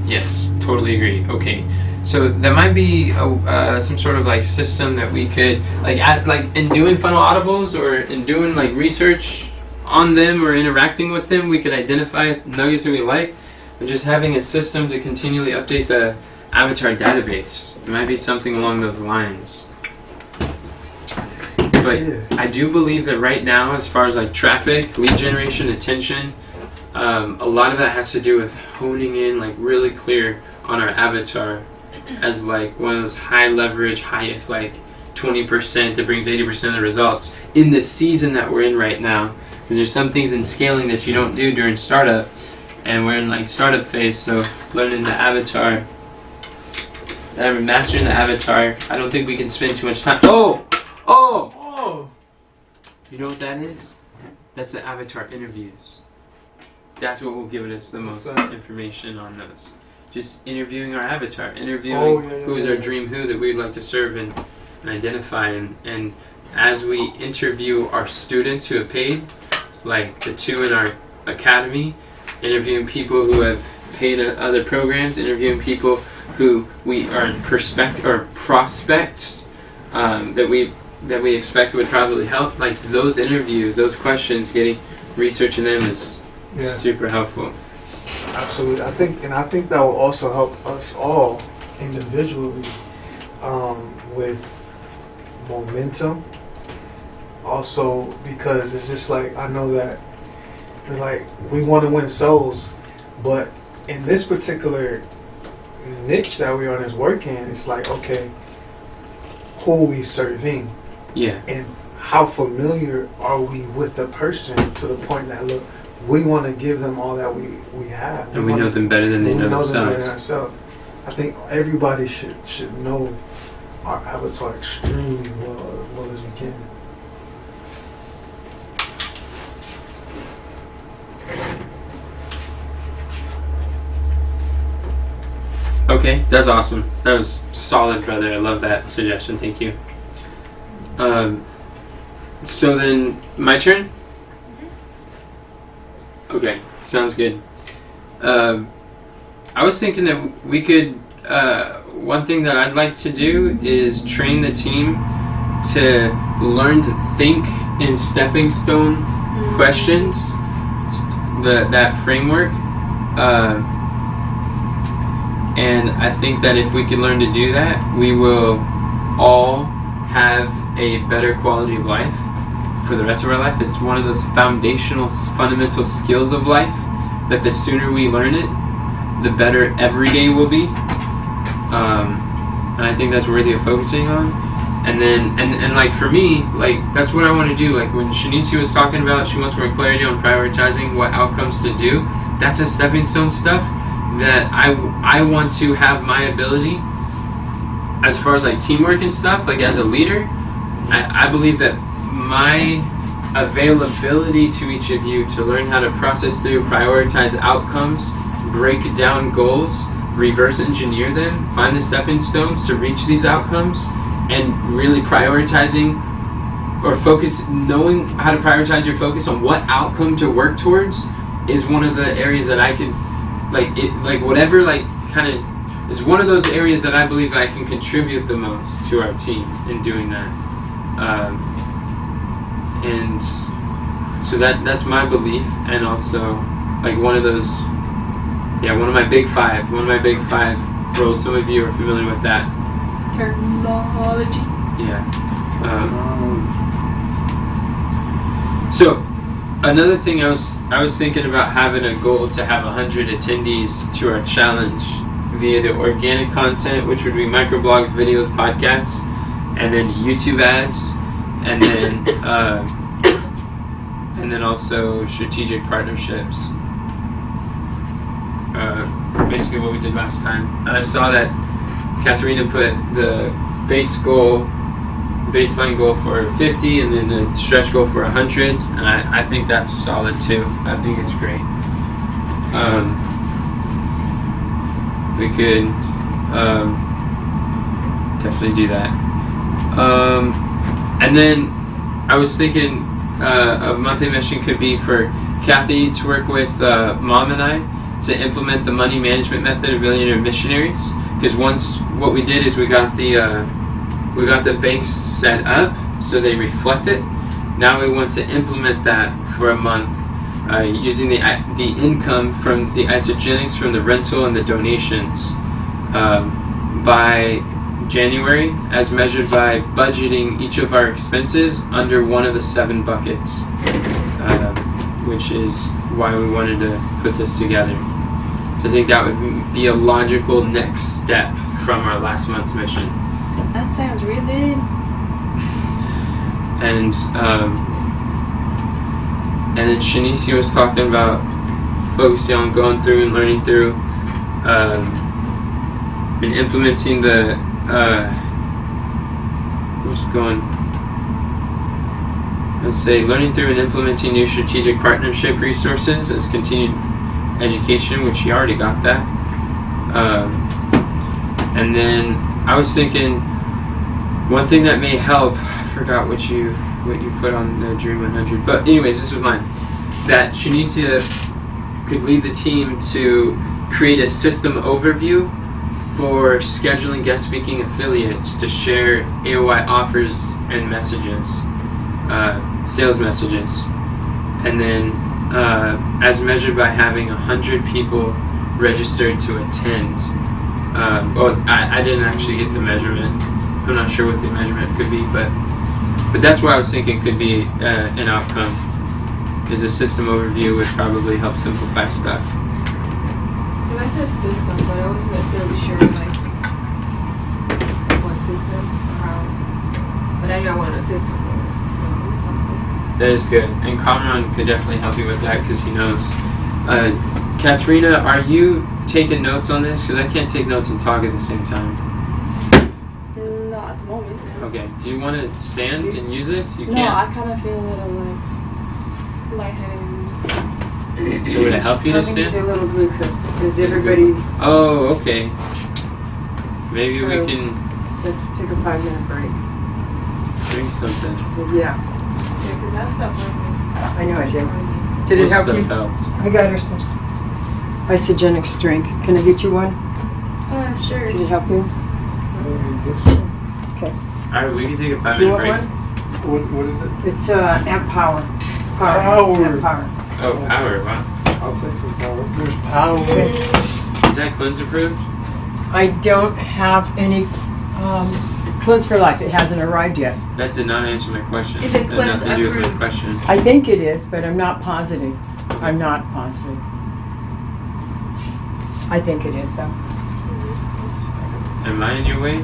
Yes, totally agree. Okay, so there might be some sort of like system that we could like in doing funnel audibles or in doing like research on them or interacting with them, we could identify nuggets that we like, and just having a system to continually update the avatar database. It might be something along those lines. But I do believe that right now, as far as like traffic, lead generation, attention, a lot of that has to do with honing in like really clear on our avatar as like one of those high leverage, highest like 20% that brings 80% of the results in the season that we're in right now. Because there's some things in scaling that you don't do during startup, and we're in like startup phase, so learning the avatar, mastering the avatar. I don't think we can spend too much time. Oh! You know what that is? That's the avatar interviews. That's what will give us the most information on those. Just interviewing our avatar, interviewing who is our dream who that we'd like to serve and identify. And as we interview our students who have paid, like the 2 in our academy, interviewing people who have paid other programs, interviewing people who we are in prospects that we expect would probably help. Like those interviews, those questions, getting research in them is super helpful. Absolutely. I think that will also help us all individually with momentum. Also, because it's just like, I know that like we want to win souls, but in this particular niche that we're on is working, it's like, okay, who are we serving? Yeah. And how familiar are we with the person to the point that, look, we want to give them all that we have. And we know them better than they know themselves. I think everybody should know our avatar extremely well, as well as we can. Okay, that's awesome. That was solid, brother. I love that suggestion. Thank you. So then, my turn? Okay, sounds good. I was thinking that we could, one thing that I'd like to do is train the team to learn to think in stepping stone questions, that framework. And I think that if we can learn to do that, we will all have a better quality of life for the rest of our life. It's one of those foundational, fundamental skills of life that the sooner we learn it, the better every day will be. And I think that's worthy of focusing on. And then, and like for me, like that's what I want to do. Like when Shanice was talking about, she wants more clarity on prioritizing what outcomes to do. That's a stepping stone stuff that I want to have my ability as far as like teamwork and stuff, like as a leader. I believe that my availability to each of you to learn how to process through, prioritize outcomes, break down goals, reverse engineer them, find the stepping stones to reach these outcomes, and really prioritizing or focus, knowing how to prioritize your focus on what outcome to work towards is one of the areas that I could it's one of those areas that I believe I can contribute the most to our team in doing that. And so So that's my belief, and also like one of my big five roles. Some of you are familiar with that Terminology. Yeah. So another thing I was thinking about having a goal to have 100 attendees to our challenge via the organic content, which would be microblogs, videos, podcasts, and then YouTube ads, and then also strategic partnerships. Basically what we did last time. And I saw that Katharina put the baseline goal for 50 and then the stretch goal for 100, and I think that's solid too. I think it's great. We could definitely do that. And then I was thinking a monthly mission could be for Kathy to work with Mom and I to implement the money management method of Millionaire missionaries. Because once what we did is we got the banks set up so they reflect it. Now we want to implement that for a month using the income from the isogenics from the rental and the donations by January, as measured by budgeting each of our expenses under one of the 7 buckets, which is why we wanted to put this together. So I think that would be a logical next step from our last month's mission. That sounds real good. And then Shanicia was talking about focusing on going through and learning through and implementing the learning through and implementing new strategic partnership resources as continued education, which she already got that. And then I was thinking one thing that may help, I forgot what you put on the Dream 100, but anyways, this was mine, that Shanicia could lead the team to create a system overview for scheduling guest speaking affiliates to share AOI offers and messages, sales messages, and then as measured by having 100 people registered to attend. I didn't actually get the measurement. I'm not sure what the measurement could be, but that's what I was thinking could be an outcome. Is a system overview would probably help simplify stuff. And I said system, but I wasn't necessarily sure like what system or how. But I knew I wanted a system for it, so it was something. That is good, and Conran could definitely help you with that because he knows. Katharina, are you taking notes on this? Because I can't take notes and talk at the same time. Not at the moment. No. Okay, do you want to stand and use it? You No, can't? I kind of feel a little lightheaded. So would it help you to I think it's stand? a little glucose because everybody's. Oh, okay. Maybe we So- can Let's take a 5-minute break. drink something. Yeah, Yeah, because that stuff I know I did. Did it What help stuff you? helped? I got her some isogenics drink. Can I get you one? Sure. Did it help you? Alright, we can take a Do you 5-minute want break. one? What is it? It's amp power. Power. Amp power. Oh, power, wow. I'll take some power. There's power. Is that cleanse approved? I don't have any Cleanse for Life. It hasn't arrived yet. That did not answer my question. Is it That had cleanse nothing to do with my approved? question. I think it is, but I'm not positive. I'm not positive. I think it is, though. Am I in your way?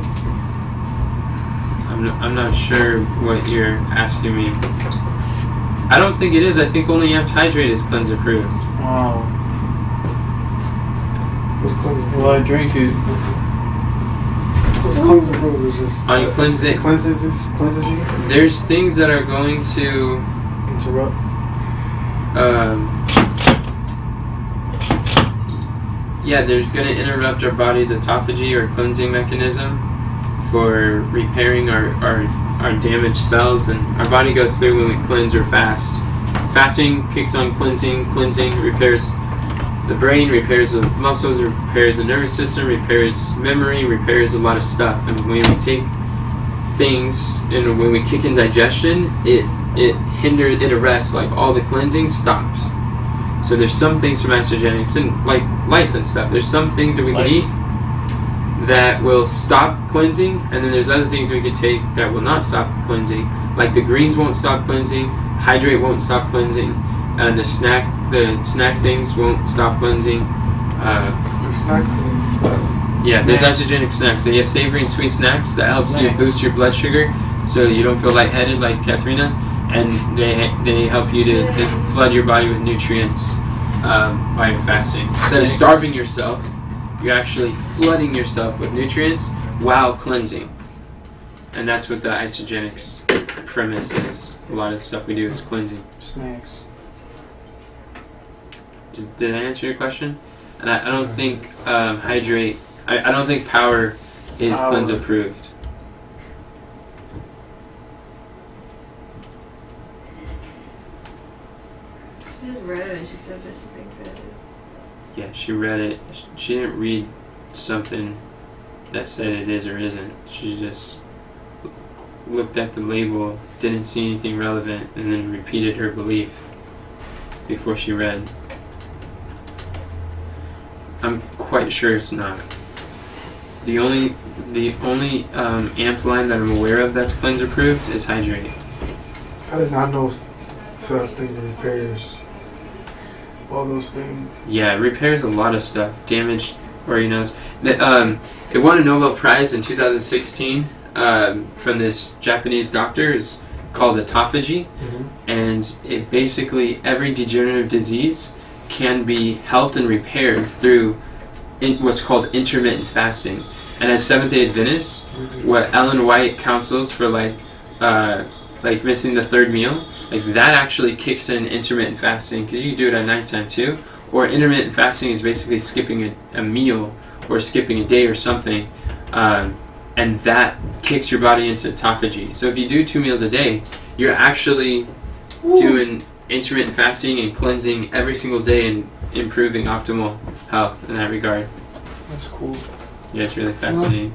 I'm not sure what you're asking me. I don't think it is. I think only Amped Hydrate is cleanse approved. Wow. What's cleansing? Well, I drank it. What's cleansing approved? Is just On your cleanse it. cleanses me? There's things that are going to Interrupt. they're going to interrupt our body's autophagy or cleansing mechanism for repairing our damaged cells, and our body goes through when we cleanse or fast. Fasting kicks on cleansing repairs the brain, repairs the muscles, repairs the nervous system, repairs memory, repairs a lot of stuff. And when we take things and when we kick in digestion, it it arrests, like all the cleansing stops. So there's some things from isagenix and like life and stuff. There's some things that we can eat that will stop cleansing, and then there's other things we can take that will not stop cleansing. Like the greens won't stop cleansing, hydrate won't stop cleansing, and the snack things won't stop cleansing. The snack things stuff. Yeah, there's isogenic snacks. They have savory and sweet snacks that helps you boost your blood sugar, so you don't feel lightheaded like Katharina, and they help you to flood your body with nutrients while you're fasting. Instead of starving yourself, you're actually flooding yourself with nutrients while cleansing. And that's what the isogenics premise is. A lot of the stuff we do is cleansing. Snacks. Did I answer your question? And I don't think hydrate. I don't think power is cleanse approved. She just read it and she said that she thinks it is. Yeah, she read it. She didn't read something that said it is or isn't. She just looked at the label, didn't see anything relevant, and then repeated her belief before she read. I'm quite sure it's not. The only amp line that I'm aware of that's cleanse approved is hydrate. I did not know fasting repairs all those things. Yeah, it repairs a lot of stuff. Damaged organelles. It won a Nobel Prize in 2016 from this Japanese doctor. It's called autophagy, and it basically every degenerative disease can be helped and repaired through what's called intermittent fasting. And as Seventh-day Adventists, what Ellen White counsels for like missing the third meal, like that actually kicks in intermittent fasting, because you can do it at nighttime too. Or intermittent fasting is basically skipping a meal or skipping a day or something, and that kicks your body into autophagy. So if you do 2 meals a day, you're actually doing intermittent fasting and cleansing every single day and improving optimal health in that regard. That's cool. Yeah, it's really fascinating.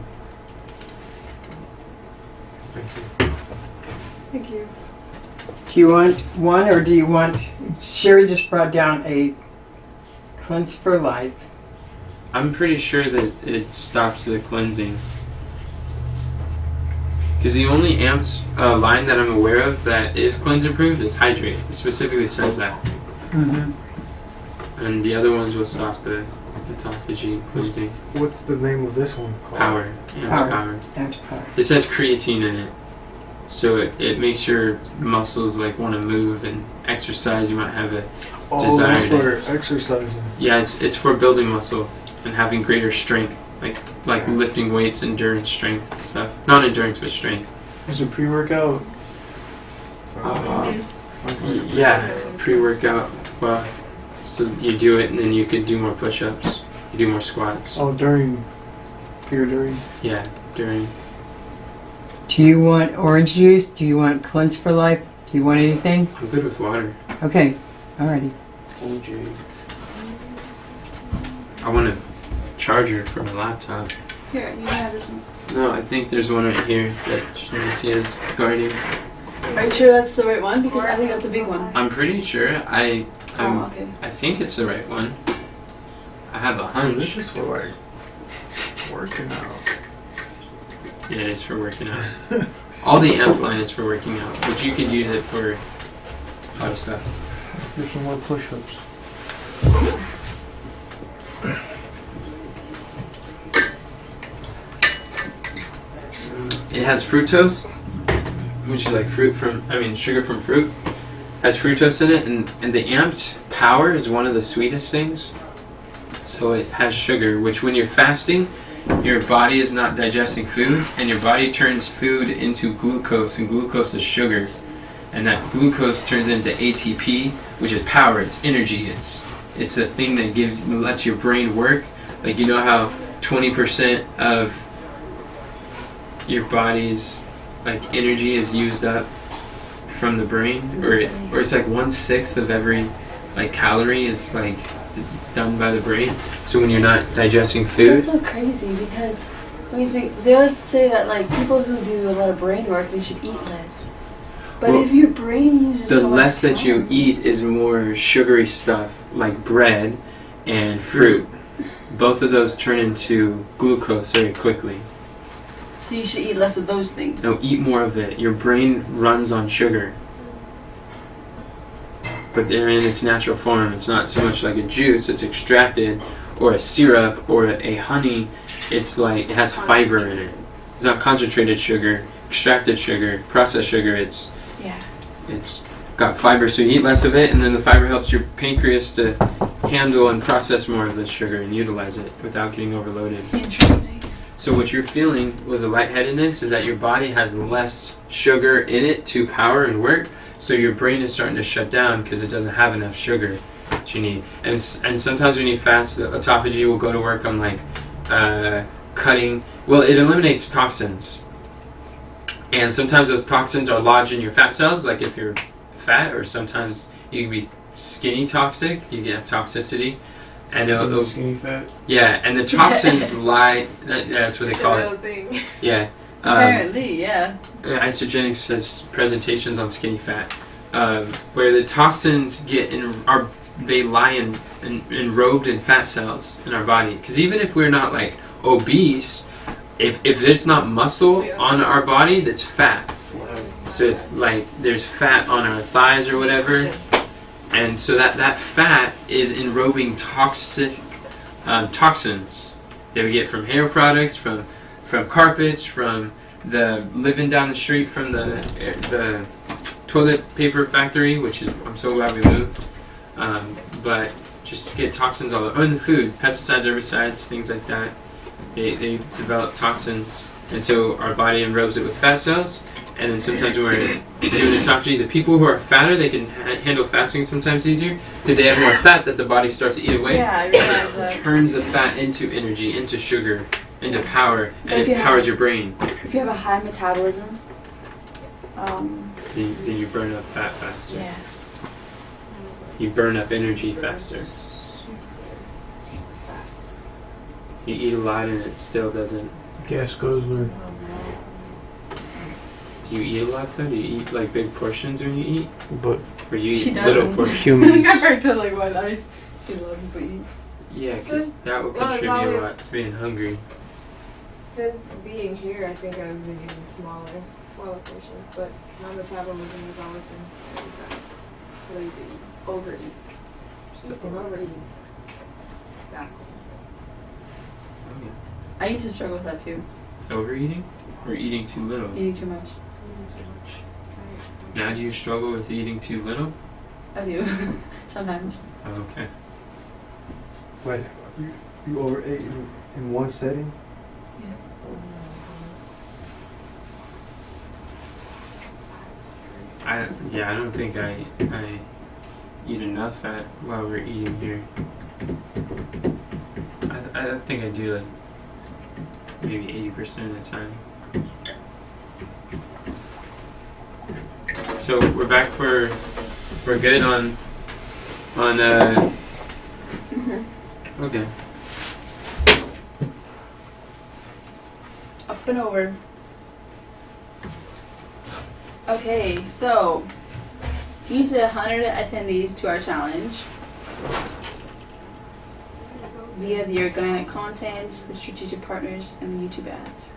Thank you. Do you want one, or do you want... Sherry just brought down a cleanse for life. I'm pretty sure that it stops the cleansing. Because the only amps line that I'm aware of that is cleanse approved is hydrate. It specifically says that. And the other ones will stop the autophagy cleansing. What's the name of this one called? Power. Power. Power. It says creatine in it. So it makes your muscles like want to move and exercise. You might have a desire it's for exercising. Yeah, it's for building muscle and having greater strength. Like lifting weights, endurance, strength stuff. Not endurance, but strength. There's a pre-workout. Yeah, pre-workout. Well, so you do it and then you could do more push-ups. You do more squats. Oh, during. Yeah, during. Do you want orange juice? Do you want cleanse for life? Do you want anything? I'm good with water. Okay, alrighty. OJ. I want a charger for my laptop. Here, you can have this one. No, I think there's one right here that Nancy is guarding. Are you sure that's the right one? Because I think that's a big one. I'm pretty sure. Okay. I think it's the right one. I have a This hunch. is for like working out. Yeah, it is for working out. All the amp line is for working out, but you could use it for other stuff. Here's some more push-ups. It has fructose, which is like sugar from fruit. Has fructose in it, and the amped power is one of the sweetest things. So it has sugar, which when you're fasting, your body is not digesting food, and your body turns food into glucose, and glucose is sugar. And that glucose turns into ATP, which is power, it's energy, it's the thing that lets your brain work. Like, you know how 20% of your body's like energy is used up from the brain, or it's like 1/6 of every like calorie is like done by the brain. So when you're not digesting food, That's so crazy because when you think, they always say that like people who do a lot of brain work, they should eat less. But Well, if your brain uses the so much less that you time- eat is more sugary stuff like bread and fruit. Both of those turn into glucose very quickly. So you should eat less of those things. No, eat more of it. Your brain runs on sugar. But they're in its natural form. It's not so much like a juice, it's extracted, or a syrup, or a honey. It's like, it has fiber in it. It's not concentrated sugar, extracted sugar, processed sugar. It's got fiber, so you eat less of it, and then the fiber helps your pancreas to handle and process more of the sugar and utilize it without getting overloaded. Interesting. So what you're feeling with the lightheadedness is that your body has less sugar in it to power and work, so your brain is starting to shut down because it doesn't have enough sugar that you need. And sometimes when you fast, the autophagy will go to work on like cutting. Well, it eliminates toxins, and sometimes those toxins are lodged in your fat cells, like if you're fat, or sometimes you can be skinny toxic. You can have toxicity. And it'll, Skinny fat. yeah, and the toxins lie. That's what they It's a call real it. thing. Yeah. Apparently, yeah. Isogenics says presentations on skinny fat, where the toxins they lie enrobed in fat cells in our body. Because even if we're not like obese, if it's not muscle on our body, that's fat. So it's like there's fat on our thighs or whatever. And so that fat is enrobing toxins that we get from hair products, from carpets, from the living down the street from the toilet paper factory, which is I'm so glad we moved. But just to get toxins all over, in the food, pesticides, herbicides, things like that. They develop toxins, and so our body enrobes it with fat cells. And then sometimes when we're doing autophagy, the people who are fatter, they can handle fasting sometimes easier because they have more fat that the body starts to eat away. Yeah, I realize that. Turns the fat into energy, into sugar, into power, But and if it you powers have- your brain. If you have a high metabolism, Then you burn up fat faster. yeah. You burn up energy faster. You eat a lot and it still doesn't. Gas guzzler. Do you eat a lot though? Do you eat like big portions when you eat? But Or do you She eat little doesn't. portions? human. Compared to like what I see a lot of people eat. Yeah, because that will Well, it's contribute a always- lot to being hungry. Since being here, I think I've been eating smaller portions, but my metabolism has always been very fast. Lazy, overeat. And overeat. Yeah. Okay. I used to struggle with that too. Overeating? Or eating too little? Eating too much. Now do you struggle with eating too little? I do. Sometimes. Oh, okay. Wait, you overate in one setting? I don't think I eat enough while we're eating here. I think I do like maybe 80% of the time. So we're back we're good on okay. Up and over. Okay, so you said 100 attendees to our challenge via the organic content, the strategic partners, and the YouTube ads.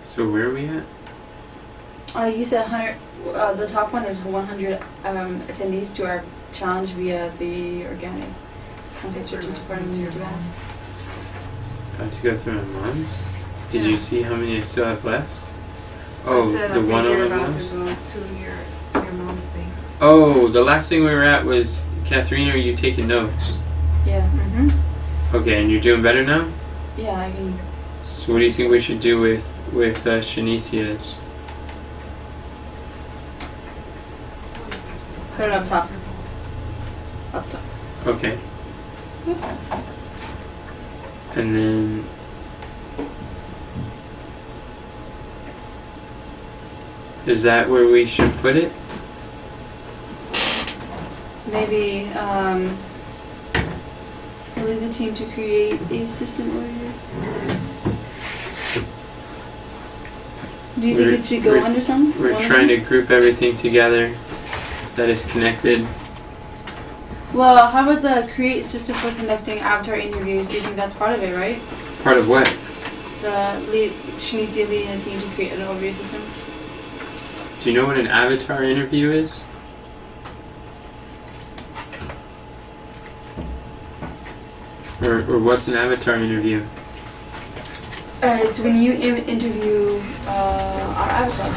So where are we at? You said 100. The top one is 100 attendees to our challenge via the organic content, strategic partners, and YouTube ads. I have to go through my mom's. Did Yeah. you see how many I still have left? I Oh, said, the I one think you're on my about mom's? to go to your mom's thing. Oh, the last thing we were at was Catherine. Are you taking notes? Yeah. Mm-hmm. Okay, and you're doing better now. Yeah, I can. So what do you think we should do with Shanicia's? Put it up top. Up top. Okay. And then is that where we should put it? Maybe lead the team to create a system order. Do you think it should go under something? We're trying to group everything together that is connected. Well, how about the create system for conducting avatar interviews? Do you think that's part of it, right? Part of what? The lead, she needs to lead a team to create an overview system. Do you know what an avatar interview is? Or what's an avatar interview? It's when you interview our avatar.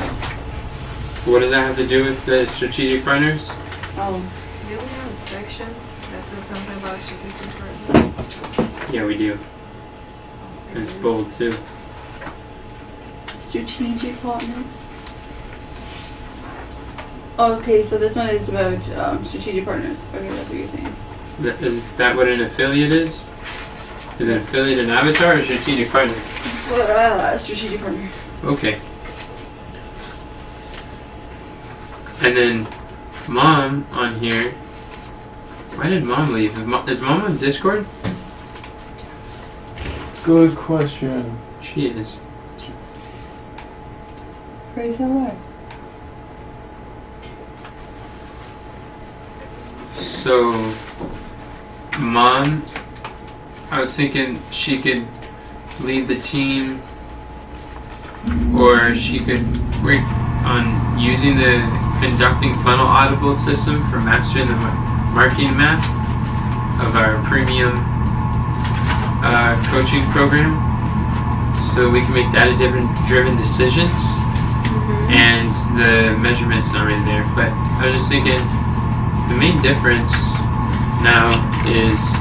What does that have to do with the strategic partners? Oh. Do we have a section that says something about strategic partners? Yeah, we do. And it's bold too. Strategic partners. Okay, so this one is about strategic partners. Okay, that's what you're saying. Is that what an affiliate is? Is an affiliate an avatar or a strategic partner? Strategic partner. Okay. And then Mom on here. Why did Mom leave? Is Mom on Discord? Good question. She is. Praise the Lord. So, Mom, I was thinking she could lead the team, or she could work on using the conducting funnel audible system for mastering the marketing map of our premium coaching program, so we can make data-driven decisions. And the measurement's not really there, but I was just thinking the main difference now is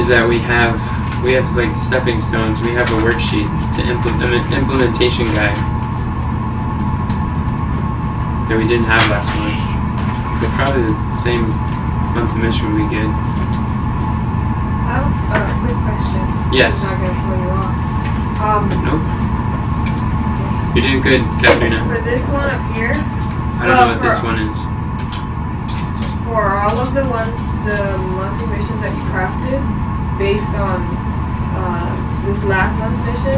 that we have like stepping stones. We have a worksheet to implementation guide that we didn't have last month. But probably the same monthly mission would be good. I have a quick question. Yes. I'm not going to throw you off. Nope. You're doing good, Katrina. For this one up here, I don't know what this one is. for all of the ones, the monthly missions that you crafted, based on this last month's mission,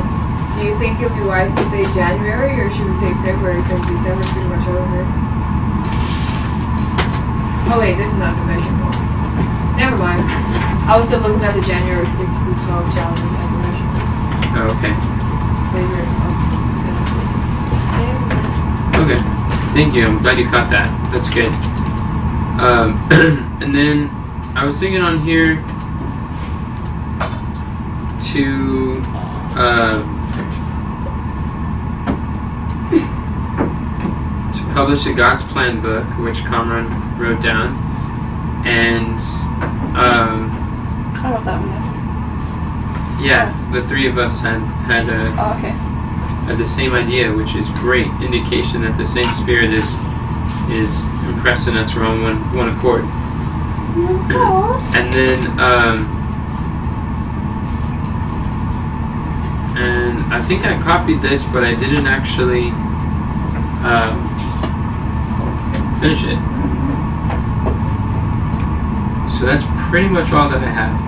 do you think it would be wise to say January, or should we say February since December's pretty much over? Oh wait, this is not the mission one. Never mind. I was still looking at the January 6th through 12 challenge as a mission. Oh, okay. Favorite Okay. Thank you. I'm glad you caught that. That's good. And then I was thinking on here to publish a God's Plan book, which Kamran wrote down, and I wrote that one down. yeah, the three of us had Oh, okay. had the same idea, which is great indication that the same spirit is impressing us. We're on one accord. And then and I think I copied this, but I didn't actually finish it. So that's pretty much all that I have.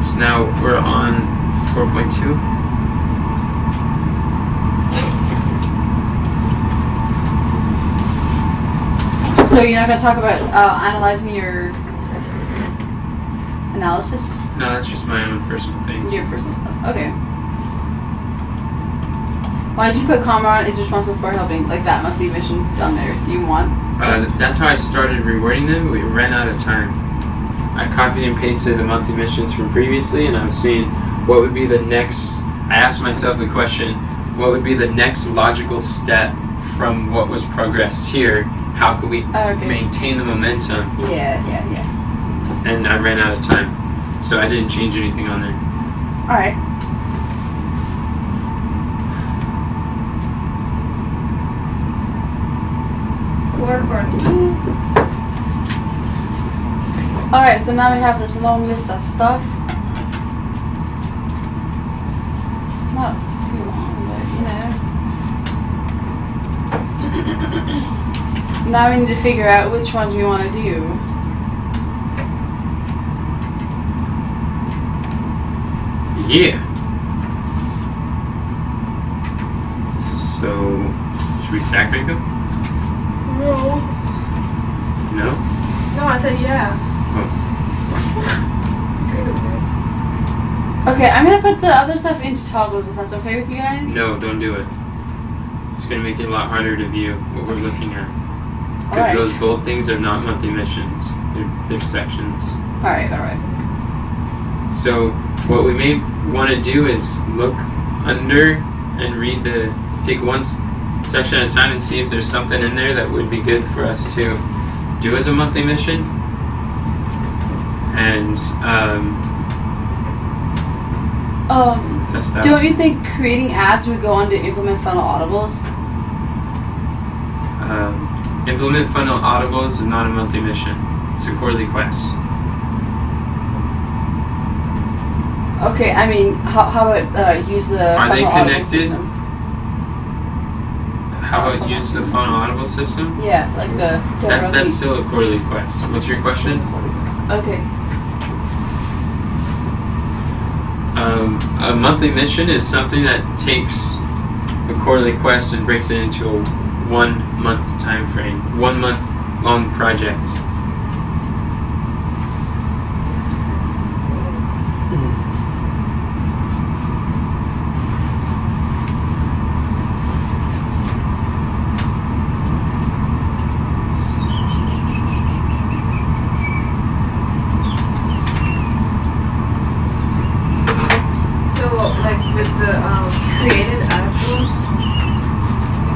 So now we're on 4.2. So you're not going to talk about analyzing your analysis? No, that's just my own personal thing. Your personal stuff. Okay. Why did you put Kamran is responsible for helping, like that monthly mission down there? Do you want? That's how I started rewarding them. We ran out of time. I copied and pasted the monthly missions from previously, and I was seeing what would be the next. I asked myself the question, what would be the next logical step from what was progressed here? How could we maintain the momentum? Yeah. and I ran out of time, so I didn't change anything on there. All right. Part 2. All right. So now we have this long list of stuff. Not too long, but now we need to figure out which ones we want to do. Yeah. So, should we stack rank them? No. No? No, I said yeah. Oh. Okay, I'm gonna put the other stuff into toggles if that's okay with you guys. No, don't do it. It's going to make it a lot harder to view what we're looking at. Because Alright. those bold things are not monthly missions. They're sections. Alright. So what we may want to do is look under and read take one section at a time and see if there's something in there that would be good for us to do as a monthly mission. And test out. don't you think creating ads would go under implement funnel audibles? Implement funnel audibles is not a monthly mission. It's a quarterly quest. Okay, I mean, how about use the Are they funnel audible connected? system? How about use the funnel audible system? Yeah, like the That's still a quarterly quest. What's your question? Okay. A monthly mission is something that takes a quarterly quest and breaks it into a 1 month time frame, 1 month long project.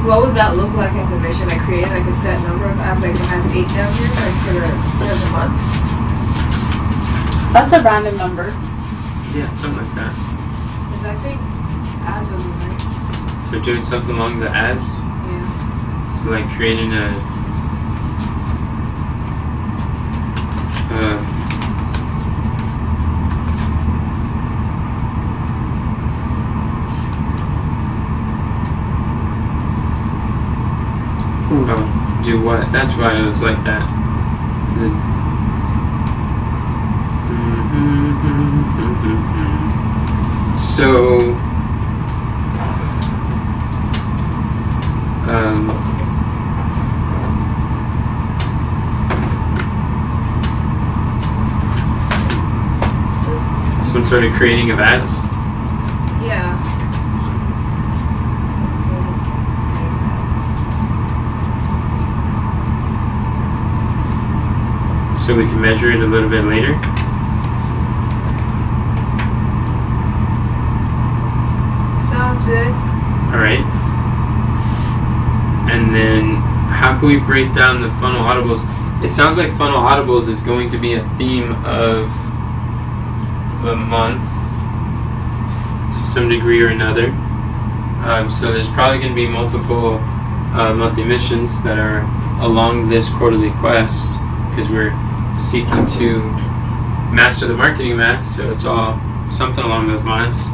What would that look like as a mission? I created like a set number of apps, like it has 8 down here, like for the month. That's a random number. Yeah, something like that. Because I think ads would be nice. So doing something along the ads. Yeah. So like creating a oh, do what? That's why it was like that. So some sort of creating of ads. Yeah. Some sort of ads. So we can measure it a little bit later. Sounds good. Alright. And then how can we break down the funnel audibles? It sounds like funnel audibles is going to be a theme of a month to some degree or another. So there's probably going to be multiple monthly missions that are along this quarterly quest because we're seeking to master the marketing math, so it's all something along those lines.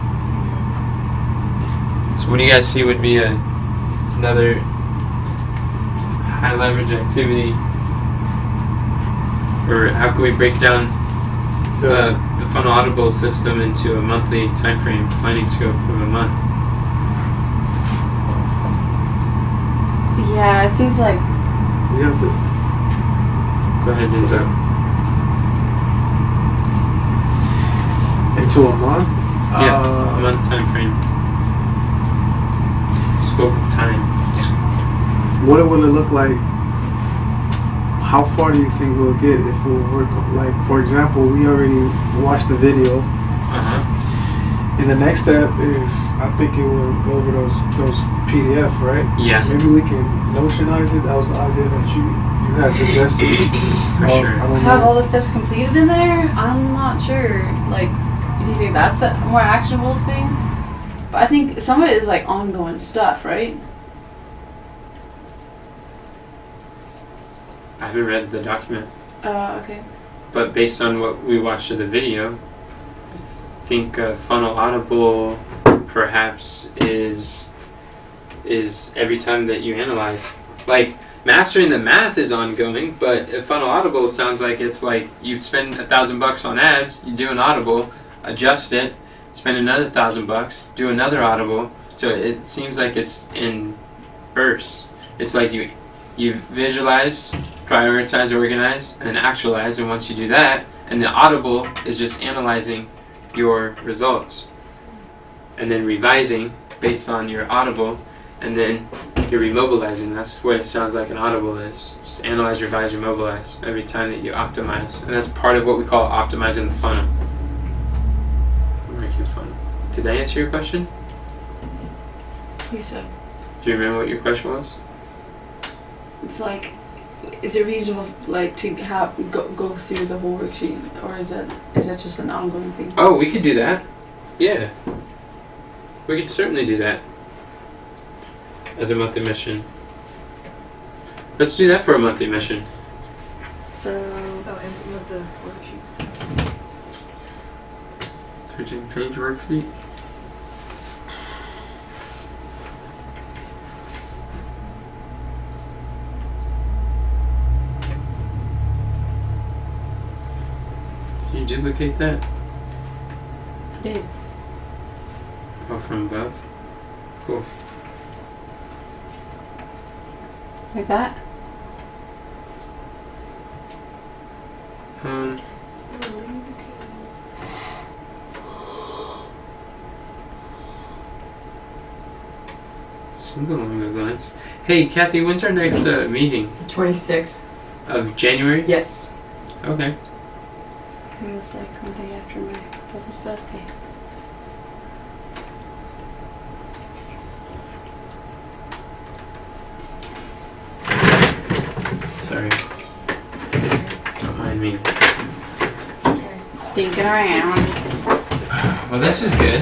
So what do you guys see would be another high leverage activity, or how can we break down the funnel audible system into a monthly time frame planning scope of a month? Yeah, it seems like You have to. Go ahead, Denzel. Into a month? Yeah, a month time frame. Scope of time. What will it look like? How far do you think we'll get if we'll work on, like, for example, we already watched the video, and the next step is, I think it will go over those PDF, right? Yeah. Maybe we can notionize it. That was the idea that you Yeah, suggested. For I sure. don't Have know. all the steps completed in there? I'm not sure. Like, do you think that's a more actionable thing? But I think some of it is like ongoing stuff, right? I haven't read the document, Okay. but based on what we watched of the video, I think funnel audible perhaps is every time that you analyze. Like, mastering the math is ongoing, but a funnel audible sounds like it's like you spend $1,000 on ads, you do an audible, adjust it, spend another $1,000, do another audible. So it seems like it's in bursts. It's like you visualize, prioritize, organize, and then actualize. And once you do that, and the audible is just analyzing your results, and then revising based on your audible, and then you're remobilizing. That's what it sounds like an audible is. Just analyze, revise, remobilize every time that you optimize. And that's part of what we call optimizing the funnel. Working funnel. Did I answer your question? You said Do you remember what your question was? it's like, is it reasonable like to have go through the whole worksheet, or is that just an ongoing thing? Oh, we could do that. Yeah. We could certainly do that. As a monthly mission. Let's do that for a monthly mission. So implement the worksheets. 13-page worksheet. Can you duplicate that? I did. Oh, from above? Cool. Like that. Something along those lines. Hey, Kathy, when's our next meeting? 26. Of January? Yes. Okay. It was like one day after my brother's birthday. Sorry. Don't mind me. Thinking around. Well, this is good.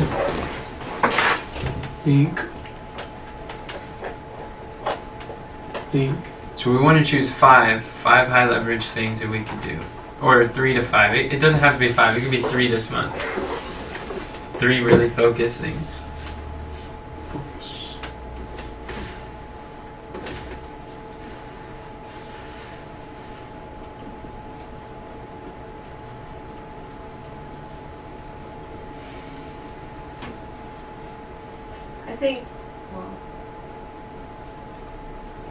Think. So we want to choose five high leverage things that we could do. Or 3 to 5. It doesn't have to be 5. It could be 3 this month. 3 really focused things. I think,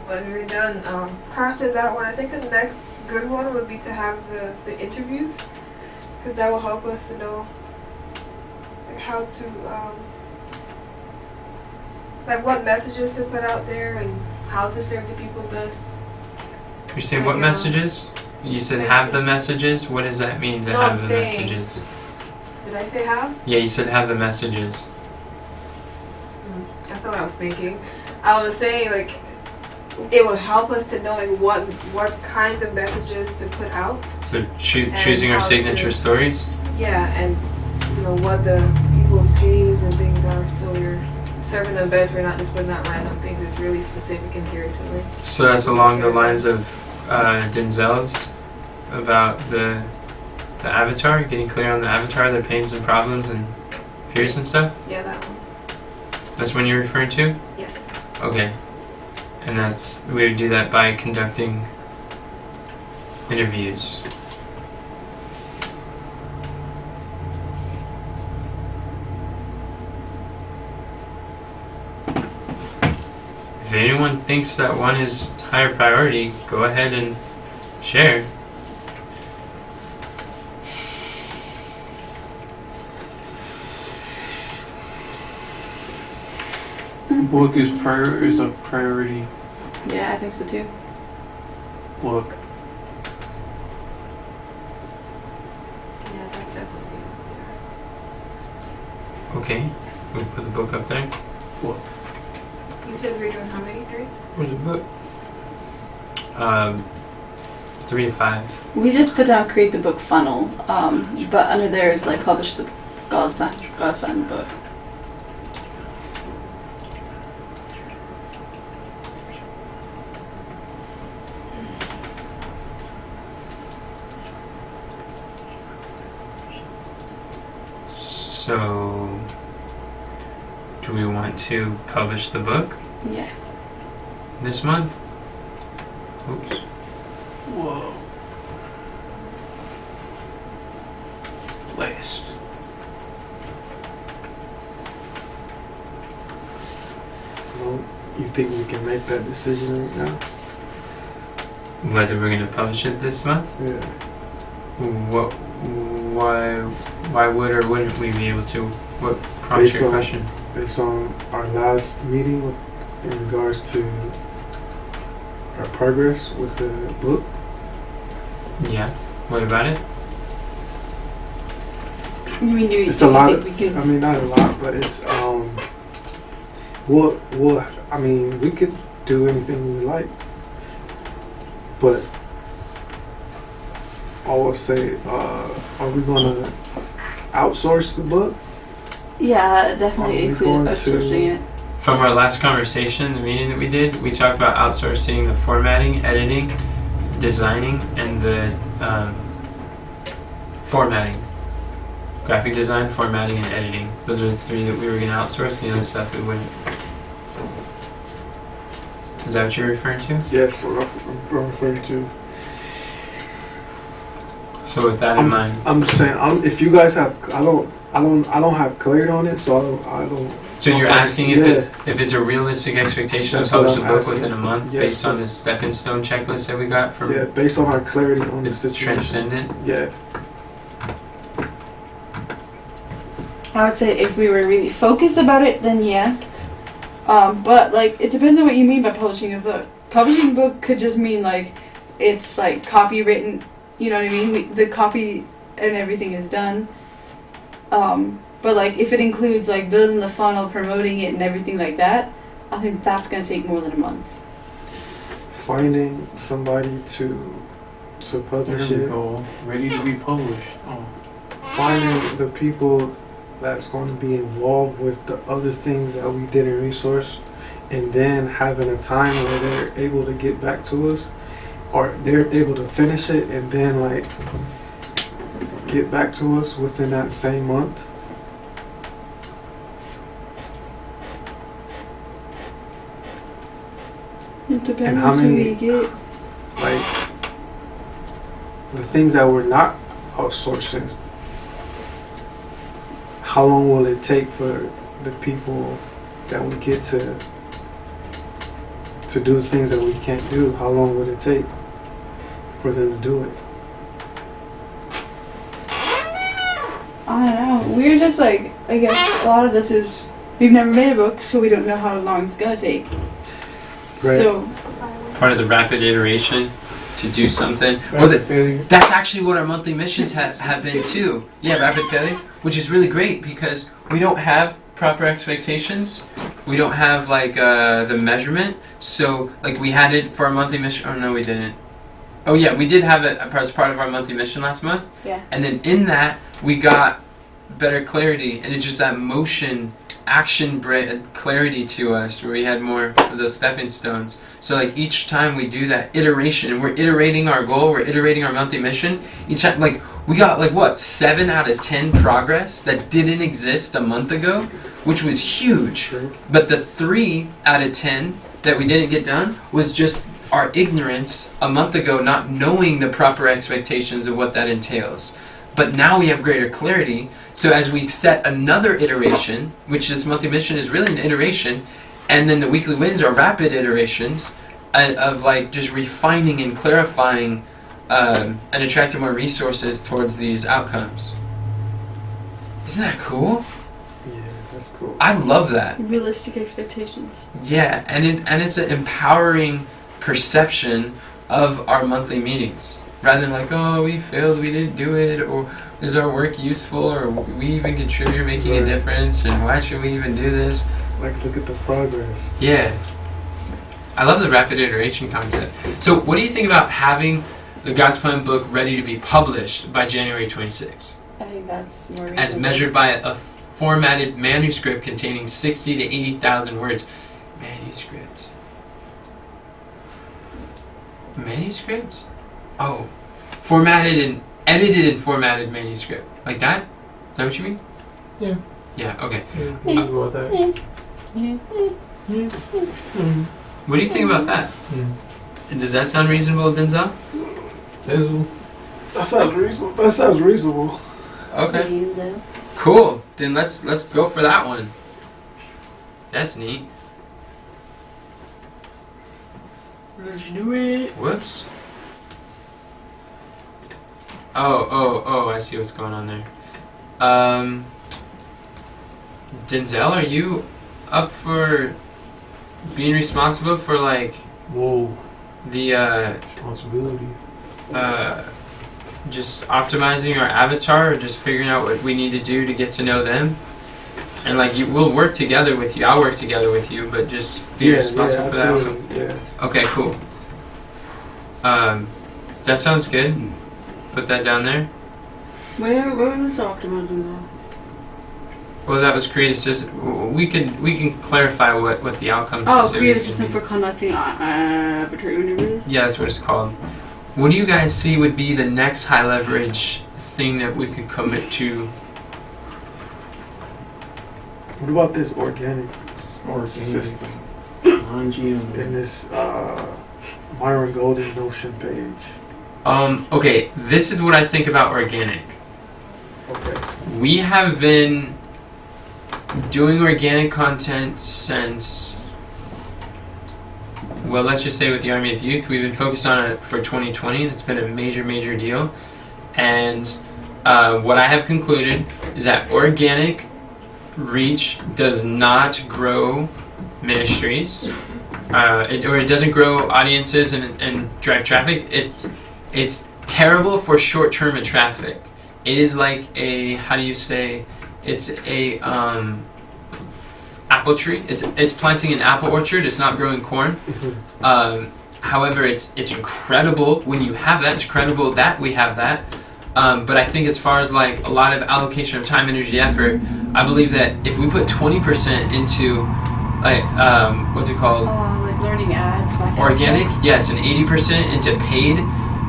when we're done crafting that one, I think the next good one would be to have the interviews, because that will help us to know like how to like what messages to put out there and how to serve the people best. You're saying what messages? You said have the messages? What does that mean to No, I'm have the saying- messages? Did I say have? Yeah, you said have the messages. That's not what I was thinking. I was saying like it will help us to know like what kinds of messages to put out. So choosing our how signature to- stories? Yeah, and you know what the people's pains and things are, so we're serving them best. We're not just putting out random things. It's really specific and geared to us. So that's along the lines of Denzel's about the avatar, getting clear on the avatar, their pains and problems and fears and stuff? Yeah, that one. That's what you're referring to? Yes. Okay. And we would do that by conducting interviews. If anyone thinks that one is higher priority, go ahead and share. Book is a priority. Yeah, I think so too. Book. Yeah, that's definitely. Okay. We'll put the book up there. Book. You said we're doing how many? 3? Where's the book? 3 to 5. We just put down create the book funnel, but under there is like publish the God's Plan book. So, do we want to publish the book Yeah. this month? Oops. Whoa. Last. Well, you think we can make that decision right now? Whether we're going to publish it this month? Yeah. What? Why would or wouldn't we be able to? What prompts your question? Based on our last meeting in regards to our progress with the book. Yeah. What about it? You mean do you It's a lot. think we could? I mean, not a lot, but it's I mean, we could do anything we like, but I would say, are we gonna outsource the book? Yeah, definitely Are we include going outsourcing it. From our last conversation, the meeting that we did, we talked about outsourcing the formatting, editing, designing, and the formatting. Graphic design, formatting, and editing. Those are the 3 that we were going to outsource, the other stuff we wouldn't. Is that what you're referring to? Yes, what I'm referring to. So with that in mind, I'm just saying, if you guys have, I don't have clarity on it, so I don't. so you're asking if it's a realistic expectation to That's what publish a I'm book asking. within a month, Yes, based on yes. the stepping stone checklist that we got from Yeah, based on our clarity on the situation. Transcendent. Yeah. I would say if we were really focused about it, then yeah. But like it depends on what you mean by publishing a book. Publishing a book could just mean like it's like copywritten. You know what I mean? The copy and everything is done. But like if it includes like building the funnel, promoting it, and everything like that, I think that's gonna take more than a month. Finding somebody to publish There's the it. goal. Ready to be published. Oh. Finding the people that's going to be involved with the other things that we did in resource, and then having a time where they're able to get back to us, or they're able to finish it and then like get back to us within that same month. It depends And how who many- you get. Like the things that we're not outsourcing, how long will it take for the people that we get to do things that we can't do? How long would it take for them to do it? I don't know. We're just like, I guess a lot of this is, we've never made a book, so we don't know how long it's gonna take. Right. So, part of the rapid iteration to do something. Rapid failure. That's actually what our monthly missions have been too. Yeah, rapid failure, which is really great because we don't have proper expectations. We don't have like the measurement. So like we had it for our monthly mission. Oh no, we didn't. Oh yeah, we did have it as part of our monthly mission last month. yeah. And then in that we got better clarity, and it's just that motion, action clarity to us, where we had more of those stepping stones. So like each time we do that iteration, and we're iterating our goal, we're iterating our monthly mission. Each time, like we got like what 7 out of 10 progress that didn't exist a month ago, which was huge. True. But the 3 out of 10 that we didn't get done was just our ignorance a month ago, not knowing the proper expectations of what that entails. But now we have greater clarity, so as we set another iteration, which this monthly mission is really an iteration, and then the weekly wins are rapid iterations of like just refining and clarifying and attracting more resources towards these outcomes. Isn't that cool? Yeah, that's cool. I love that. Realistic expectations. Yeah, and it's an empowering perception of our monthly meetings. Rather than like, oh, we failed, we didn't do it, or is our work useful, or we even contribute making a difference, and why should we even do this? Like, look at the progress. Yeah. I love the rapid iteration concept. So what do you think about having the God's Plan book ready to be published by January 26th. I think that's more As reasonable. measured by a formatted manuscript containing 60 to 80,000 words. Manuscript. Manuscript? Oh. Formatted and edited and formatted manuscript. Like that? Is that what you mean? Yeah. Yeah, okay. Yeah, I'll go with that. What do you think about that? And does that sound reasonable, Denzel? That sounds reasonable. Okay. Cool. Then let's go for that one. That's neat. Let's do it. Whoops. Oh, I see what's going on there. Denzel, are you up for being responsible for like Whoa. the Responsibility. just optimizing our avatar or just figuring out what we need to do to get to know them? And like we'll work together with you. I'll work together with you, but just be responsible for that. absolutely. Yeah. Okay, cool. That sounds good. Put that down there. Where was optimism though? Well, that was create a system. We can clarify what the outcome Oh, specific create a is system gonna for conducting arbitrary interviews. be. Yeah, that's what it's called. What do you guys see would be the next high leverage thing that we could commit to? What about this organic system Non-GMO. in this Myron Golden Notion page? Okay, this is what I think about organic. Okay. We have been doing organic content since, well, let's just say with the Army of Youth, we've been focused on it for 2020. It's been a major deal. And what I have concluded is that organic reach does not grow ministries. It doesn't grow audiences and drive traffic. It's terrible for short-term traffic. It is like a, how do you say, it's a apple tree. It's planting an apple orchard. It's not growing corn. However, it's incredible when you have that. It's incredible that we have that. But I think as far as like a lot of allocation of time, energy, effort, I believe that if we put 20% into like what's it called? Like learning ads. Like Organic, yes, and 80% into paid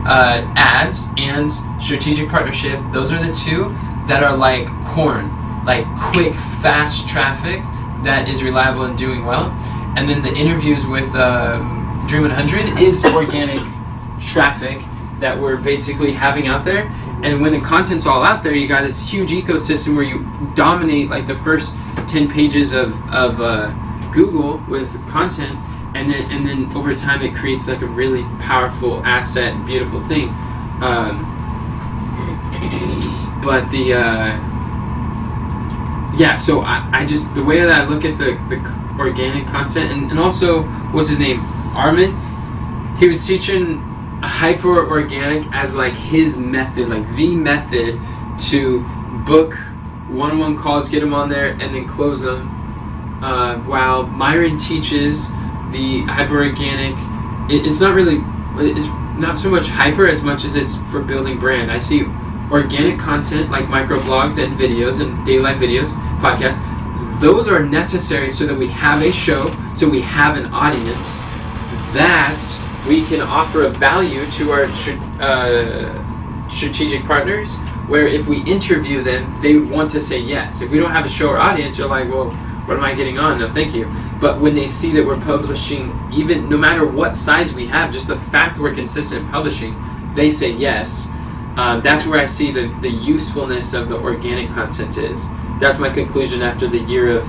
ads and strategic partnership. Those are the two that are like corn, like quick, fast traffic that is reliable and doing well. And then the interviews with Dream 100 is organic traffic that we're basically having out there. And when the content's all out there, you got this huge ecosystem where you dominate like the first 10 pages of Google with content. And then over time it creates like a really powerful asset, beautiful thing. But the so I just, the way that I look at the organic content, and also what's his name, Armin, he was teaching hyper organic as like his method, like the method to book one-on-one calls, get them on there, and then close them. While Myron teaches the hyper organic, it's not so much hyper as much as it's for building brand. I see organic content like microblogs and videos and daily life videos, podcasts. Those are necessary so that we have a show, so we have an audience that we can offer a value to our strategic partners, where if we interview them, they would want to say yes. If we don't have a show or audience, you're like, well, what am I getting on? No, thank you. But when they see that we're publishing, even no matter what size we have, just the fact we're consistent in publishing, they say yes. That's where I see the usefulness of the organic content is. That's my conclusion after the year of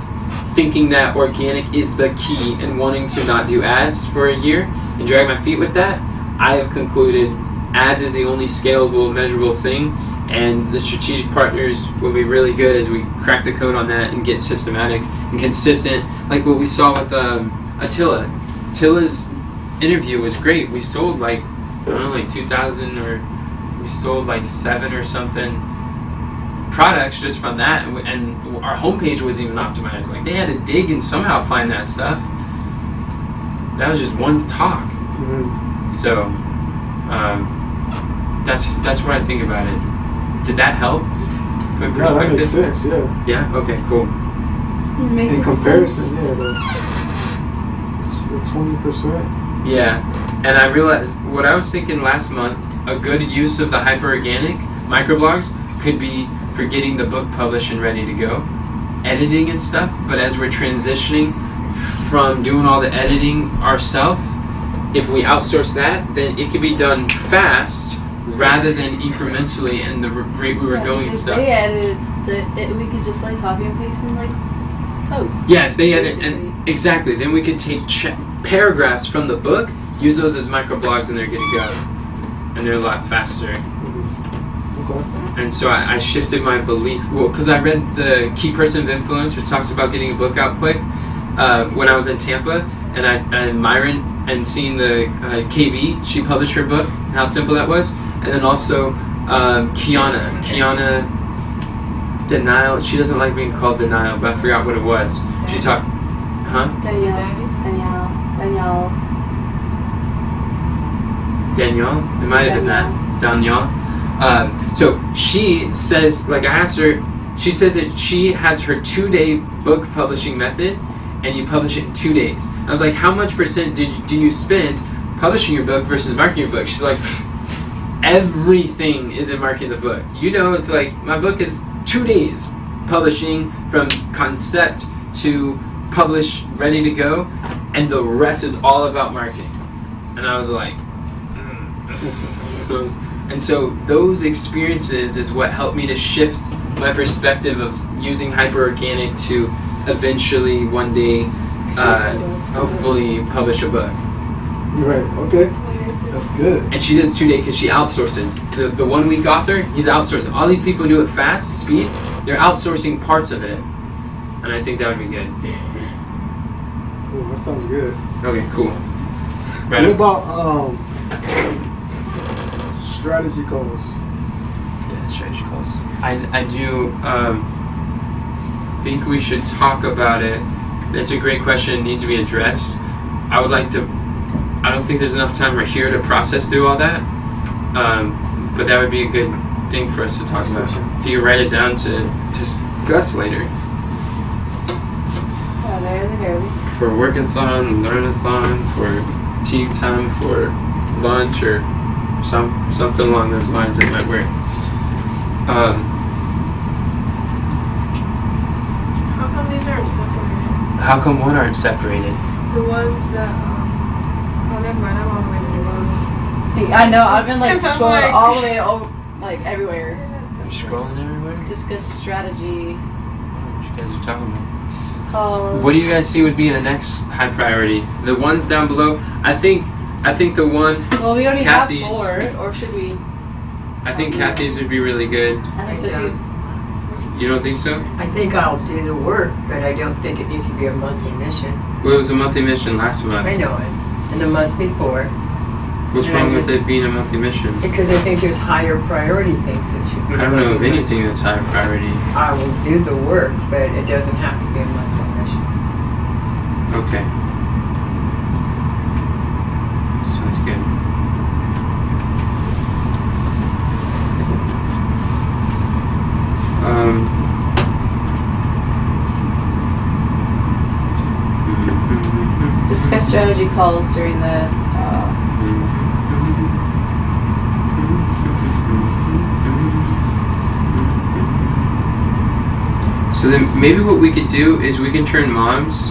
thinking that organic is the key and wanting to not do ads for a year and drag my feet with that. I have concluded ads is the only scalable, measurable thing, and the strategic partners will be really good as we crack the code on that and get systematic and consistent, like what we saw with Attila. Attila's interview was great. We sold like, I don't know, like 2,000, or we sold like 7 or something products just from that, and our homepage was even optimized. Like, they had to dig and somehow find that stuff. That was just one talk. So that's what I think about it. Did that help? From Yeah, that makes perspective? sense. Yeah. Yeah. Okay. Cool. In comparison, yeah, the 20%. Yeah, and I realized what I was thinking last month. A good use of the hyperorganic microblogs could be for getting the book published and ready to go, editing and stuff. But as we're transitioning from doing all the editing ourselves, if we outsource that, then it could be done fast rather than incrementally and the rate we were going and If stuff. they edited we could just like copy and paste and like post. Yeah, if they edit, Basically. and exactly, then we could take paragraphs from the book, use those as microblogs, and they're good to go. And they're a lot faster. Okay. And so I shifted my belief, well, because I read the Key Person of Influence, which talks about getting a book out quick, when I was in Tampa, and Myron, and seeing the KB, she published her book, and how simple that was. And then also Kiana Denial, she doesn't like being called Denial, but I forgot what it was. She talked, huh? Danielle. Danielle? It might have been that. Danielle. So she says, like I asked her, she says that she has her 2-day book publishing method and you publish it in 2 days. I was like, how much percent do you spend publishing your book versus marketing your book? She's like, everything is in marketing the book. You know, it's like, my book is 2 days publishing from concept to publish, ready to go, and the rest is all about marketing. And I was like, and so those experiences is what helped me to shift my perspective of using hyperorganic to eventually one day hopefully publish a book. Right. Okay. That's good. And she does 2 days because she outsources. The 1 week author, he's outsourcing. All these people do it fast, speed. They're outsourcing parts of it. And I think that would be good. Cool. That sounds good. Okay, cool. What about strategy calls? Yeah, strategy calls. I do think we should talk about it. That's a great question. It needs to be addressed. I don't think there's enough time right here to process through all that. But that would be a good thing for us to talk about. If you write it down to discuss later. For workathon, learnathon, for tea time, for lunch, or something along those lines that might work. How come these aren't separated? How come what aren't separated? The ones that, oh, never mind, I'm always in the wrong. I know, I've been like 'Cause I'm scrolling like- all the way over, like everywhere. You're scrolling everywhere? Discuss strategy What you guys are talking about? calls. What do you guys see would be the next high priority? The ones down below. I think the one. Well, we already Kathy's. have 4, or should we? I think Kathy's would be really good. I think so too. You don't think so? I think I'll do the work, but I don't think it needs to be a monthly mission. Well, it was a monthly mission last month. I know it. And the month before, What's And I wrong with just- it being a monthly mission? because I think there's higher priority things that should be. I don't know of monthly anything that's high priority. mission. I will do the work, but it doesn't have to be a monthly mission. Okay. Sounds good. Discuss strategy calls during the. So then maybe what we could do is we can turn mom's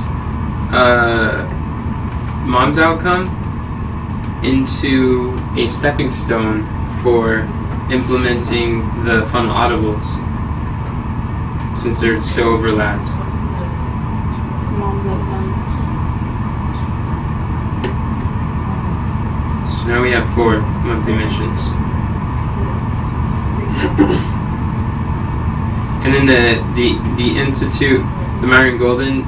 outcome into a stepping stone for implementing the funnel audibles, since they're so overlapped. Mom's outcome. So now we have 4 monthly missions. And then the Institute, the Myron Golden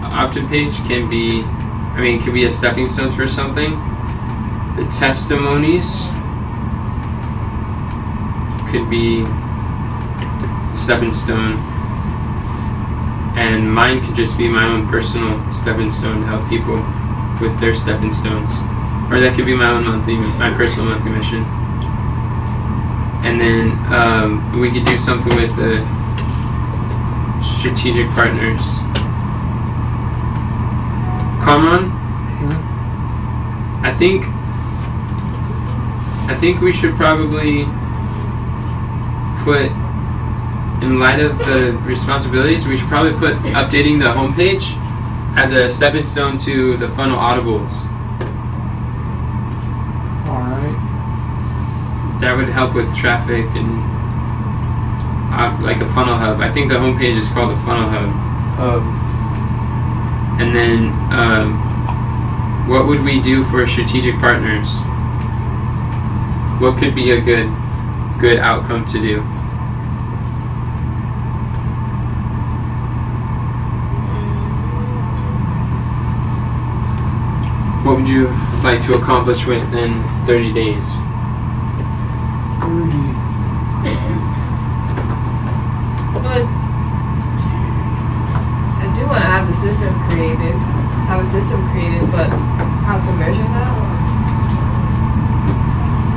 opt-in page can be a stepping stone for something. The Testimonies could be a stepping stone. And mine could just be my own personal stepping stone to help people with their stepping stones. Or that could be my personal monthly mission. And then we could do something with the strategic partners. Kamran, I think we should probably put, in light of the responsibilities, we should probably put updating the homepage as a stepping stone to the funnel audibles. Alright. That would help with traffic and like a funnel hub. I think the homepage is called the funnel hub. And then what would we do for strategic partners? What could be a good outcome to do? What would you like to accomplish within 30 days? 30. But I do want to have the system created. Have a system created, but how to measure that?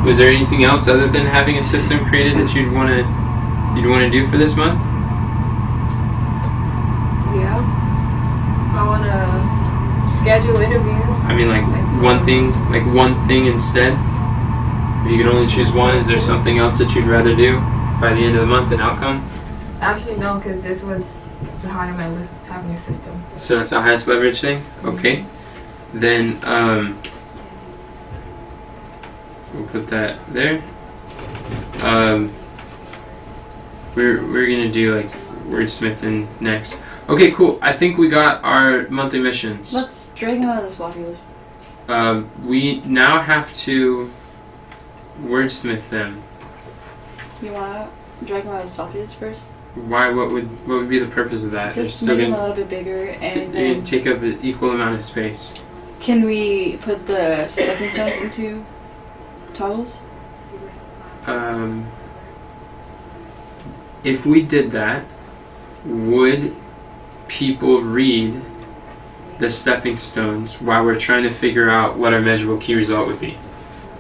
Was there anything else other than having a system created that you'd want to do for this month? Yeah. I want to schedule interviews. I mean, like one thing instead. If you could only choose one, is there something else that you'd rather do by the end of the month, an outcome? Actually, no, because this was the high on my list, having a system. So that's the highest leverage thing? Okay. Then, we'll put that there. We're gonna do like wordsmithing next. Okay, cool. I think we got our monthly missions. Let's drag him out of the sloppy list. We now have to wordsmith them. You wanna drag him out of the sloppy list first? Why? What would be the purpose of that? Just make him a little bit bigger, and They're then gonna take up an equal amount of space. can we put the stepping stones into toggles? If we did that, would people read the stepping stones while we're trying to figure out what our measurable key result would be?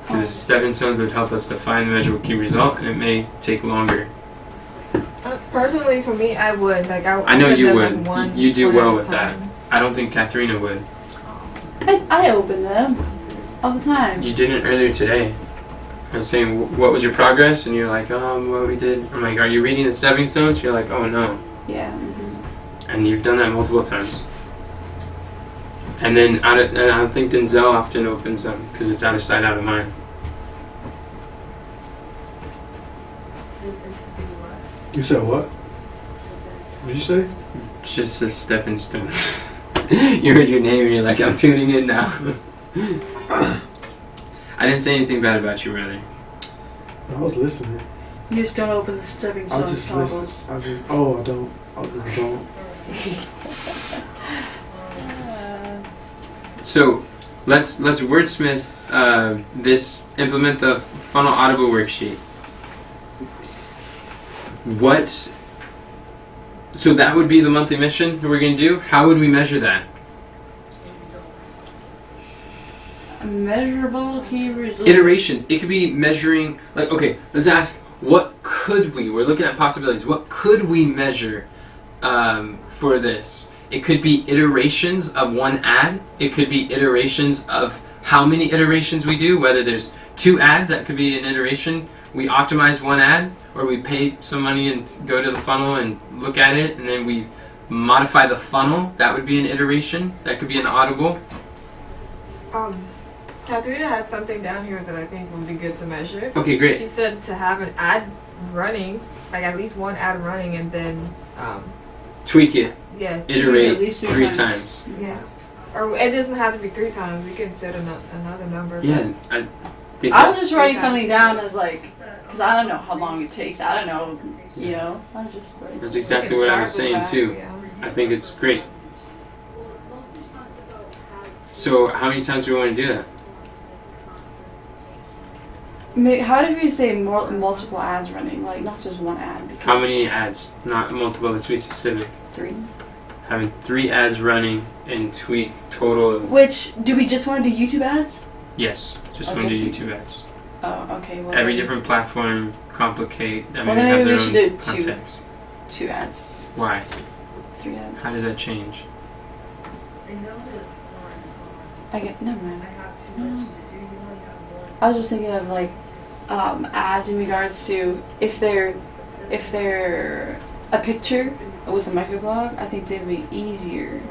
Because the stepping stones would help us define the measurable key result, and it may take longer. Personally, for me, I would. Like, I know open you them, would. like, one You do at well a with that. time. I don't think Katharina would. I open them all the time. You didn't earlier today. I was saying, what was your progress? And you're like, what we did. I'm like, are you reading the stepping stones? You're like, oh no. Yeah. And you've done that multiple times. And then I don't think Denzel often opens them because it's out of sight, out of mind. You said what? What did you say? Just the stepping stones. You heard your name and you're like, I'm tuning in now. I didn't say anything bad about you, brother. I was listening. You just don't open the stepping I stones just toggles. listen. I don't. I don't. So let's wordsmith this, implement the funnel audible worksheet. So that would be the monthly mission that we're going to do. How would we measure that? Measurable key result. Iterations. It could be measuring, like, okay, let's ask, what could we, we're looking at possibilities, what could we measure for this? It could be iterations of one ad. It could be iterations of how many iterations we do, whether there's 2 ads, that could be an iteration. We optimize one ad, or we pay some money and go to the funnel and look at it, and then we modify the funnel. That would be an iteration. That could be an audible. Katharina has something down here that I think would be good to measure. Okay, great. She said to have an ad running, like at least one ad running, and then Tweak it. yeah, Iterate at least 3 times. yeah. Or it doesn't have to be 3 times. We can set another number. Yeah, I think I was that's just writing something down as like, because I don't know how long it takes. I don't know, you know. I was just writing. that's We exactly can what I start was with saying that, too. yeah. I think it's great. So how many times do we want to do that? How did we say multiple ads running? Like not just one ad. Because How many ads? Not multiple, let's be specific. 3. Having 3 ads running and tweak total of... Which do we just want to do YouTube ads? Yes, just Oh, want to do just YouTube ads. Oh, okay. Well, Every different platform complicate. I mean, Well, they then have maybe their we own should do context. 2 ads. Why? 3 ads. How does that change? I noticed, I get never mind. I have too much to do. You only have one. I was just thinking of like ads in regards to if they're a picture with a microblog, I think they'd be easier.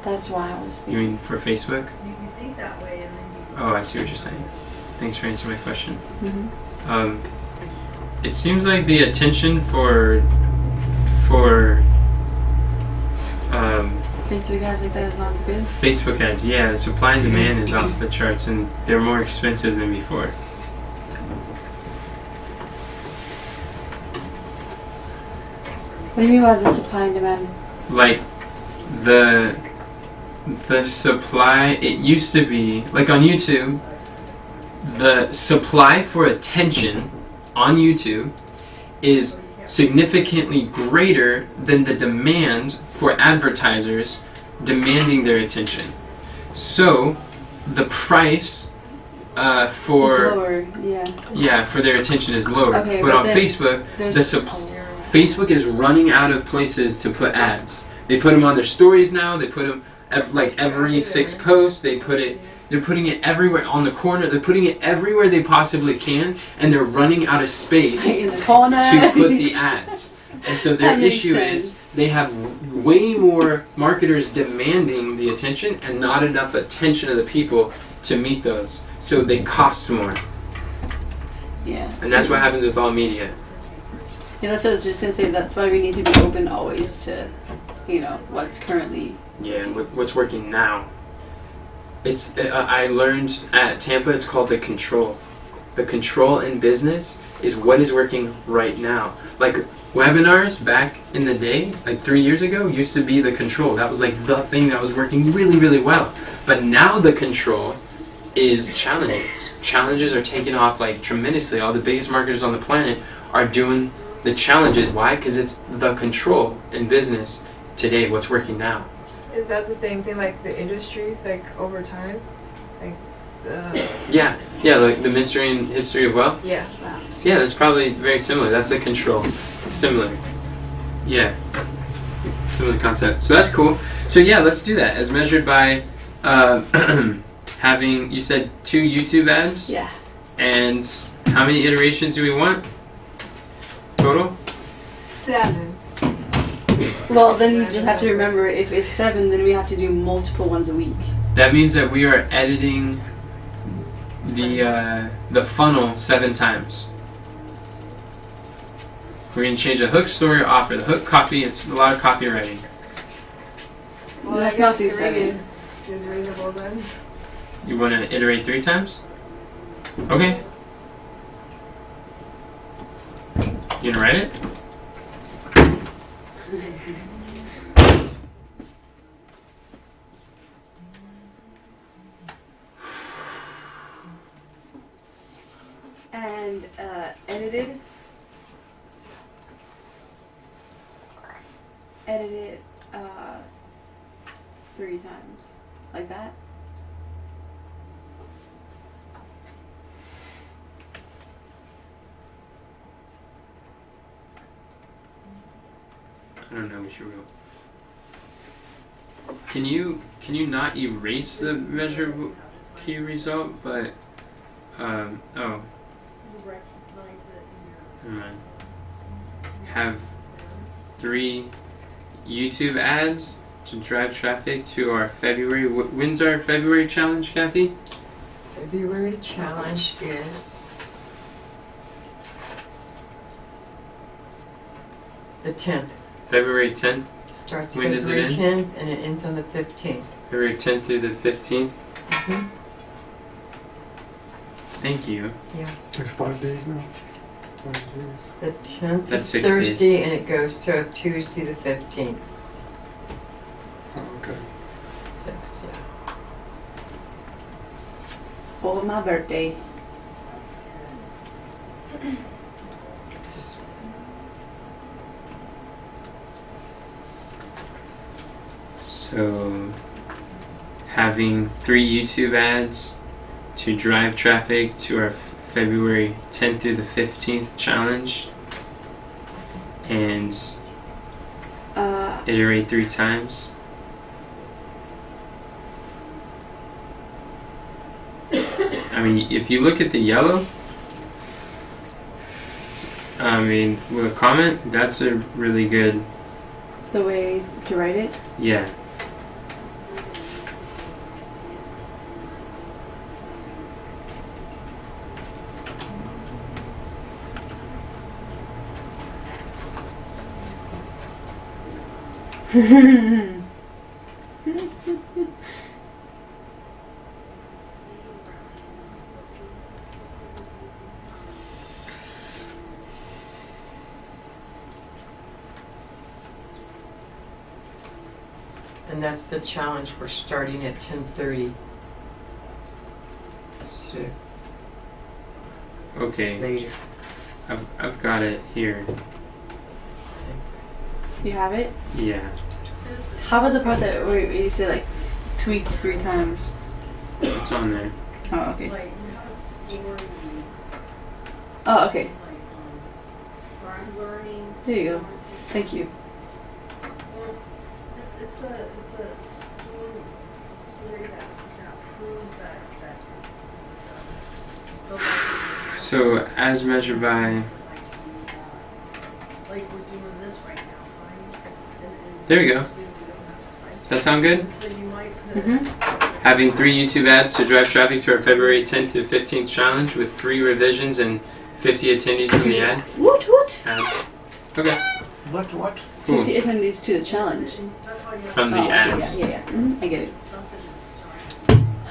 That's why I was You thinking. mean for Facebook? You think that way, and then you. Oh, I see what you're saying. Thanks for answering my question. Mm-hmm. It seems like the attention for Facebook ads like that is not as good. Facebook ads, yeah, the supply and demand is off the charts, and they're more expensive than before. What do you mean by the supply and demand? Like the supply, it used to be like on YouTube, the supply for attention on YouTube is significantly greater than the demand for advertisers demanding their attention. So the price It's for lower, yeah. for their attention is lower. Okay, but but on then Facebook, There's Facebook is running out of places to put ads. They put them on their stories now. They put them every 6 posts. They're putting it everywhere on the corner. They're putting it everywhere they possibly can, and they're running out of space in the corner. to put the ads. And so their That makes issue sense. is they have way more marketers demanding the attention and not enough attention of the people to meet those. So they cost more. Yeah. And that's what happens with all media. Yeah, that's what I was just gonna say. That's why we need to be open always to, what's currently. Yeah, what's working now. It's I learned at Tampa. It's called the control. The control in business is what is working right now. Like webinars back in the day, like 3 years ago, used to be the control. That was like the thing that was working really, really well. But now the control is challenges. Challenges are taking off like tremendously. All the biggest marketers on the planet are doing the challenges. Why? Because it's the control in business today. What's working now? Is that the same thing like the industries, like over time? Like the. Yeah, like the mystery and history of wealth. Yeah, that. Yeah, that's probably very similar. That's the control. It's similar. Yeah. Similar concept. So that's cool. So yeah, let's do that. As measured by having, you said 2 YouTube ads? Yeah. And how many iterations do we want? Total? 7. Well, then you just have to remember if it's 7, then we have to do multiple ones a week. That means that we are editing the funnel 7 times. We're going to change the hook, story, or offer. The hook copy, it's a lot of copywriting. Well, That's I not guess the 3 7. is reasonable then. You want to iterate 3 times? Okay. You gonna write it? And edited. Edited 3 times. Like that. I don't know what you wrote. Can you not erase the measure key result, but oh, You recognize it in never mind. Have 3 YouTube ads to drive traffic to our February. When's our February challenge, Kathy? February challenge is the 10th. February 10th. Starts When does it February end? 10th and it ends on the 15th. February 10th through the 15th. Mm-hmm. Thank you. It's 5 days now. 5 days. The 10th That's is 6 Thursday days. and it goes to Tuesday the 15th. Oh, okay. 6, yeah. For my birthday. Just So, having 3 YouTube ads to drive traffic to our February 10th through the 15th challenge and iterate 3 times. I mean, if you look at the yellow, with a comment, that's a really good, The way to write it. yeah. And that's the challenge. We're starting at 10:30. So Okay, later. I've got it here. You have it? Yeah. How about the part that where you say like tweak 3 times? It's on there. Oh, okay. Oh, okay. There you go. Thank you. It's a story that proves that So as measured by, like we're doing this right now, right? there we go. Does that sound good? So you might Having 3 YouTube ads to drive traffic to our February 10th to 15th challenge with 3 revisions and 50 attendees from the ad. Woot woot! Ads. Okay. What? Cool. 50 attendees to the challenge. From the Oh, okay, ads. Yeah. I get it.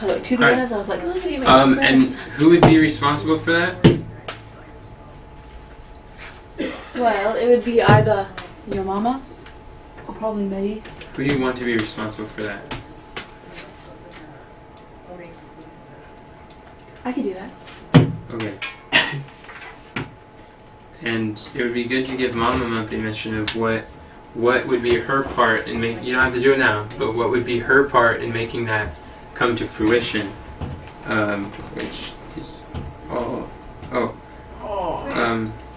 Oh, to the Alright. ads, I was like, oh, you make And sense. who would be responsible for that? Well, it would be either your mama or probably me. Who do you want to be responsible for that? I could do that. Okay. And it would be good to give Mom a monthly mission of what would be her part in making. You don't have to do it now, but what would be her part in making that come to fruition? Which is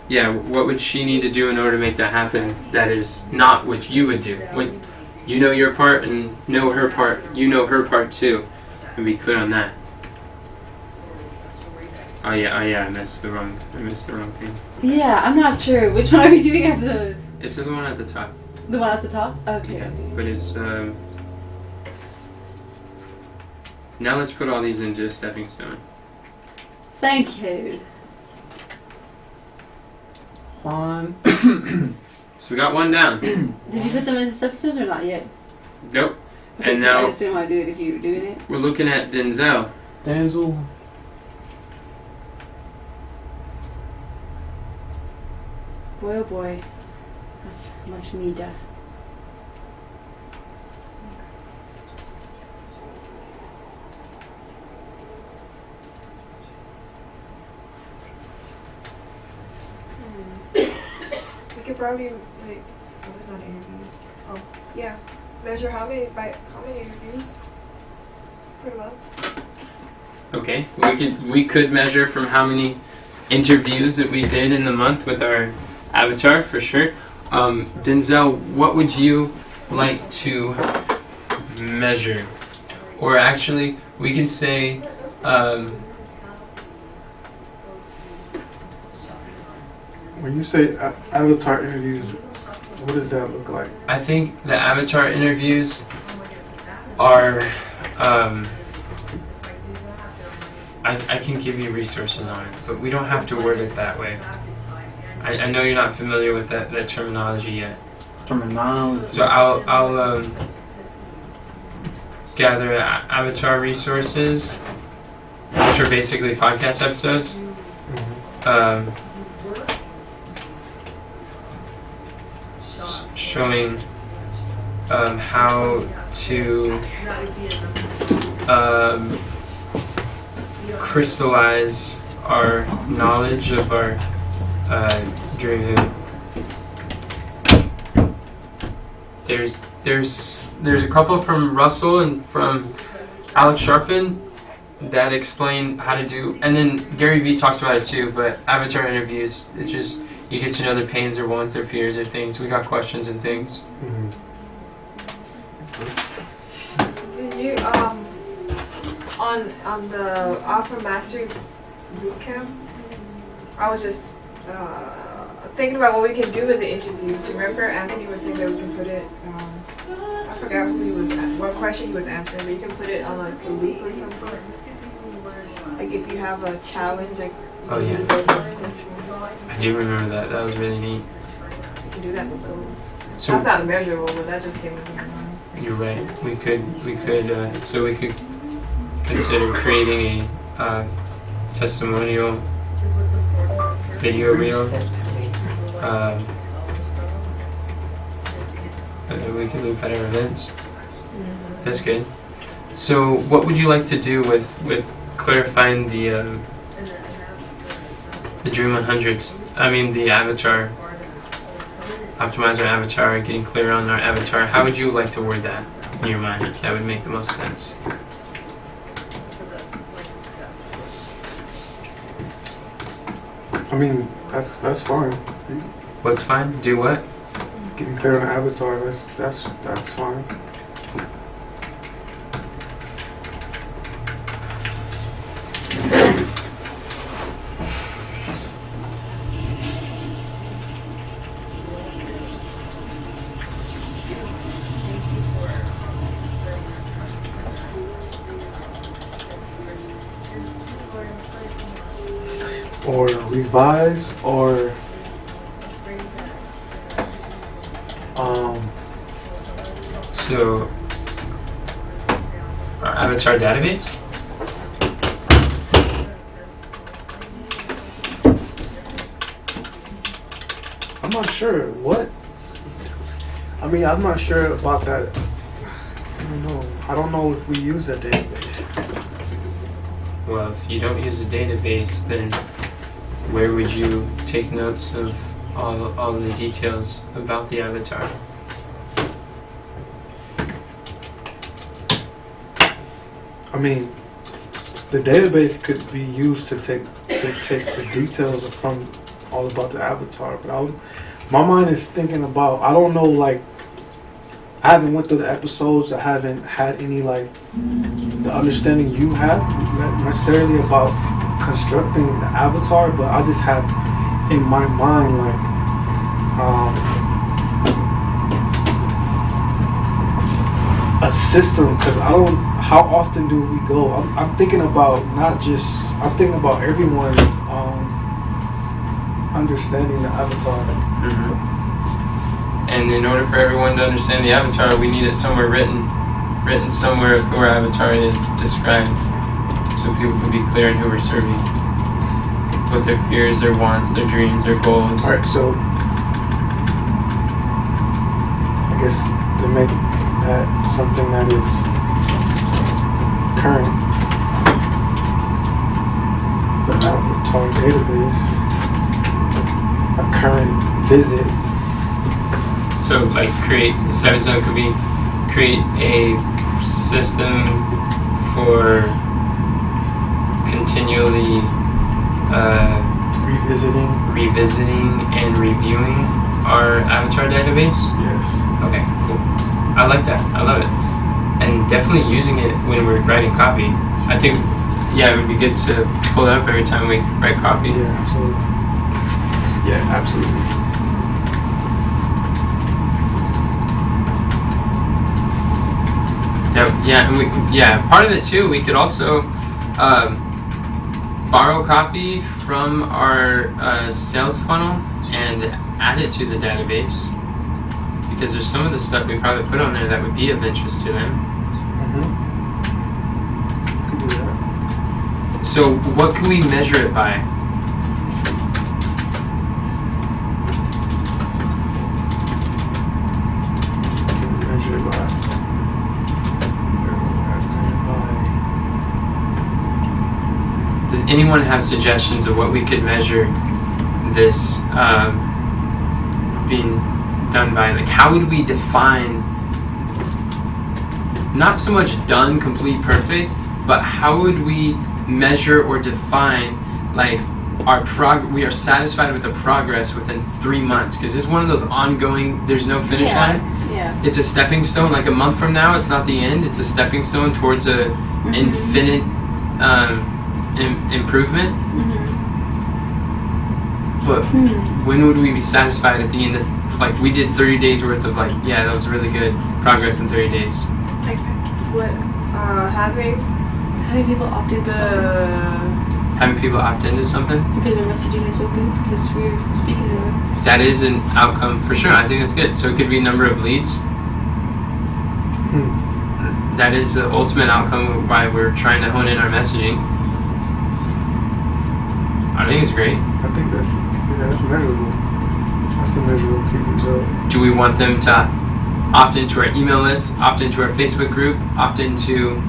yeah. What would she need to do in order to make that happen? That is not what you would do. When you know your part and know her part, you know her part too, and be clear on that. Oh yeah, I missed the wrong thing. Yeah, I'm not sure. Which one are we doing as the It's the one at the top. one at the top? Okay. Yeah, but it's now let's put all these into a stepping stone. Thank you. Juan. So we got 1 down. Did you put them in the episodes or not yet? Nope. Okay, And 'cause I now just didn't want to do it if you were doing it. we're looking at Denzel. Denzel. Boy, oh boy. That's much neater. We could probably like, oh, that's not interviews. Oh, yeah. Measure how many interviews per month. Okay. We could measure from how many interviews that we did in the month with our avatar for sure. Denzel, what would you like to measure? Or actually, we can say When you say avatar interviews, what does that look like? I think the avatar interviews are I can give you resources on it, but we don't have to word it that way. I know you're not familiar with that terminology yet. Terminology. So I'll gather avatar resources, which are basically podcast episodes. Showing how to crystallize our knowledge of our dream. There's a couple from Russell and from Alex Sharfin that explain how to do, and then Gary Vee talks about it too, but avatar interviews, it's just, you get to know their pains, their wants, their fears, their things. We got questions and things. Mhm. Did you on the Alpha Mastery Bootcamp? I was just thinking about what we can do with the interviews. Remember, Anthony was saying that we can put it. I forgot who he was, what question he was answering, but you can put it on like a loop or something. Like if you have a challenge, like you Oh, can yeah. use those as sessions. I do remember that. That was really neat. You can do that with those. So That's not measurable, but that just came into my mind. you're right. We could consider creating a testimonial video reel. That we can loop at our events. That's good. So, what would you like to do with clarifying the Dream 100s? I mean, the avatar. Optimize our avatar, getting clear on our avatar. How would you like to word that in your mind? That would make the most sense. I mean, that's fine. What's fine? Do what? Getting clear on the avatar, that's fine. Or revise, or So, our avatar database? I'm not sure what. I mean, I'm not sure about that. I don't know. I don't know if we use that database. Well, if you don't use a database, then where would you take notes of all the details about the avatar? I mean, the database could be used to take the details from all about the avatar, but my mind is thinking about, I don't know, like, I haven't went through the episodes, I haven't had any, like, the understanding you have, not necessarily about constructing the avatar, but I just have in my mind, like, a system, because how often do we go? I'm thinking about I'm thinking about everyone understanding the avatar. Mm-hmm. And in order for everyone to understand the avatar, we need it somewhere written somewhere of who our avatar is described, so people can be clear in who we're serving, what their fears, their wants, their dreams, their goals. Alright, so I guess to make that something that is current, the avatar database, a current visit. So, like, create 7 zone could be create a system for continually revisiting and reviewing our avatar database. Yes. Okay, cool. I like that. I love it. And definitely using it when we're writing copy. I think, yeah, it would be good to pull it up every time we write copy. Yeah, absolutely. Yeah, absolutely. Part of it too, we could also borrow copy from our sales funnel and add it to the database, because there's some of the stuff we probably put on there that would be of interest to them. Could do that. So what can we measure it by? Can measure it by. Does anyone have suggestions of what we could measure this being done by? Like, how would we define, not so much done, complete, perfect, but how would we measure or define like we are satisfied with the progress within 3 months? Because it's one of those ongoing, there's no finish line. Yeah. It's a stepping stone. Like a month from now, it's not the end. It's a stepping stone towards a infinite improvement. But when would we be satisfied at the end of, like, we did 30 days worth of, like, yeah, that was really good progress in 30 days. Like what? Having people opt into something Having people opt into something, because their messaging is so good because we're speaking to them. that is an outcome for sure. I think that's good. So it could be number of leads. That is the ultimate outcome of why we're trying to hone in our messaging. I think it's great. I think that's measurable. That's the measurable key result. Do we want them to opt into our email list, opt into our Facebook group, opt into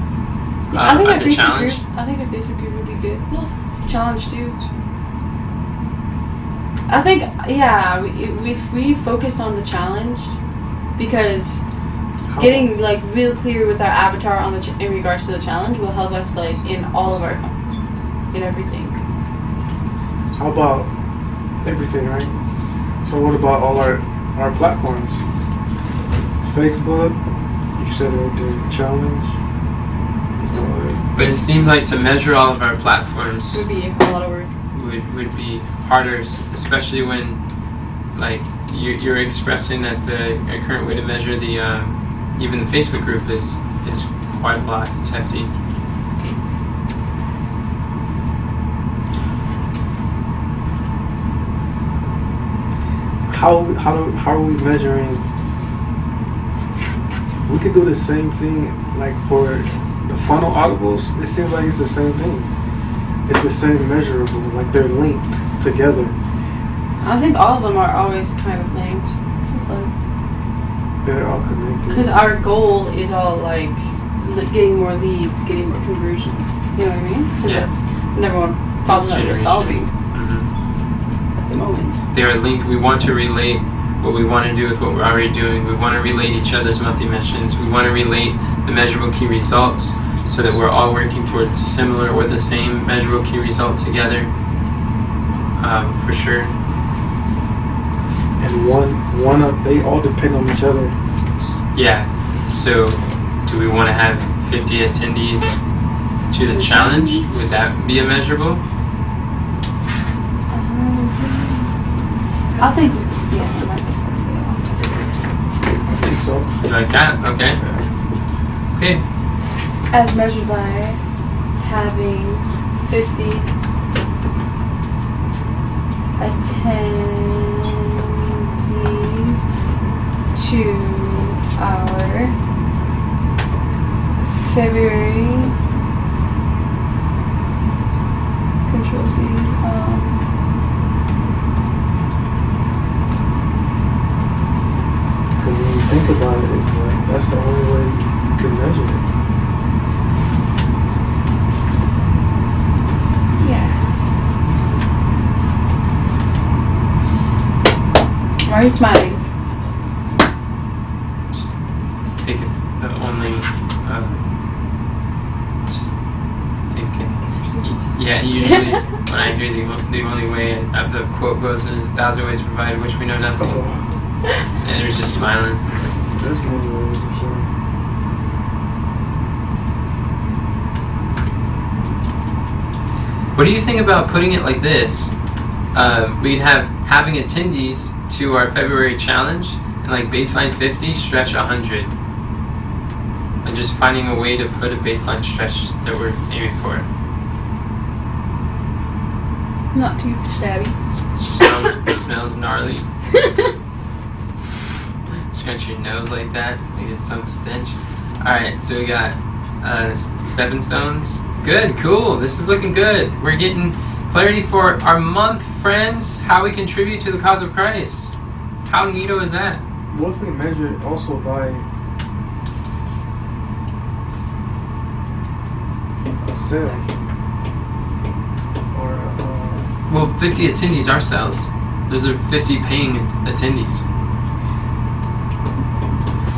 I think our the Facebook challenge? group. I think our Facebook group would be good. Well, challenge too. I think we focused on the challenge because getting like real clear with our avatar on the in regards to the challenge will help us like in all of our in everything. How about everything, right? So what about all our platforms? Facebook, you said right there, challenge. But it seems like to measure all of our platforms Would be a lot of work. would be harder, especially when like you're expressing that the current way to measure the even the Facebook group is quite a lot. It's hefty. How are we measuring? We could do the same thing like for the funnel audibles. It seems like it's the same thing. It's the same measurable, like they're linked together. I think all of them are always kind of linked. Just like They're all connected. because our goal is all like getting more leads, getting more conversion. You know what I mean? Because Yeah. that's the number one problem that we're Generation. solving Mm-hmm. at the moment. They are linked. We want to relate what we want to do with what we're already doing. We want to relate each other's monthly missions. We want to relate the measurable key results so that we're all working towards similar or the same measurable key result together. For sure. And they all depend on each other. Yeah. So, do we want to have 50 attendees to the challenge? Would that be a measurable? I think yeah. I think so. You like that? Okay. Okay. As measured by having 50 attendees to our February Control C. Because when you think about it, it's like that's the only way you can measure it. Yeah. Why are you smiling? Just think the only. Just thinking. Yeah, usually when I hear the only way the quote goes is 1,000 ways provided which we know nothing. And they're just smiling. There's many ways, I'm sure. What do you think about putting it like this? We'd have having attendees to our February challenge and like baseline 50, stretch 100. And just finding a way to put a baseline stretch that we're aiming for. Not too shabby. Smells gnarly. Scratch your nose like that, you get some stench. Alright, so we got stepping stones. Good, cool. This is looking good. We're getting clarity for our month, friends. How we contribute to the cause of Christ. How neato is that? What if we measure it also by a sale? Or Well, 50 attendees are sales. Those are 50 paying attendees.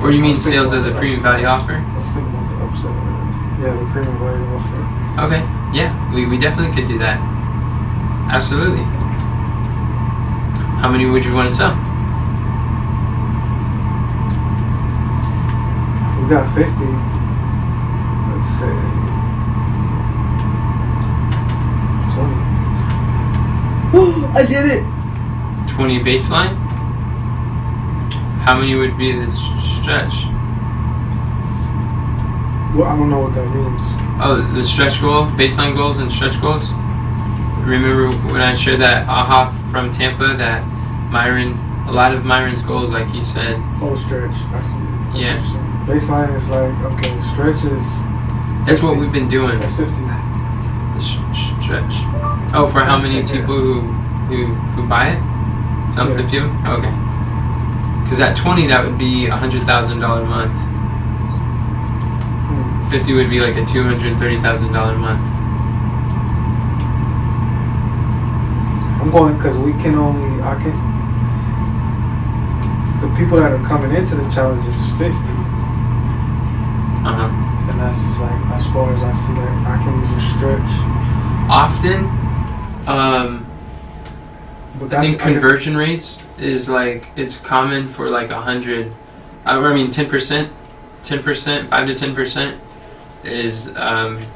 Or you mean sales of the premium value offer? I was thinking about the upsell. Yeah, the premium value offer. Okay, yeah, we definitely could do that. Absolutely. How many would you want to sell? If we got 50, let's say 20. I did it! 20 baseline? How many would be the stretch? Well, I don't know what that means. Oh, the stretch goal, baseline goals and stretch goals? Remember when I shared that aha from Tampa that Myron, a lot of Myron's goals, like he said. Oh, stretch. I see. That's Yeah. what you're saying. Baseline is like, okay, stretch is. That's what we've been doing. That's 50. The stretch. Oh, for how many people who buy it? Some Yeah. 50 of them? Okay. Because at 20, that would be $100,000 a month. 50 would be like a $230,000 a month. I'm going because the people that are coming into the challenge is 50. Uh-huh. And that's just like, as far as I see that, I can even stretch. Often, But I think conversion rates is like, it's common for like 10%, 10%, 5 to 10% is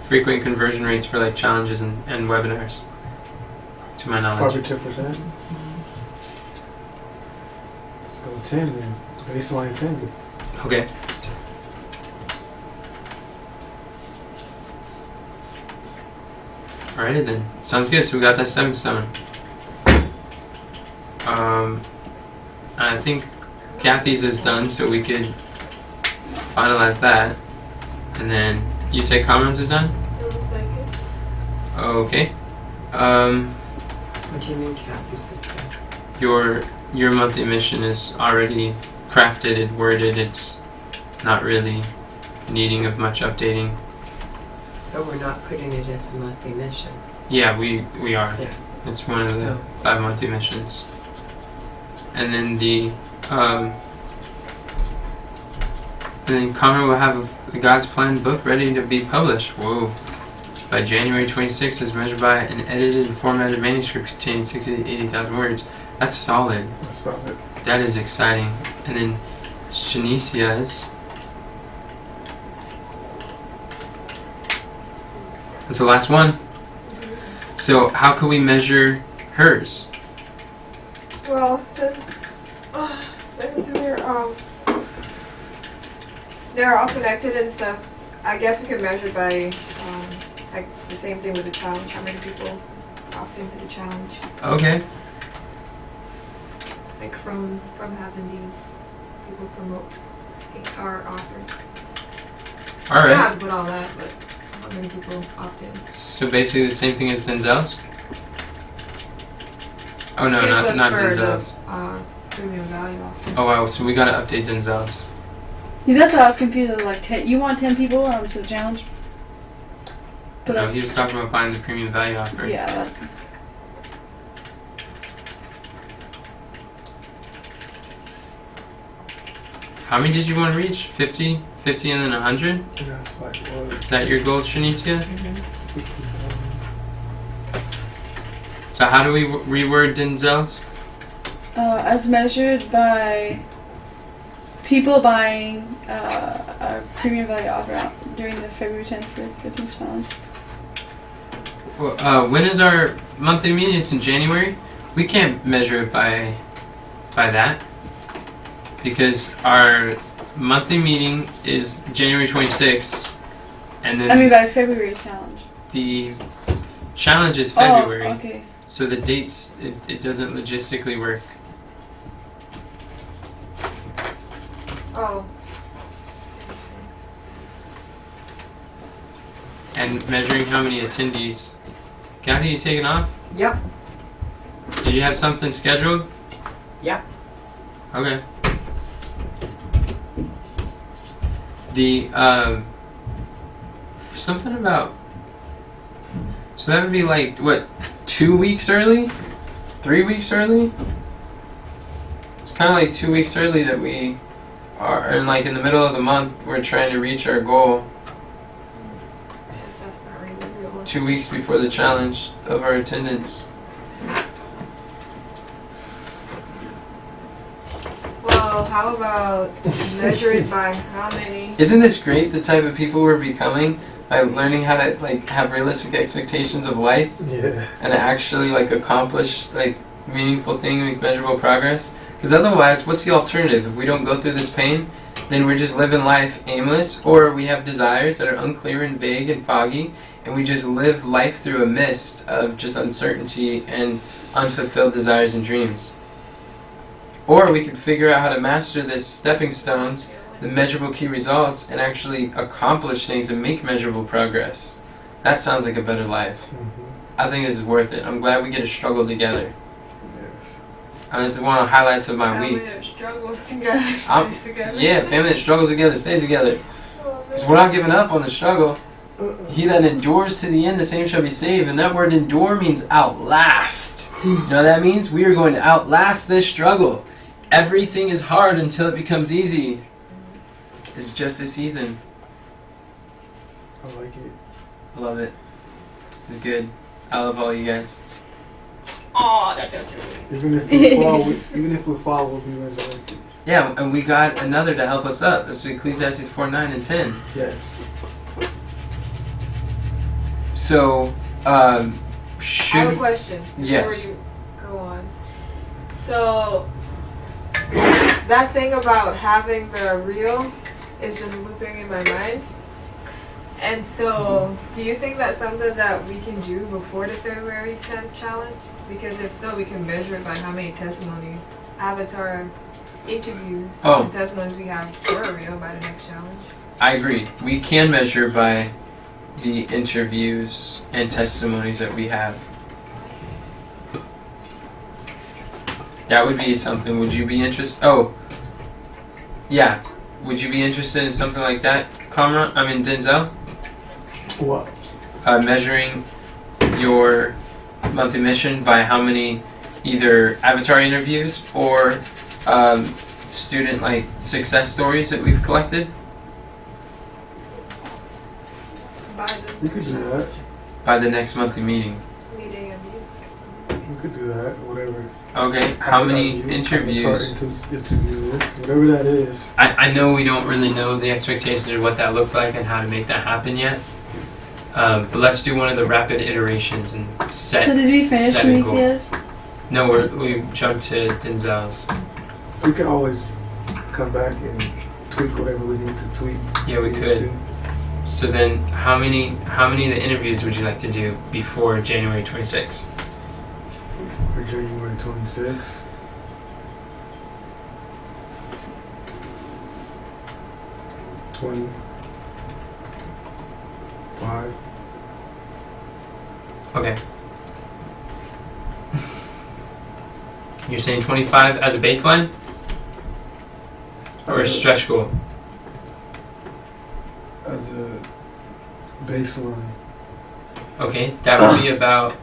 frequent conversion rates for like challenges and webinars, to my knowledge. Probably 10%. Let's go 10 then. Baseline 10. Okay. Alrighty then. Sounds good. So we got that stepping stone. I think Kathy's is done, so we could finalize that. And then you say Commons is done? It looks like it. Okay. What do you mean, Kathy's is done? Your monthly mission is already crafted and worded. It's not really needing of much updating. But we're not putting it as a monthly mission. Yeah, we are. Yeah. It's one of the Oh. 5 monthly missions. And then then Connor will have the God's Plan book ready to be published. Whoa. By January 26th, as measured by an edited and formatted manuscript containing 60 to 80,000 words. That's solid. That's solid. That is exciting. And then Shanicia's. That's the last one. So how can we measure hers? Well, since we're they're all connected and stuff, I guess we can measure by like the same thing with the challenge. How many people opt into the challenge? Okay. Like from having these people promote our offers. All We don't right. have to put all that, but how many people opt in? So basically the same thing as Denzel's? Oh no, This not was for Denzel's. the premium value offer. Oh wow, so we gotta update Denzel's. Yeah, that's how I was confused. I was like, you want 10 people to the challenge? But No, that's, he was talking about buying the premium value offer. yeah, that's. How many did you want to reach? 50? 50 and then 100? That's like what? Is that your goal, Shanicia? 50,000. So how do we reword Denzel's? As measured by people buying a premium value offer out during the February 10th to 15th challenge. Well, when is our monthly meeting? It's in January. We can't measure it by that because our monthly meeting is January 26th, and then I mean by February challenge. the challenge is February. Oh, okay. So the dates, it doesn't logistically work. Oh. And measuring how many attendees. Kathy, you taking off? Yep. Did you have something scheduled? Yep. Okay. The something about. So that would be like what, 2 weeks early, 3 weeks early. It's kind of like 2 weeks early that we are, and like in the middle of the month we're trying to reach our goal. 2 weeks before the challenge of our attendance. Well, how about measure it by how many? Isn't this great, the type of people we're becoming by learning how to like have realistic expectations of life Yeah. and actually like accomplish like meaningful thing, make measurable progress? Because otherwise, what's the alternative? If we don't go through this pain, then we're just living life aimless, or we have desires that are unclear and vague and foggy, and we just live life through a mist of just uncertainty and unfulfilled desires and dreams. Or we could figure out how to master the stepping stones, the measurable key results, and actually accomplish things and make measurable progress. That sounds like a better life. I think this is worth it. I'm glad we get to struggle together. And this is one of the highlights of my week. Family that struggles together stays together. Yeah, family that struggles together stays together. Because we're not giving up on the struggle. He that endures to the end, the same shall be saved. And that word endure means outlast. You know what that means? We are going to outlast this struggle. Everything is hard until it becomes easy. It's just a season. I like it. I love it. It's good. I love all you guys. Oh, that sounds really Even if we fall, we'll be resurrected. Yeah, and we got another to help us up. That's Ecclesiastes 4, 9, and 10. Yes. So, I have a should... question before Yes. you go on. So, that thing about having the reel is just looping in my mind. And so, do you think that's something that we can do before the February 10th challenge? Because if so, we can measure by how many testimonies, avatar interviews, and testimonies we have for a reel by the next challenge. I agree. We can measure by the interviews and testimonies that we have. That would be something. Would you be interested? Oh, yeah. Would you be interested in something like that, Denzel? What? Measuring your monthly mission by how many either avatar interviews or student like success stories that we've collected We could do that. by the next monthly meeting. Meeting of you. We could do that. Whatever. Okay, how many interviews? Interviews. Whatever that is. I know we don't really know the expectations of what that looks like and how to make that happen yet. But let's do one of the rapid iterations and set. So did we finish set a goal. Mauricio's? No, we jumped to Denzel's. We can always come back and tweak whatever we need to tweak. Yeah, we could. So then, how many of the interviews would you like to do before January 26th? For January 26th. $25. Okay. You're saying 25 as a baseline? Or a stretch goal? As a baseline. Okay, that would be about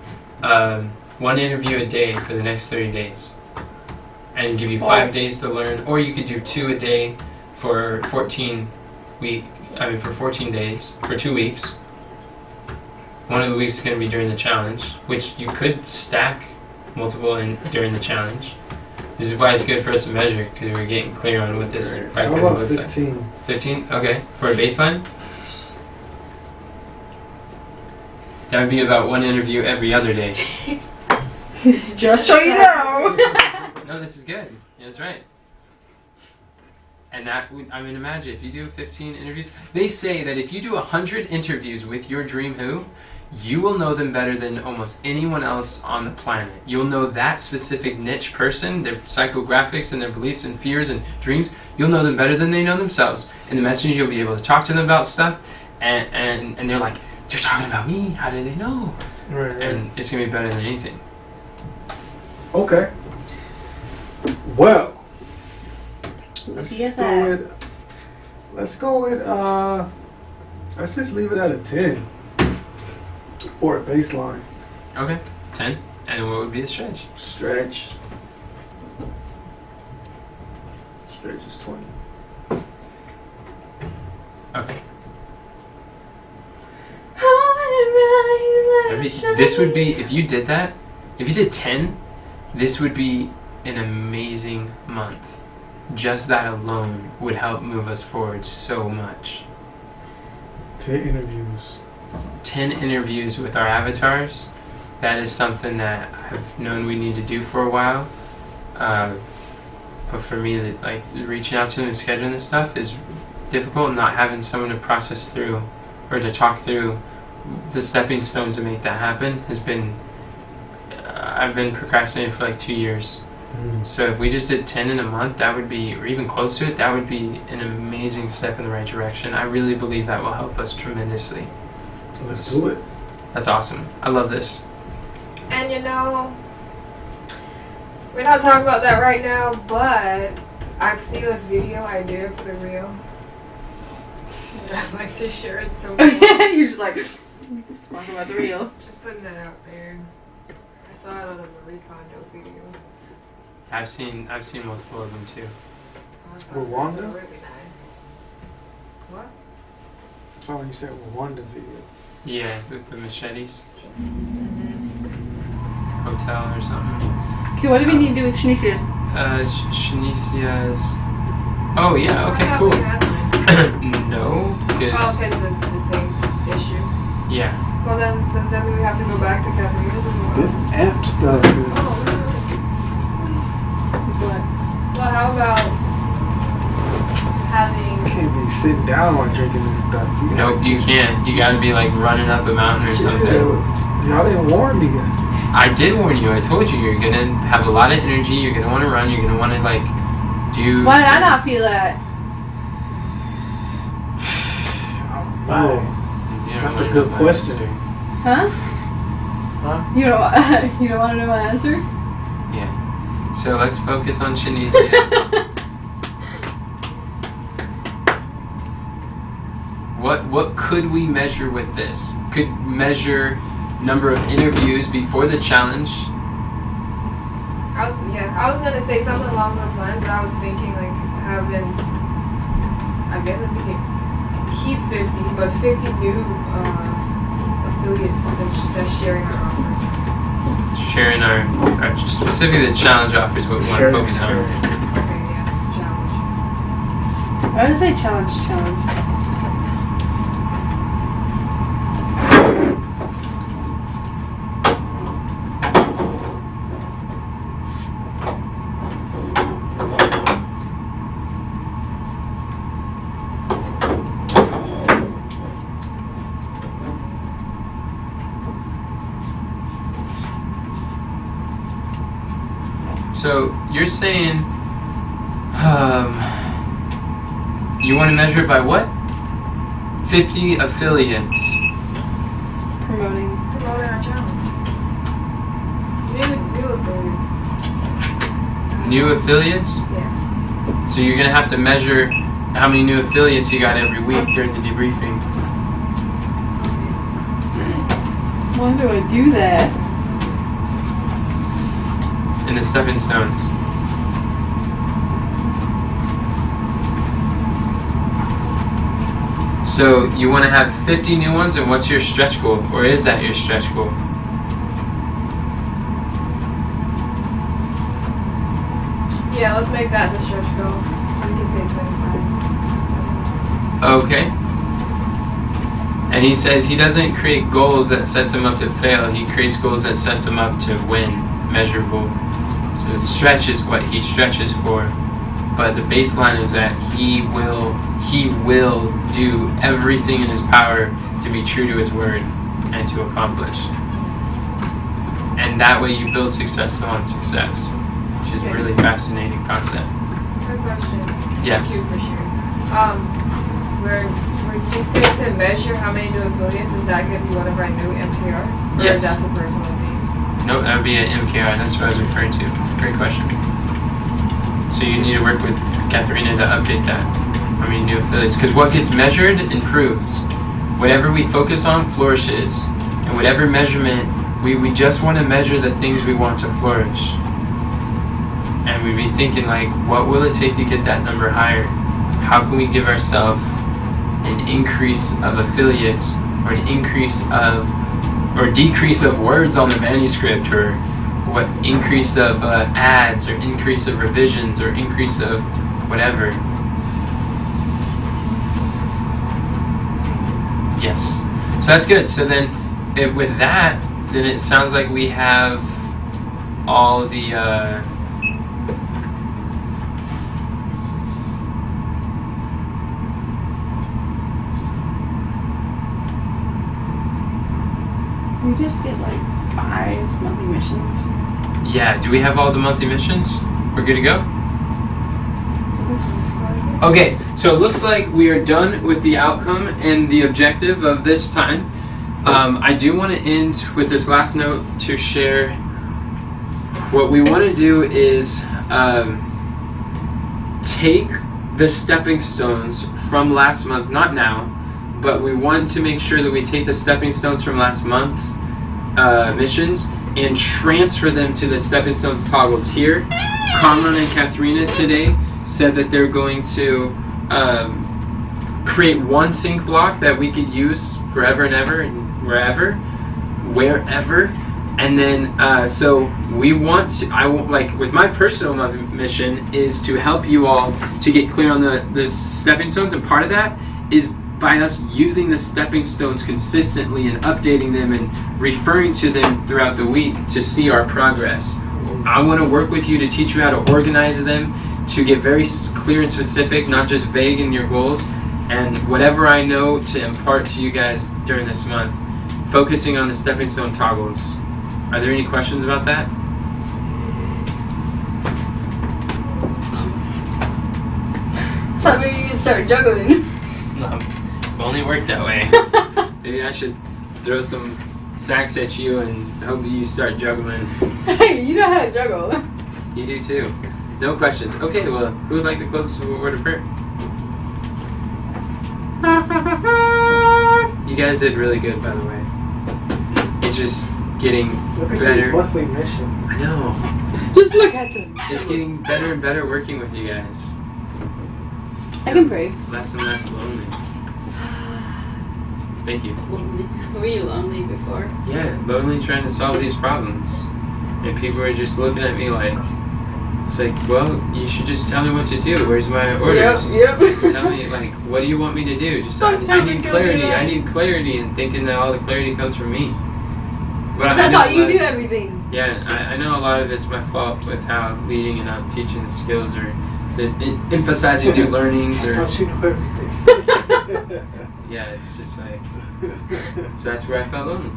one interview a day for the next 30 days. And give you 5 days to learn, or you could do 2 a day for 14 days, for 2 weeks. One of the weeks is going to be during the challenge, which you could stack multiple during the challenge. This is why it's good for us to measure, because we're getting clear on what this How practically about looks like. 15? 15? Okay. For a baseline? That would be about one interview every other day. Just so you know. No, this is good. Yeah, that's right. And that would, imagine if you do 15 interviews. They say that if you do 100 interviews with your dream who, you will know them better than almost anyone else on the planet. You'll know that specific niche person, their psychographics and their beliefs and fears and dreams. You'll know them better than they know themselves. In the messenger, you'll be able to talk to them about stuff, and they're like, they're talking about me. How do they know? Right. And it's gonna be better than anything. Okay. Well, Let's let's go with let's just leave it at a 10 for a baseline. Okay, 10. And what would be the stretch? Stretch is 20. Okay. How many this would be, if you did that, if you did 10, this would be an amazing month. Just that alone would help move us forward so much. 10 interviews. 10 interviews with our avatars. That is something that I've known we need to do for a while. But for me, like reaching out to them and scheduling this stuff is difficult. Not having someone to process through or to talk through the stepping stones to make that happen has been. I've been procrastinating for like 2 years. So if we just did 10 in a month, that would be, or even close to it, that would be an amazing step in the right direction. I really believe that will help us tremendously. Let's do it. That's awesome. I love this. And you know, we're not talking about that right now, but I've seen a video idea for the reel. And I'd like to share it so much. You're just like, talking about the real. Just putting that out there. I saw it on a Marie Kondo video. I've seen multiple of them too. I thought Rwanda? this was really nice. What? That's all you said. Rwanda video. Yeah, with the machetes. Hotel or something. Okay, what do we need to do with Shanicia's? Shanicia's. Oh yeah. Okay. I Cool. thought we had one. No, because Oh, because the same issue. yeah. Well then, does that mean we have to go back to Katharina's as well? This amp stuff is. Oh, Is what? well, how about having... You can't be sitting down while drinking this stuff. Nope, you can't. You gotta be like running up a mountain or something. Y'all didn't warn me yet. I did warn you. I told you you're gonna have a lot of energy. You're gonna want to run. You're gonna want to like do. Why did I not feel that? Oh, You don't that's a wanna good know my question. answer. Huh? Huh? You don't you don't want to know my answer? Yeah. So let's focus on Shanicia's. What could we measure with this? Could measure number of interviews before the challenge. I was gonna say something along those lines, but I was thinking like having, I guess I think keep 50, but 50 new affiliates that's sharing our offers. Sharing our specifically the challenge offers what we want to focus on. Okay, yeah, challenge. I would say challenge. So you're saying you want to measure it by what? 50 affiliates. Promoting our challenge. New affiliates. New affiliates? Yeah. So you're going to have to measure how many new affiliates you got every week during the debriefing. Why do I do that? In the stepping stones. So you want to have 50 new ones, and what's your stretch goal? Or is that your stretch goal? Yeah, let's make that the stretch goal. We can say 25. Okay. And he says he doesn't create goals that sets him up to fail. He creates goals that sets him up to win, measurable. So the stretch is what he stretches for. But the baseline is that he will do everything in his power to be true to his word and to accomplish. And that way you build success on success, which is a really fascinating concept. Good question. Yes. Thank you for sharing. Where you say to measure how many new affiliates, is that going to be one of our new MKRs? Or Yes. that's a personal thing? No, that would be an MKI. That's what I was referring to. Great question. So you need to work with Katharina to update that. I mean, new affiliates. Because what gets measured improves. Whatever we focus on flourishes. And whatever measurement, we just want to measure the things we want to flourish. And we'd be thinking like, what will it take to get that number higher? How can we give ourselves an increase of affiliates or an increase of or decrease of words on the manuscript, or what increase of ads, or increase of revisions, or increase of whatever. Yes. So that's good. So then, with that, then it sounds like we have all the We just get like 5 monthly missions. yeah. Do we have all the monthly missions? We're good to go? Yes. Okay, so it looks like we are done with the outcome and the objective of this time. I do want to end with this last note to share. What we want to do is take the stepping stones from last month, not now, but we want to make sure that we take the stepping stones from last month's missions and transfer them to the stepping stones toggles here. Conran and Katharina today said that they're going to create one sync block that we could use forever and ever and wherever. And then, so we want to, like with my personal mission is to help you all to get clear on the stepping stones, and part of that is by us using the stepping stones consistently and updating them and referring to them throughout the week to see our progress. I want to work with you to teach you how to organize them, to get very clear and specific, not just vague in your goals, and whatever I know to impart to you guys during this month, focusing on the stepping stone toggles. Are there any questions about that? So maybe you can start juggling. No, it only worked that way. Maybe I should throw some sacks at you and hope you start juggling. Hey, you know how to juggle. You do too. No questions. Okay, well, who would like to close with a word of prayer? You guys did really good, by the way. It's just getting Look at better. these monthly missions. I know. Just look at them. It's getting better and better working with you guys. I can pray. Less and less lonely. Thank you. Were you lonely before? Yeah, lonely trying to solve these problems. And people are just looking at me like, it's like, well, you should just tell me what to do. Where's my orders? Yep. Just tell me, like, what do you want me to do? Just I need clarity. I need clarity, and thinking that all the clarity comes from me. But Because I know thought you a lot knew of- everything. Yeah, I know a lot of it's my fault with how leading and not teaching the skills, or emphasizing new learnings, or How'd you know everything? yeah, it's just like, so that's where I felt lonely.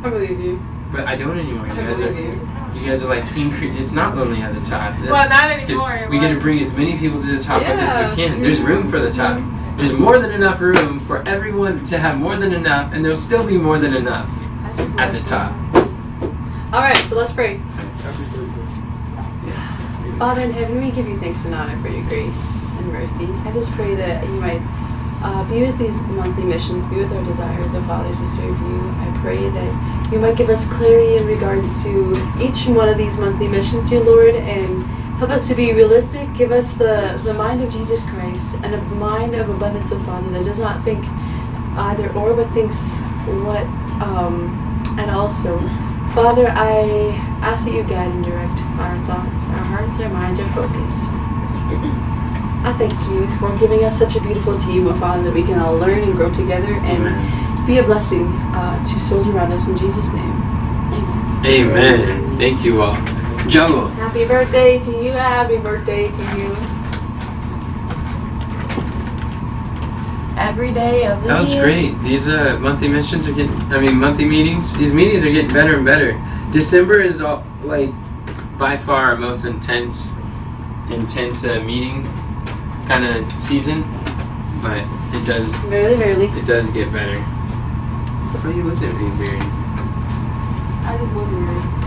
I believe you. But I don't anymore. I believe you. You guys are like it's not lonely at the top. Well, not 'cause anymore. We get to bring as many people to the top with us as we Yeah. can. There's room for the top. There's more than enough room for everyone to have more than enough, and there'll still be more than enough at the top. Alright, so let's pray. Father in heaven, we give you thanks and honor for your grace and mercy. I just pray that you might be with these monthly missions, be with our desires, oh Father, to serve you. I pray that you might give us clarity in regards to each one of these monthly missions, dear Lord, and help us to be realistic. Give us the mind of Jesus Christ and a mind of abundance, oh Father, that does not think either or, but thinks what, and also, Father, I ask that you guide and direct our thoughts, our hearts, our minds, our focus. I thank you for giving us such a beautiful team, oh Father, that we can all learn and grow together and be a blessing to souls around us in Jesus' name. Amen. Amen. Thank you all. Juggle. Happy birthday to you. Happy birthday to you. Every day of the That was year. great. These monthly missions are monthly meetings. These meetings are getting better and better. December is by far our most intense meeting kind of season, but it does Barely. get better. Why are you looking at me weird? I just wonder.